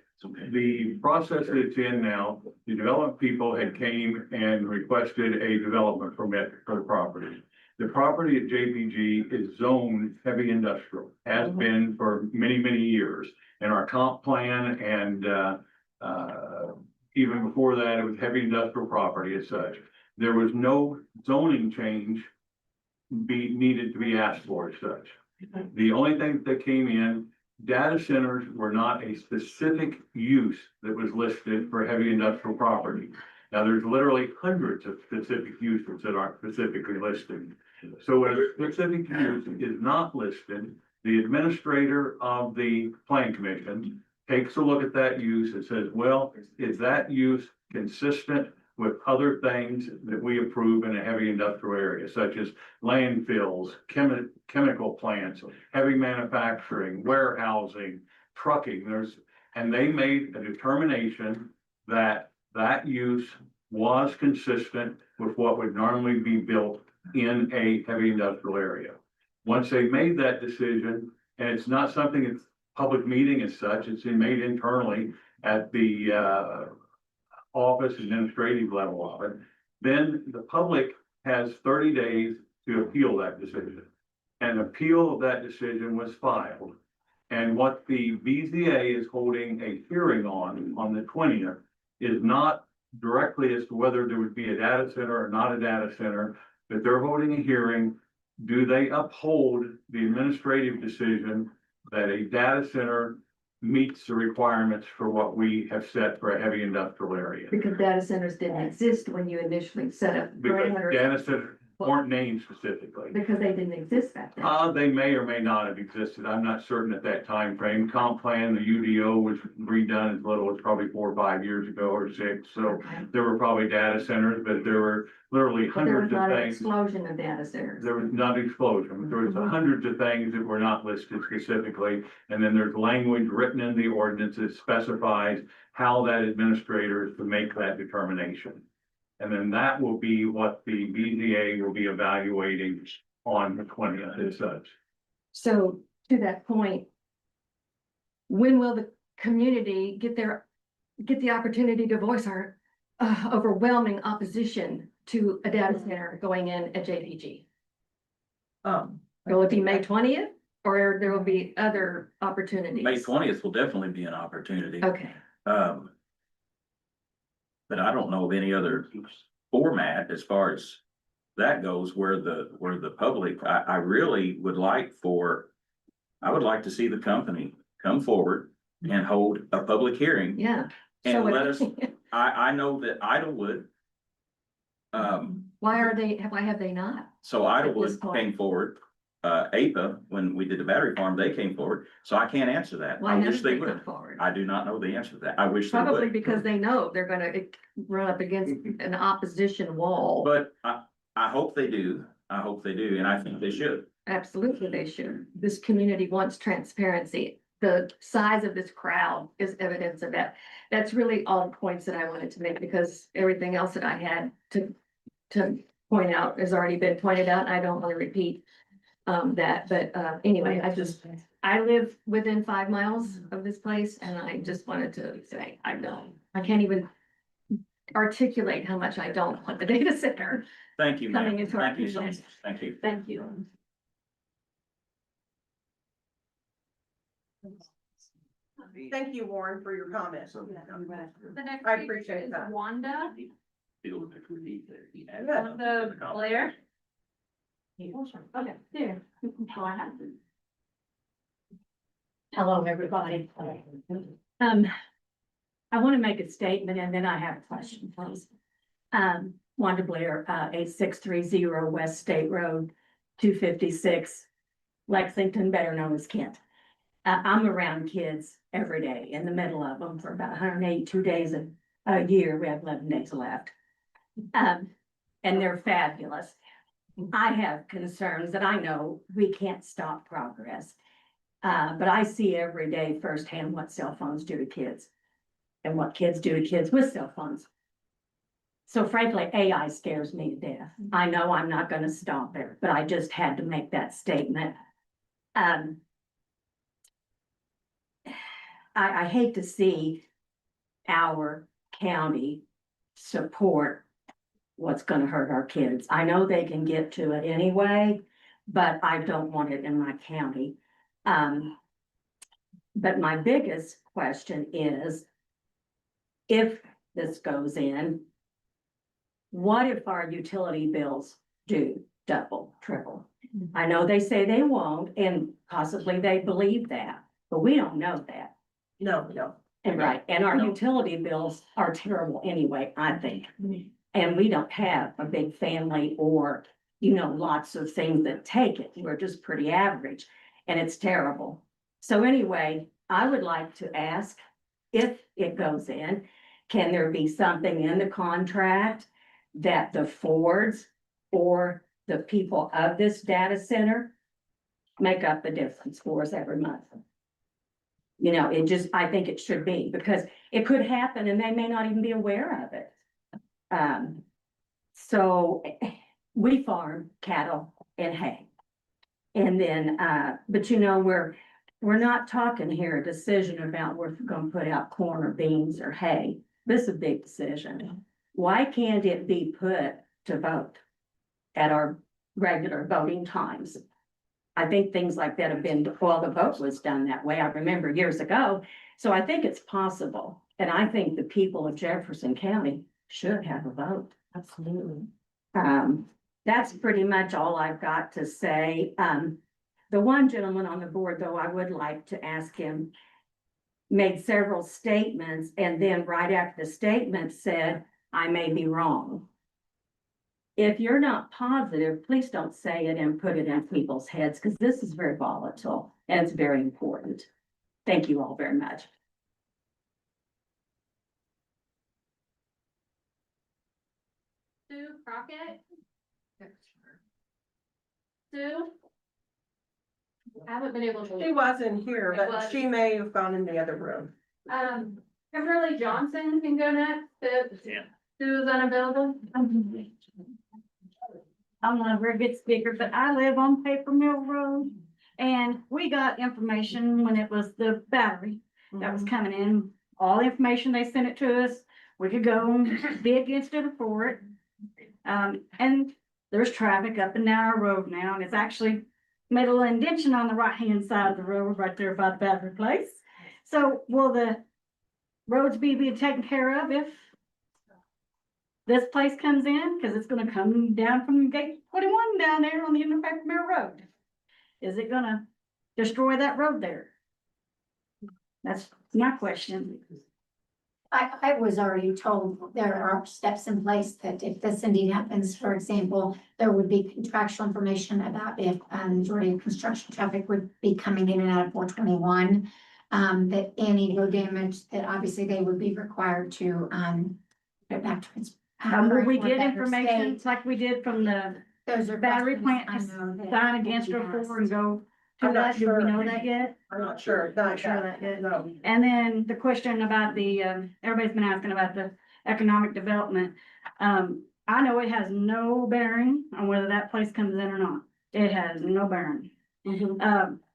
the process that it's in now, the development people had came and requested a development permit for the property. The property at JPG is zoned heavy industrial, has been for many, many years. And our comp plan and even before that, it was heavy industrial property as such. there was no zoning change needed to be asked for as such. The only thing that came in, data centers were not a specific use that was listed for heavy industrial property. Now, there's literally hundreds of specific uses that aren't specifically listed. So when a specific use is not listed, the administrator of the plan commission takes a look at that use and says, well, is that use consistent with other things that we approve in a heavy industrial area, such as landfills, chemical plants, heavy manufacturing, warehousing, trucking, and they made a determination that that use was consistent with what would normally be built in a heavy industrial area. Once they made that decision, and it's not something that's public meeting as such, it's been made internally at the office administrative level of it, then the public has 30 days to appeal that decision. An appeal of that decision was filed. And what the BZA is holding a hearing on the 20th, is not directly as to whether there would be a data center or not a data center, but they're holding a hearing. Do they uphold the administrative decision that a data center meets the requirements for what we have set for a heavy industrial area? Because data centers didn't exist when you initially set up Because parameters. data centers weren't named specifically. Because they didn't exist back then. They may or may not have existed. I'm not certain at that time frame. Comp plan, the UDO was redone as little as probably 4 or 5 years ago or 6. So Okay. there were probably data centers, but there were literally But there was hundreds of not an things. explosion of data centers. There was not explosion, but there was hundreds of things that were not listed specifically. And then there's language written in the ordinance that specifies how that administrator is to make that determination. And then that will be what the BZA will be evaluating on the 20th as such. So to that point, when will the community get the opportunity to voice our overwhelming opposition to a data center going in at JPG? Will it be May 20th or there will be other opportunities? May 20th will definitely be an opportunity. Okay. But I don't know of any other format as far as that goes where the public, I really would like I would like to see the company come forward and hold a public hearing. Yeah. And So let us, I know that Idlewood, why have they not? so At Idlewood this point. came forward, APA, when we did the battery farm, they came forward, so I can't answer that. Why I wish haven't they they come would. forward? I do not know the answer to that. I wish they would. Probably because they know they're gonna run up against an opposition wall. But I hope they do. I hope they do, and I think they should. Absolutely, they should. This community wants transparency. The size of this crowd is evidence of that. That's really all the points that I wanted to make because everything else that I had to point out has already been pointed out. I don't want to repeat that, but anyway, I live within 5 miles of this place and I just wanted to say, I can't even articulate how much I don't want the data center. Thank you, ma'am. Coming into our Thank you so much. community. Thank you. Thank you. Thank you, Warren, for your comments. The next I speaker appreciate is that. Wanda, Yeah. Wanda Blair. Okay, there. Go ahead. Hello, everybody. I want to make a statement and then I have a question, please. Wanda Blair, 8630 West State Road, 256, Lexington, better known as Kent. I'm around kids every day in the middle of them for about 182 days a year. We have 11 days left. And they're fabulous. I have concerns that I know we can't stop progress. But I see every day firsthand what cell phones do to kids and what kids do to kids with cell phones. So frankly, AI scares me to death. I know I'm not going to stop it, but I just had to make that statement. I hate to see our county support what's going to hurt our kids. I know they can get to it anyway, but I don't want it in my county. But my biggest question is, if this goes in, what if our utility bills do double, triple? I know they say they won't, and possibly they believe that, but we don't know that. No, no. And right, and our utility bills are terrible anyway, I think. And we don't have a big family or, lots of things that take it. We're just pretty average and it's terrible. So anyway, I would like to ask if it goes in, can there be something in the contract that the Fords or the people of this data center make up the difference for us every month? I think it should be, because it could happen and they may not even be aware of it. So we farm cattle and hay. And then, but we're not talking here a decision about we're gonna put out corn or beans or hay. This is a big decision. Why can't it be put to vote at our regular voting times? I think things like that have been, the vote was done that way. I remember years ago. So I think it's possible. And I think the people of Jefferson County should have a vote. Absolutely. That's pretty much all I've got to say. The one gentleman on the board, though, I would like to ask him, made several statements and then right after the statement said, I may be wrong. If you're not positive, please don't say it and put it in people's heads, because this is very volatile and it's very important. Thank you all very much. Sue Crockett? Sue? I haven't been able to. She wasn't here, but she may have gone in the other room. Kimberly Johnson can go next, if Sue is unavailable. I'm not a very good speaker, but I live on Paper Mill Road. And we got information when it was the battery that was coming in, all the information, they sent it to us. We could go and be against it or for it. And there's traffic up and down our road now, and it's actually made a little indention on the right-hand side of the road right there by the battery place. So will the roads be being taken care of if this place comes in? Because it's gonna come down from gate 21 down there on the end of Paper Mill Road. Is it gonna destroy that road there? That's my question. I was already told there are steps in place that if this indeed happens, for example, there would be contractual information about if majority of construction traffic would be coming in and out of 421. That any road damage, that obviously they would be required to put it back to its. Will we get information like we did from the battery plant to sign against her for and go to I'm not that? Do we sure. know that yet? I'm not sure. Not Sure sure that yet. No. And then the question about the, everybody's been asking about the economic development. I know it has no bearing on whether that place comes in or not. It has no bearing.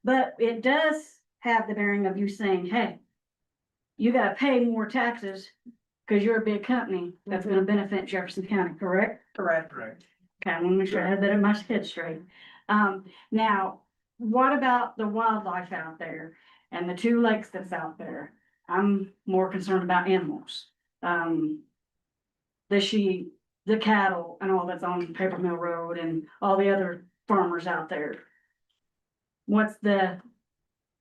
But it does have the bearing of you saying, hey, you gotta pay more taxes because you're a big company that's gonna benefit Jefferson County, correct? Correct. Okay, I want to make sure I have that in my head straight. Now, what about the wildlife out there and the 2 lakes that's out there? I'm more concerned about animals. The sheep, the cattle and all that's on Paper Mill Road and all the other farmers out there. What's the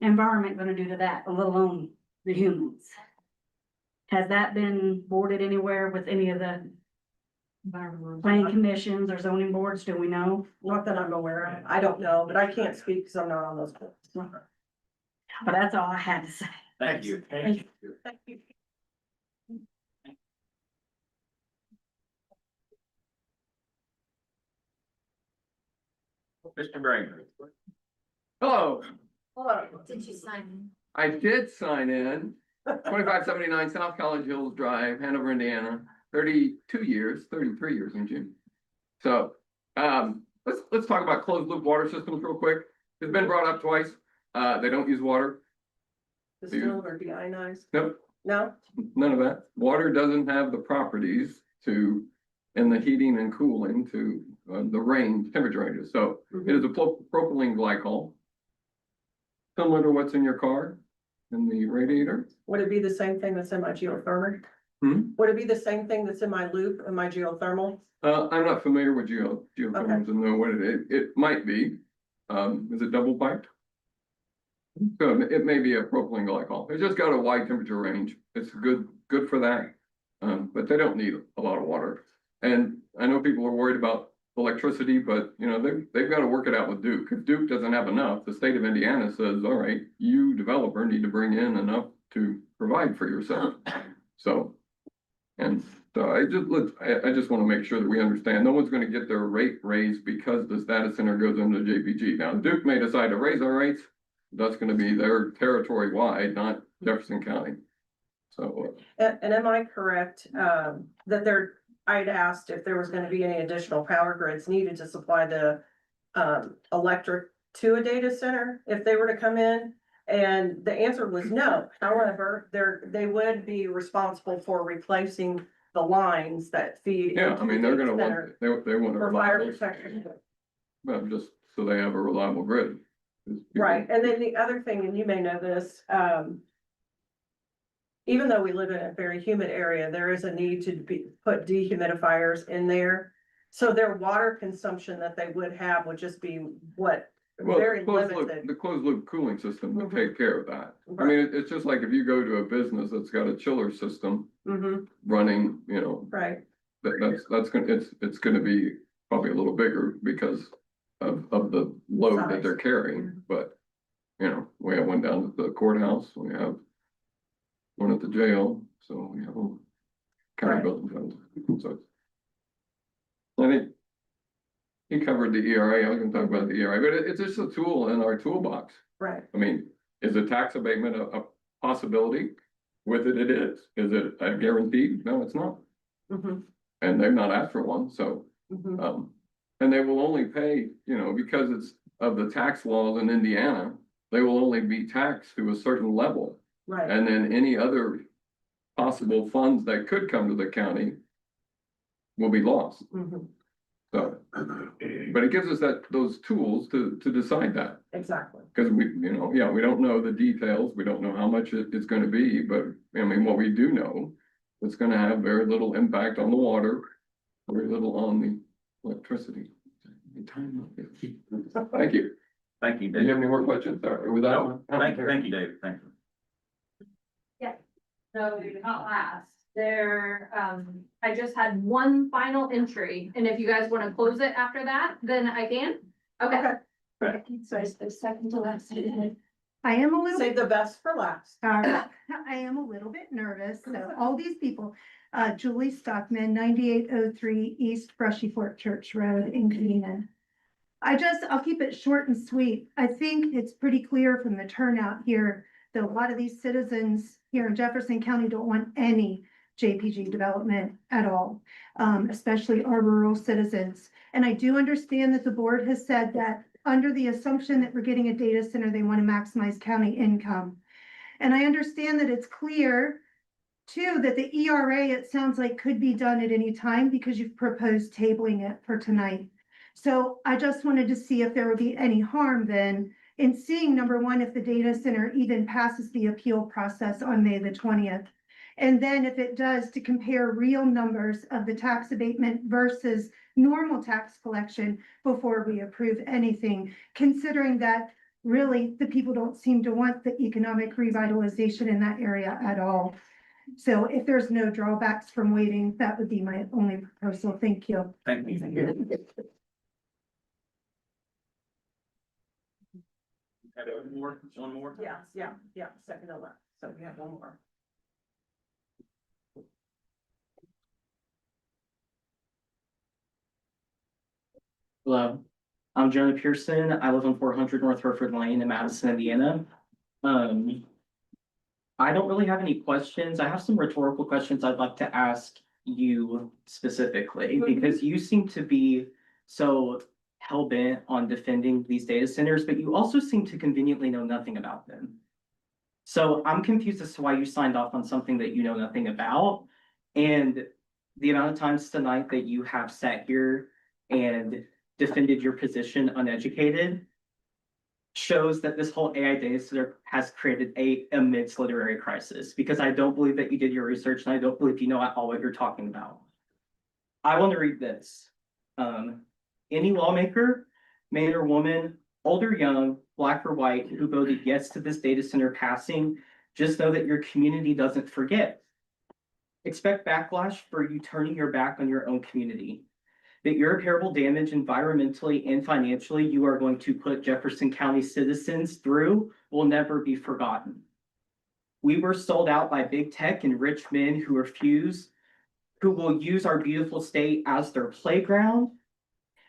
environment gonna do to that, let alone the humans? Has that been boarded anywhere with any of the planning commissions or zoning boards? Do we know? Not that I'm aware of. I don't know, but I can't speak because I'm not on those boards. But that's all I had to say. Thank you. Thank you. Thank you. Mr. Green. Hello, Did you sign? I did sign in, 2579 South College Hills Drive, Hanover, Indiana, 32 years, 33 years in June. So, let's talk about closed loop water systems real quick. It's been brought up twice. They don't use water. Distilled or deionized? Nope, No? none of that. Water doesn't have the properties to, in the heating and cooling to the range, temperature ranges. So it is a propylene glycol. Similar to what's in your car, in the radiator. Would it be the same thing that's in my geothermal? Would it be the same thing that's in my loop and my geothermal? I'm not familiar with geothermals and know what it might be. Is it double piped? So it may be a propylene glycol. It's just got a wide temperature range. It's good for that. But they don't need a lot of water. And I know people are worried about electricity, but you know, they've got to work it out with Duke. If Duke doesn't have enough, the state of Indiana says, all right, you developer need to bring in enough to provide for yourself. So, and so I just want to make sure that we understand, no one's going to get their rate raised because this data center goes into JPG. Now, Duke may decide to raise our rates. That's going to be their territory wide, not Jefferson County. So. And am I correct, that I'd asked if there was gonna be any additional power grids needed to supply the electric to a data center if they were to come in? And the answer was no. However, they would be responsible for replacing the lines that feed. Yeah, into I mean, the they're data gonna center want, they want a for fire reliable, protection. well, just so they have a reliable grid. Right, and then the other thing, and you may know this, even though we live in a very humid area, there is a need to put dehumidifiers in there. So their water consumption that they would have would just be very limited. The closed loop cooling system will take care of that. I mean, it's just like if you go to a business that's got a chiller system running, you know. Right. It's gonna be probably a little bigger because of the load that they're carrying, but. You know, we have one down at the courthouse, we have one at the jail, so we have a county building. So I think he covered the ERA. I was gonna talk about the ERA, but it's just a tool in our toolbox. Right. I mean, is a tax abatement a possibility? With it, it is. Is it a guarantee? No, it's not. And they've not asked for one, so. And they will only pay, you know, because it's of the tax laws in Indiana, they will only be taxed to a certain level. Right. And then any other possible funds that could come to the county will be lost. So, but it gives us those tools to decide that. Exactly. Because we don't know the details. We don't know how much it's gonna be, but I mean, what we do know, it's gonna have very little impact on the water, very little on the electricity. Thank you. Thank you, Do you have Dave. any more questions? Sorry, with that one? Thank you, Dave. Thank you. So not last, I just had one final entry, and if you guys wanna close it after that, then I can. Okay. So it's the second to last. I am a little Save bit, the best for last. I am a little bit nervous. So all these people, Julie Stockman, 9803 East Brushy Fork Church Road in Canaan. I'll keep it short and sweet. I think it's pretty clear from the turnout here that a lot of these citizens here in Jefferson County don't want any JPG development at all, especially our rural citizens. And I do understand that the board has said that under the assumption that we're getting a data center, they want to maximize county income. And I understand that it's clear too, that the ERA, it sounds like could be done at any time because you've proposed tabling it for tonight. So I just wanted to see if there would be any harm then in seeing, number one, if the data center even passes the appeal process on May the 20th. And then if it does, to compare real numbers of the tax abatement versus normal tax collection before we approve anything, considering that really the people don't seem to want the economic revitalization in that area at all. So if there's no drawbacks from waiting, that would be my only proposal. Thank you. Thank you. Have one more? Yeah, second to last. So we have one more. Hello, I'm Jonah Pearson. I live on 400 North Hereford Lane in Madison, Indiana. I don't really have any questions. I have some rhetorical questions I'd like to ask you specifically, because you seem to be so hell-bent on defending these data centers, but you also seem to conveniently know nothing about them. So I'm confused as to why you signed off on something that you know nothing about. And the amount of times tonight that you have sat here and defended your position uneducated, shows that this whole AI data center has created a immense literary crisis, because I don't believe that you did your research and I don't believe you know at all what you're talking about. I want to read this. Any lawmaker, man or woman, old or young, black or white, who voted yes to this data center passing, just know that your community doesn't forget. Expect backlash for you turning your back on your own community. That irreparable damage environmentally and financially you are going to put Jefferson County citizens through will never be forgotten. We were sold out by big tech and rich men who will use our beautiful state as their playground.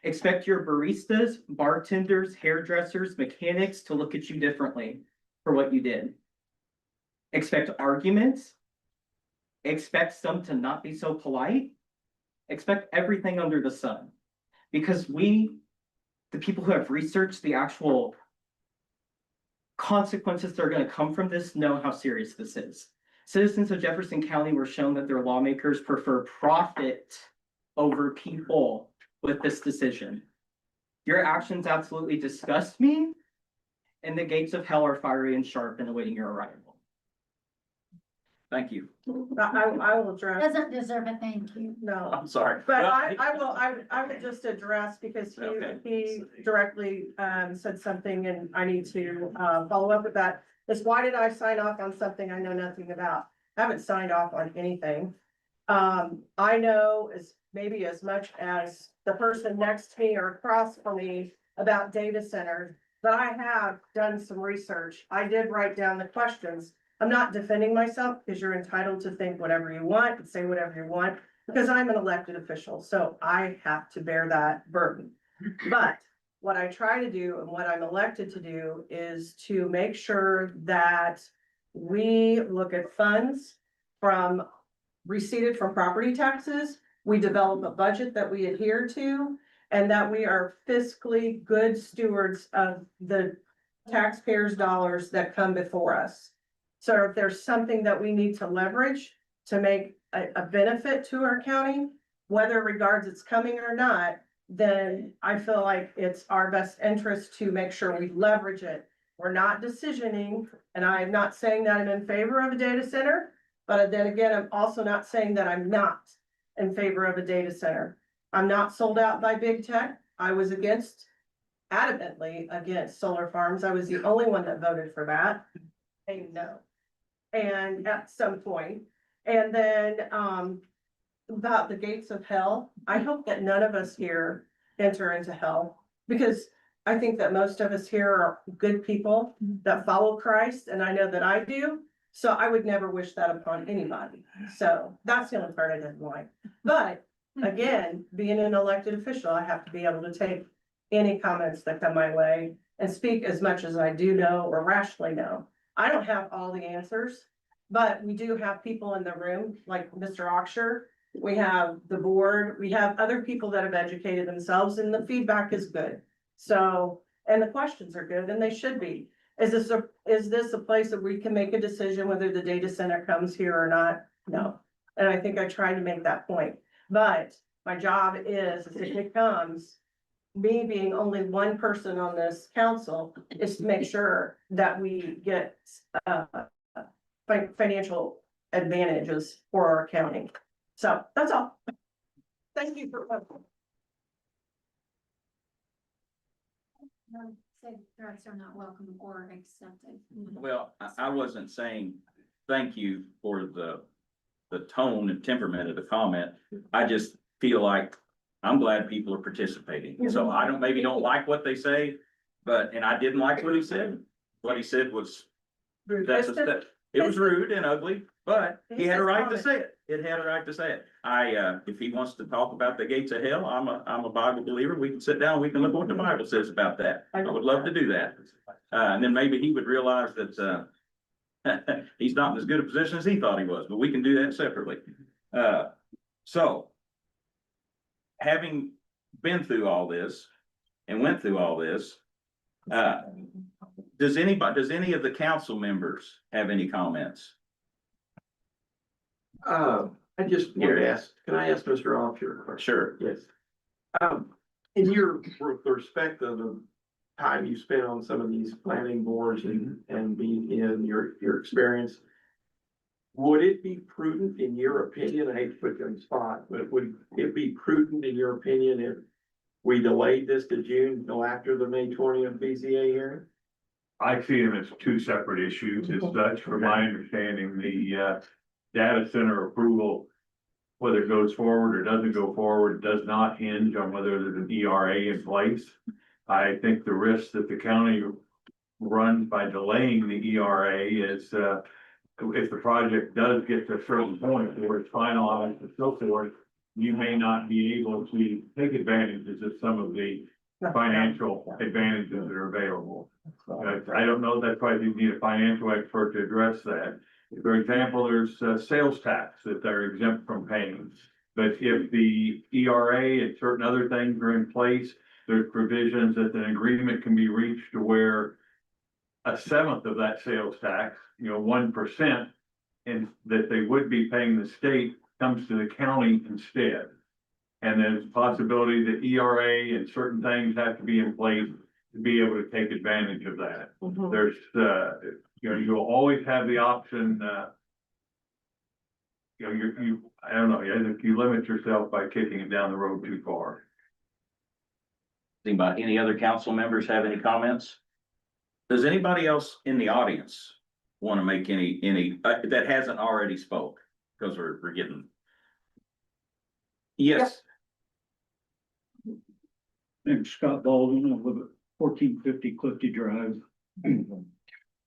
Expect your baristas, bartenders, hairdressers, mechanics to look at you differently for what you did. Expect arguments. Expect some to not be so polite. Expect everything under the sun. Because we, the people who have researched the actual consequences that are going to come from this, know how serious this is. Citizens of Jefferson County were shown that their lawmakers prefer profit over people with this decision. Your actions absolutely disgust me, and the gates of hell are fiery and sharp and awaiting your arrival. Thank you. I will address. Doesn't deserve a thank you. No. I'm sorry. But Well, I would just address, because Okay. he directly, said something and I need to, follow up with that. Is why did I sign off on something I know nothing about? I haven't signed off on anything. I know maybe as much as the person next to me or across from me about data centers, but I have done some research. I did write down the questions. I'm not defending myself, because you're entitled to think whatever you want and say whatever you want, because I'm an elected official, so I have to bear that burden. But what I try to do and what I'm elected to do is to make sure that we look at funds from receipted from property taxes. We develop a budget that we adhere to, and that we are fiscally good stewards of the taxpayers' dollars that come before us. So if there's something that we need to leverage to make a benefit to our county, whether regards it's coming or not, then I feel like it's our best interest to make sure we leverage it. We're not decisioning, and I'm not saying that I'm in favor of a data center, but then again, I'm also not saying that I'm not in favor of a data center. I'm not sold out by big tech. I was adamantly against solar farms. I was the only one that voted for that. No. And at some point, and then, about the gates of hell, I hope that none of us here enter into hell, because I think that most of us here are good people that follow Christ, and I know that I do. So I would never wish that upon anybody. So that's the only part I didn't like. But again, being an elected official, I have to be able to take any comments that come my way and speak as much as I do know or rationally know. I don't have all the answers, but we do have people in the room, like Mr. Oxshire. We have the board, we have other people that have educated themselves, and the feedback is good. So, and the questions are good, and they should be. Is this a place that we can make a decision whether the data center comes here or not? No. And I think I tried to make that point. But my job is, if it comes, me being only one person on this council, is to make sure that we get financial advantages for our county. So that's all. Thank you for. Said threats are not welcome or accepted. Well, I wasn't saying thank you for the tone and temperament of the comment. I just feel like I'm glad people are participating. So I maybe don't like what they say, and I didn't like what he said. What he said was, it was rude and ugly, but he had a right to say it. It had a right to say it. If he wants to talk about the gates of hell, I'm a Bible believer. We can sit down, we can look what the Bible says about that. I would love to do that. And then maybe he would realize that, he's not in as good a position as he thought he was, but we can do that separately. So having been through all this and went through all this, does any of the council members have any comments? I just wanted to ask, can I ask Mr. Offshore? Sure. Yes. In your respect of time you spent on some of these planning boards and being in your experience. Would it be prudent, in your opinion, I hate to put you on the spot, but would it be prudent, in your opinion, if we delayed this to June, until after the May 20th BZA hearing? I see them as two separate issues as such, from my understanding, the data center approval, whether it goes forward or doesn't go forward, does not hinge on whether there's an ERA in place. I think the risk that the county runs by delaying the ERA is, if the project does get to a certain point where it's finalized and so forth, you may not be able to take advantages of some of the financial advantages that are available. I don't know, that's why you need a financial expert to address that. For example, there's sales tax that they're exempt from paying. But if the ERA and certain other things are in place, there's provisions that an agreement can be reached to where a seventh of that sales tax, 1%, and that they would be paying the state, comes to the county instead. And there's a possibility that ERA and certain things have to be in place to be able to take advantage of that. There's, you'll always have the option, I don't know, I think you limit yourself by kicking it down the road too far. Any other council members have any comments? Does anybody else in the audience want to make any, that hasn't already spoke? Because we're getting. Yes. I'm Scott Baldwin. I live at 1450 Clifty Drive. From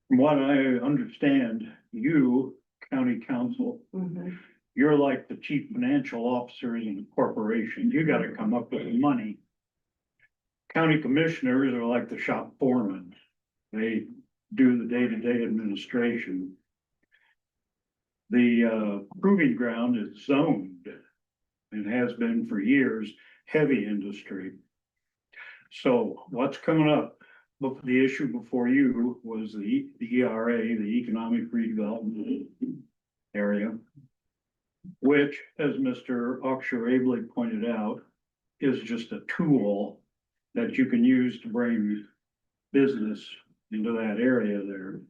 what I understand, you, county council, you're like the chief financial officers in a corporation. You gotta come up with the money. County commissioners are like the shop foremen. They do the day-to-day administration. The proving ground is zoned and has been for years, heavy industry. So what's coming up? Look, the issue before you was the ERA, the Economic Redevelopment Area, which, as Mr. Akshay pointed out, is just a tool that you can use to bring business into that area there.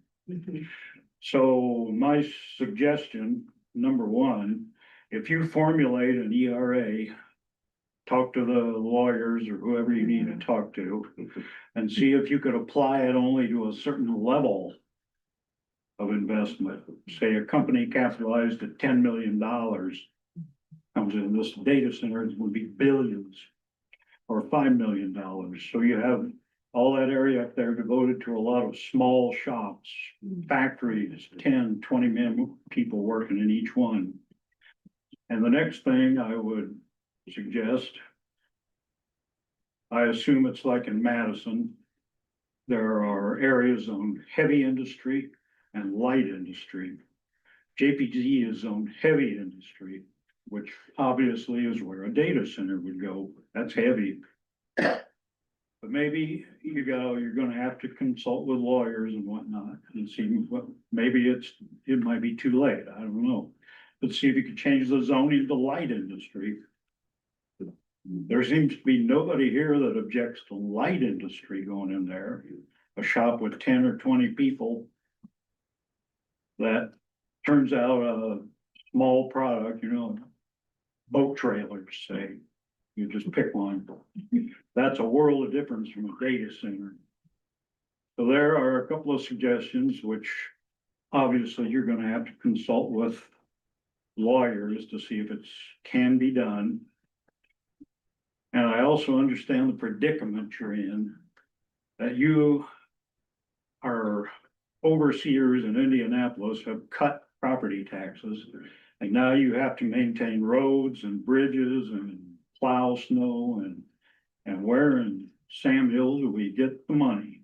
So my suggestion, number one, if you formulate an ERA, talk to the lawyers or whoever you need to talk to and see if you could apply it only to a certain level of investment. Say a company capitalized at $10 million comes in, this data center would be billions, or $5 million. So you have all that area up there devoted to a lot of small shops, factories, 10, 20 people working in each one. And the next thing I would suggest, I assume it's like in Madison, there are areas on heavy industry and light industry. JPG is on heavy industry, which obviously is where a data center would go. That's heavy. But maybe you're gonna have to consult with lawyers and whatnot and see what, maybe it might be too late. I don't know. But see if you could change the zoning to light industry. There seems to be nobody here that objects to light industry going in there. A shop with 10 or 20 people that turns out a small product, boat trailers, say, you just pick one. That's a world of difference from a data center. So there are a couple of suggestions, which obviously you're gonna have to consult with lawyers to see if it can be done. And I also understand the predicament you're in, that you are overseers in Indianapolis have cut property taxes. And now you have to maintain roads and bridges and plow snow and where in Sam Hill do we get the money?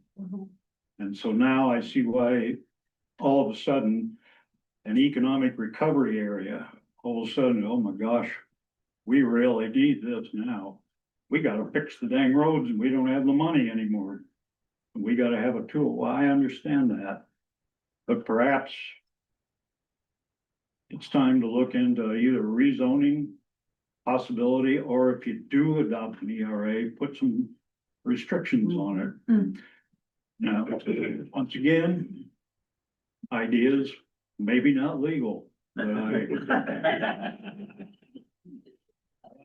And so now I see why all of a sudden an economic recovery area, all of a sudden, oh my gosh, we really need this now. We gotta fix the dang roads and we don't have the money anymore. We gotta have a tool. Well, I understand that. But perhaps it's time to look into either rezoning possibility, or if you do adopt an ERA, put some restrictions on it. Now, once again, ideas, maybe not legal, but I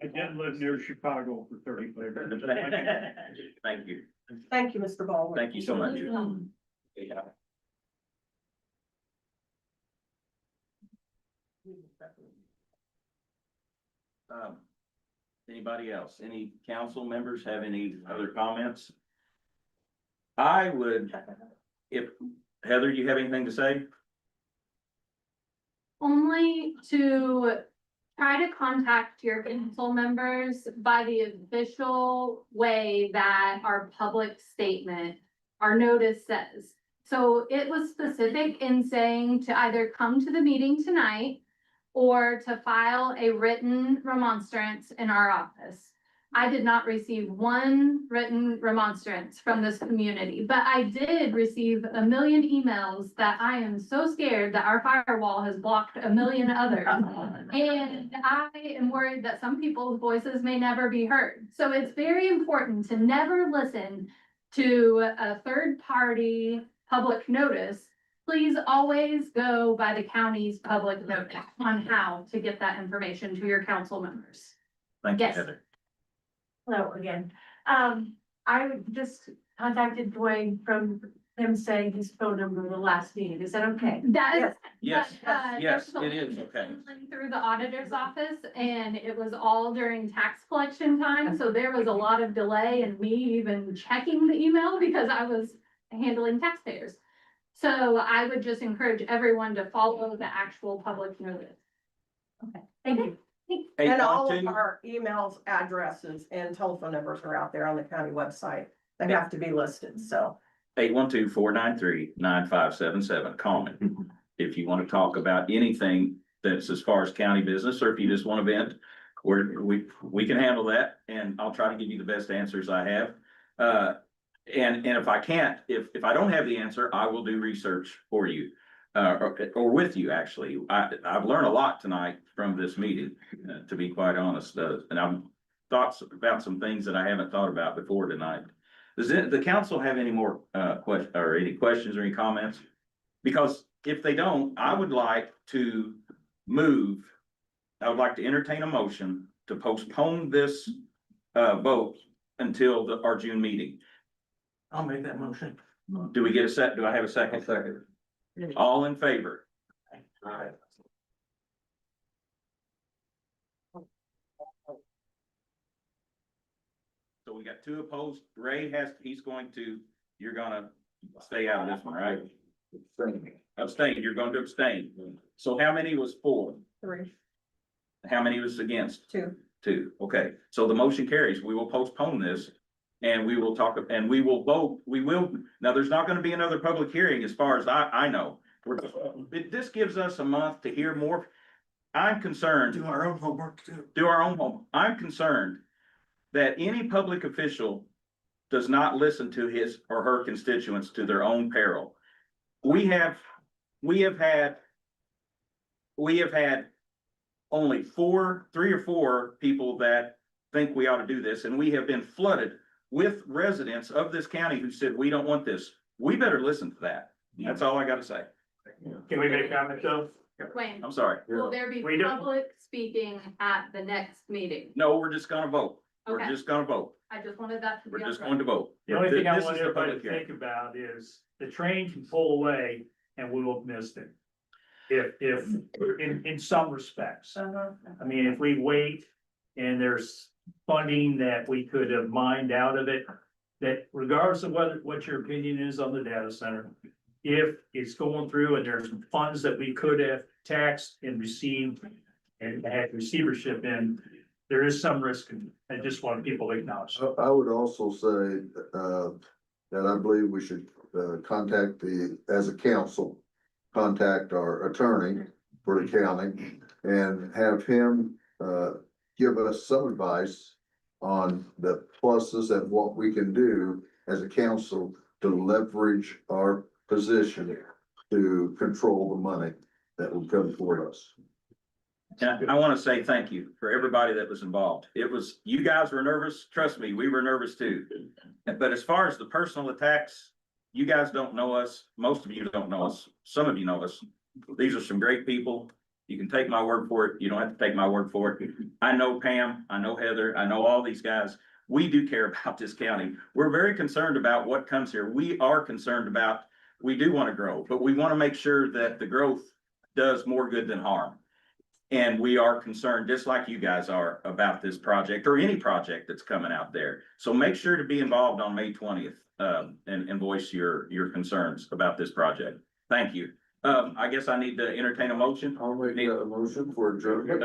did live near Chicago for 35 years. Thank you. Thank you, Mr. Baldwin. Thank you so much. Um, Anybody else? Any council members have any other comments? I would, if, Heather, you have anything to say? Only to try to contact your council members by the official way that our public statement, our notice says. So it was specific in saying to either come to the meeting tonight or to file a written remonstrance in our office. I did not receive one written remonstrance from this community, but I did receive a million emails that I am so scared that our firewall has blocked a million others. And I am worried that some people's voices may never be heard. So it's very important to never listen to a third-party public notice. Please always go by the county's public notice on how to get that information to your council members. Thank you, Yes. Heather. Hello again. I just contacted Dwayne from him saying his phone number the last meeting. Is that okay? That is. Yes, but, yes, there was a it is, okay. Through the auditor's office, and it was all during tax collection time, so there was a lot of delay in me even checking the email because I was handling taxpayers. So I would just encourage everyone to follow the actual public notice. Okay, thank you. And all of our emails, addresses, and telephone numbers are out there on the county website. They have to be listed, so. 812-493-9577, call me. If you want to talk about anything that's as far as county business, or if you just want to vent, we can handle that, and I'll try to give you the best answers I have. And if I can't, if I don't have the answer, I will do research for you, or with you, actually. I've learned a lot tonight from this meeting, to be quite honest, and I've thought about some things that I haven't thought about before tonight. Does the council have any more, any questions or any comments? Because if they don't, I would like to entertain a motion to postpone this, vote until our June meeting. I'll make that motion. Do we get a set? Do I have a second? Second. All in favor? Alright. So we got 2 opposed. Ray you're gonna stay out of this one, right? Abstain, you're going to abstain. So how many was for? 3, How many was against? 2. 2, okay. So the motion carries. We will postpone this. And we will talk, and we will vote, now there's not gonna be another public hearing as far as I know. This gives us a month to hear more. I'm concerned. Do our own homework too. Do our own homework. I'm concerned that any public official does not listen to his or her constituents to their own peril. We have had only 3 or 4 people that think we ought to do this, and we have been flooded with residents of this county who said, we don't want this. We better listen to that. That's all I gotta say. Can we make a comment though? Wayne, I'm sorry. will there be We don't- public speaking at the next meeting? No, we're just gonna vote. We're Okay. just gonna vote. I just wanted that to be. We're just upfront. going to vote. The only thing I This want is the everybody to public hearing. think about is the train can pull away and we will miss it. If, in some respects. I mean, if we wait and there's funding that we could have mined out of it, that regardless of what your opinion is on the data center, if it's going through and there's funds that we could have taxed and received and had receivership in, there is some risk. I just want people to acknowledge. I would also say, that I believe we should, contact as a council, contact our attorney for the county and have him, give us some advice on the pluses and what we can do as a council to leverage our position to control the money that will come toward us. And I want to say thank you for everybody that was involved. You guys were nervous. Trust me, we were nervous too. But as far as the personal attacks, you guys don't know us. Most of you don't know us. Some of you know us. These are some great people. You can take my word for it. You don't have to take my word for it. I know Pam, I know Heather, I know all these guys. We do care about this county. We're very concerned about what comes here. We are concerned about, we do want to grow, but we want to make sure that the growth does more good than harm. And we are concerned, just like you guys are, about this project or any project that's coming out there. So make sure to be involved on May 20th, and voice your concerns about this project. Thank you. I guess I need to entertain a motion. I'll make a motion for adjournment.